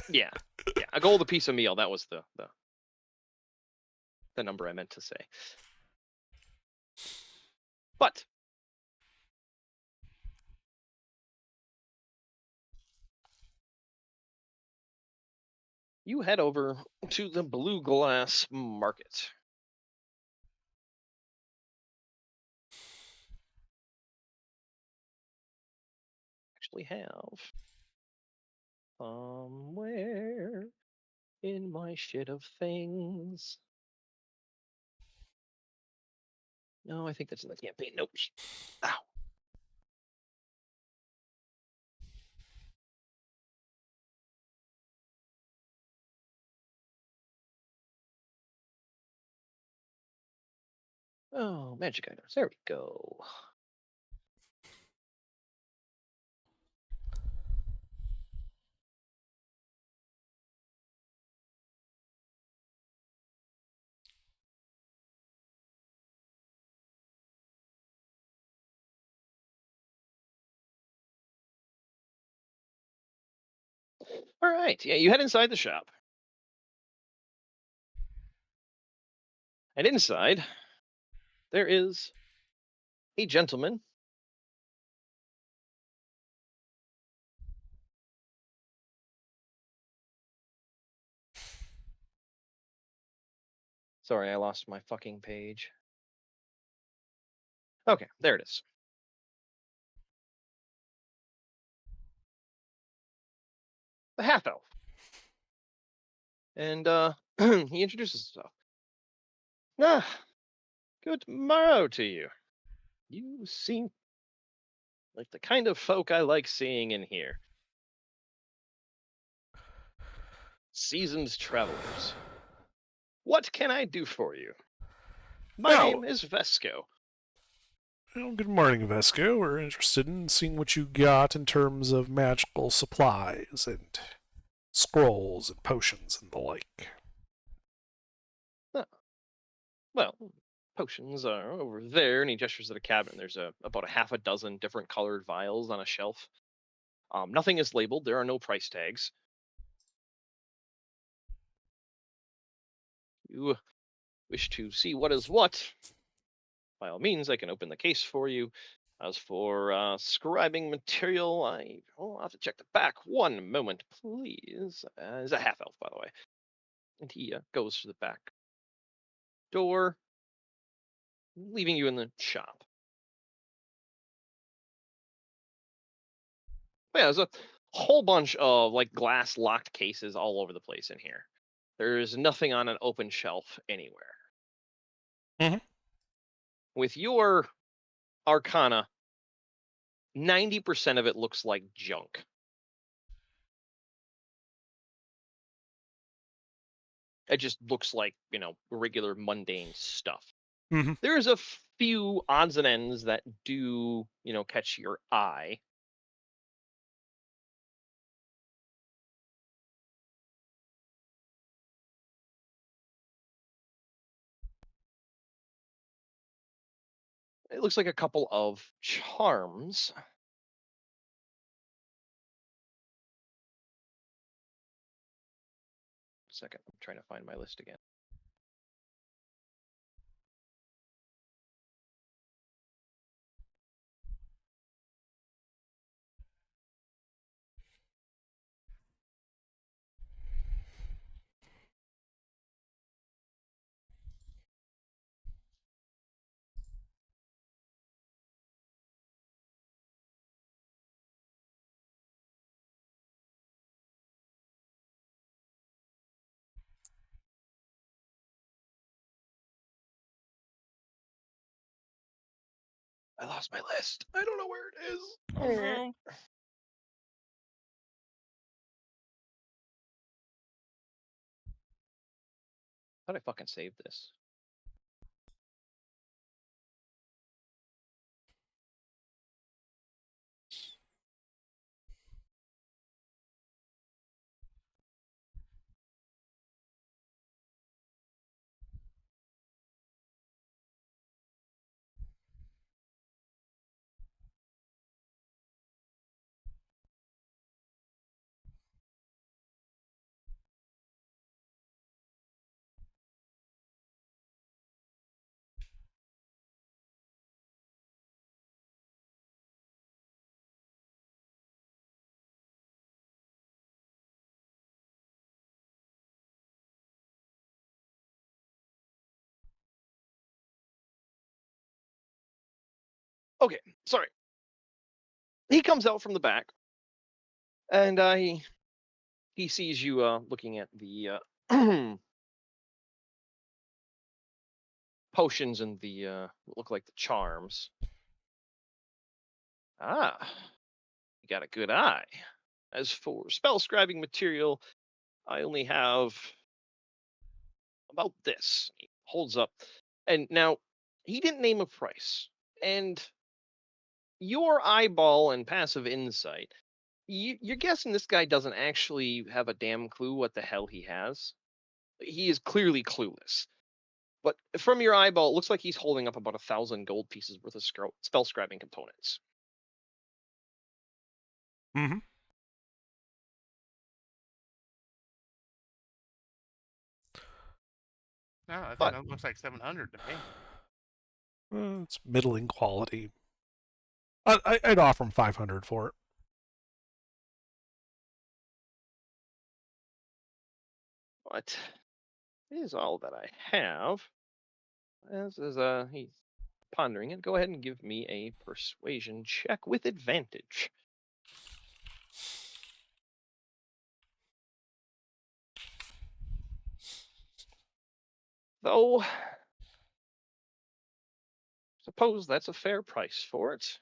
Yeah, $1 a piece a meal. That was the number I meant to say. But you head over to the Blue Glass Market. Actually have somewhere in my shit of things. No, I think that's in the campaign notes. Ow. Oh, magic items. There we go. All right. Yeah, you head inside the shop. And inside, there is a gentleman. Sorry, I lost my fucking page. Okay, there it is. The half elf. And he introduces himself. Ah, good morrow to you. You seem like the kind of folk I like seeing in here. Seasoned travelers. What can I do for you? My Well- name is Vesco. Well, good morning, Vesco. We're interested in seeing what you got in terms of magical supplies and scrolls and potions and the like. Well, potions are over there, and he gestures at a cabinet. There's about a half a dozen different colored vials on a shelf. Nothing is labeled. There are no price tags. You wish to see what is what? By all means, I can open the case for you. As for scribing material, I'll have to check the back. One moment, please. He's a half elf, by the way. And he goes to the back door, leaving you in the shop. But yeah, there's a whole bunch of like glass locked cases all over the place in here. There's nothing on an open shelf anywhere. Mhm. With your arcana, 90% of it looks like junk. It just looks like, regular mundane stuff. Mhm. There's a few odds and ends that do, catch your eye. it looks like a couple of charms. Second, I'm trying to find my list again. I lost my list. I don't know where it is. Oh, no. How did I fucking save this? Okay, sorry. He comes out from the back, and he sees you looking at the potions and the what look like the charms. Ah, you got a good eye. As for spell scribing material, I only have about this. He holds up, and now he didn't name a price. And your eyeball and passive insight, you're guessing this guy doesn't actually have a damn clue what the hell he has. He is clearly clueless. But from your eyeball, it looks like he's holding up about 1,000 gold pieces worth of spell scribing components. Mm-hmm. No, I think But- that looks like 700 to me. It's middling quality. I'd offer him 500 for it. But is all that I have. As is he's pondering it. Go ahead and give me a persuasion check with advantage. Though, suppose that's a fair price for it.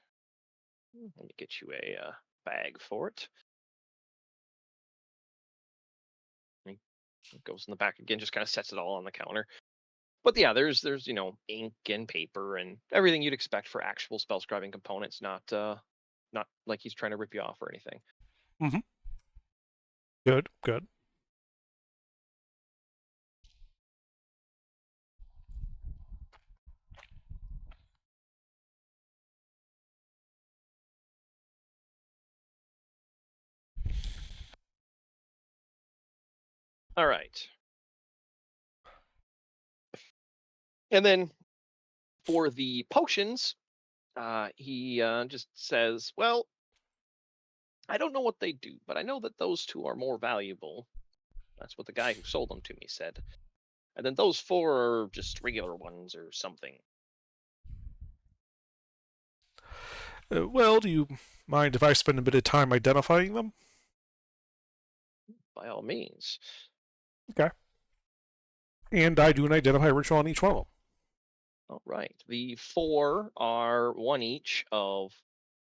Let me get you a bag for it. It goes in the back again, just kind of sets it all on the counter. But yeah, there's ink and paper and everything you'd expect for actual spell scribing components, not like he's trying to rip you off or anything. Good, good. All right. And then for the potions, he just says, well, I don't know what they do, but I know that those two are more valuable. That's what the guy who sold them to me said. And then those four are just regular ones or something. Well, do you mind if I spend a bit of time identifying them? By all means. And I do an identify ritual on each one of them. All right. The four are one each of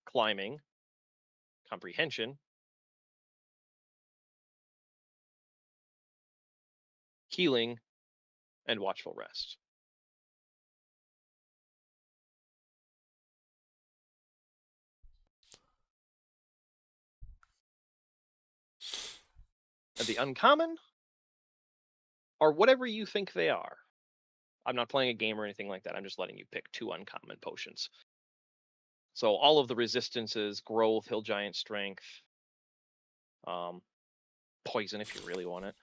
climbing, comprehension, healing, and watchful rest. And the uncommon are whatever you think they are. I'm not playing a game or anything like that. I'm just letting you pick 2 uncommon potions. So all of the resistances, growth, hill giant strength, poison if you really want it.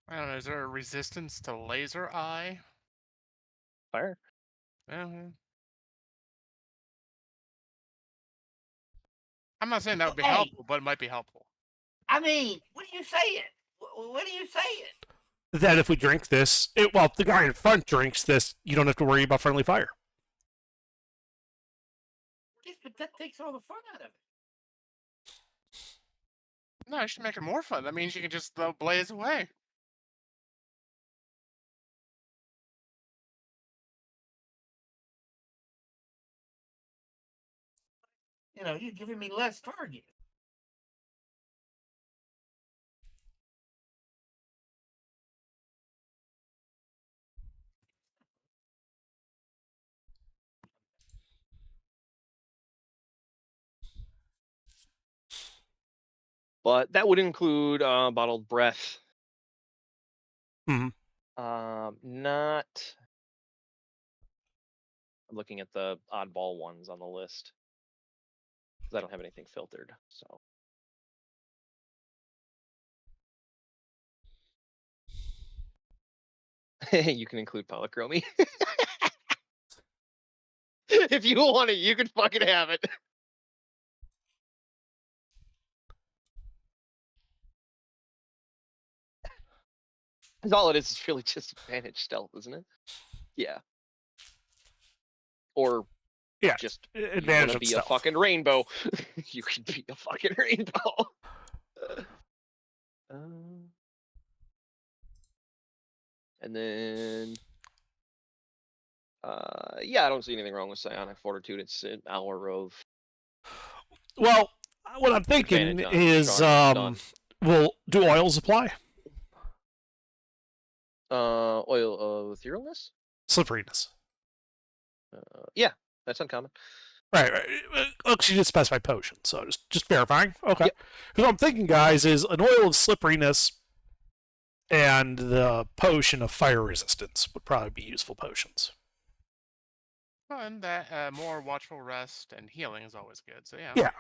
I don't know. Is there a resistance to laser eye? Fire. Mhm. I'm not saying that would be Hey. helpful, but it might be helpful. I mean, what are you saying? What are you saying? That if we drink this, well, if the guy in front drinks this, you don't have to worry about friendly fire. Yes, but that takes all the fun out of it. No, I should make it more fun. That means you can just blaze away. You know, you're giving me less target. But that would include bottled breath. Mhm. Not. I'm looking at the oddball ones on the list because I don't have anything filtered. So you can include polychromy. If you want it, you can fucking have it. Because all it is really just advantage stealth, isn't it? Yeah. Or Yeah, just advantage you wanna of be stealth. a fucking rainbow. You can be a fucking rainbow. And then, yeah, I don't see anything wrong with psionic fortitude. It's an hour of Well, what I'm thinking advantage on is, charm, done. do oils apply? Oil of etherealness. Slipperiness. Yeah, that's uncommon. Right. Look, she did specify potion, so just verifying. Okay. Yep. Because what I'm thinking, guys, is an oil of slipperiness and the potion of fire resistance would probably be useful potions. Well, and that more watchful rest and healing is always good. So yeah. Yeah.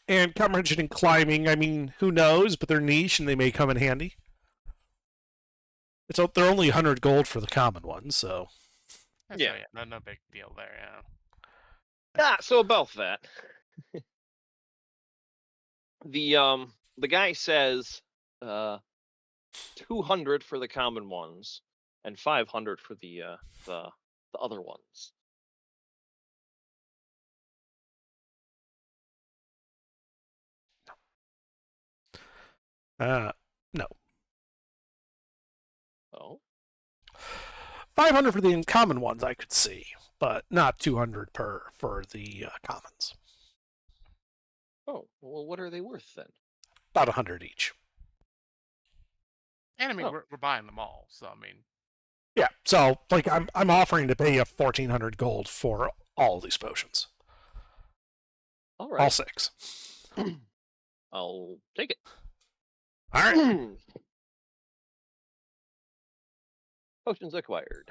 And comprehension and climbing, I mean, who knows, but they're niche and they may come in handy. They're only 100 gold for the common ones, so. Yeah. So, yeah, no big deal there. Yeah. So about that. The guy says 200 for the common ones and 500 for the other ones. No. Oh. 500 for the uncommon ones I could see, but not 200 for the commons. Oh, well, what are they worth then? About 100 each. And I mean, Oh. we're buying them all, so I mean. Yeah, so like I'm offering to pay you 1,400 gold for all these potions. All right. All 6. I'll take it. All right. Potions acquired.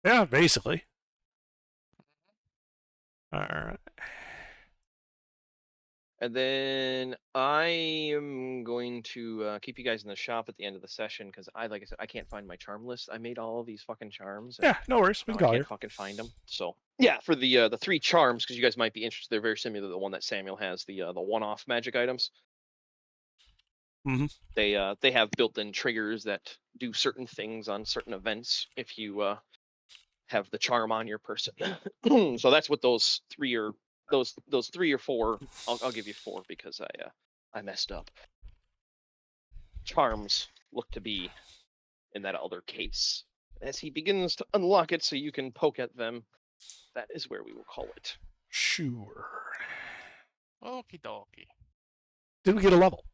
Yeah, basically. All right. And then I am going to keep you guys in the shop at the end of the session because like I said, I can't find my charm list. I made all of these fucking charms. Yeah, no worries. We Now can I go can't here. fucking find them. So yeah, for the 3 charms, because you guys might be interested. They're very similar to the one that Samuel has. The one-off magic items. Mhm. They have built-in triggers that do certain things on certain events if you have the charm on your person. So that's what those 3 are. Those 3 or 4. I'll give you 4 because I messed up. Charms look to be in that other case. As he begins to unlock it so you can poke at them, that is where we will call it. Sure. Okie dokie. Did we get a level?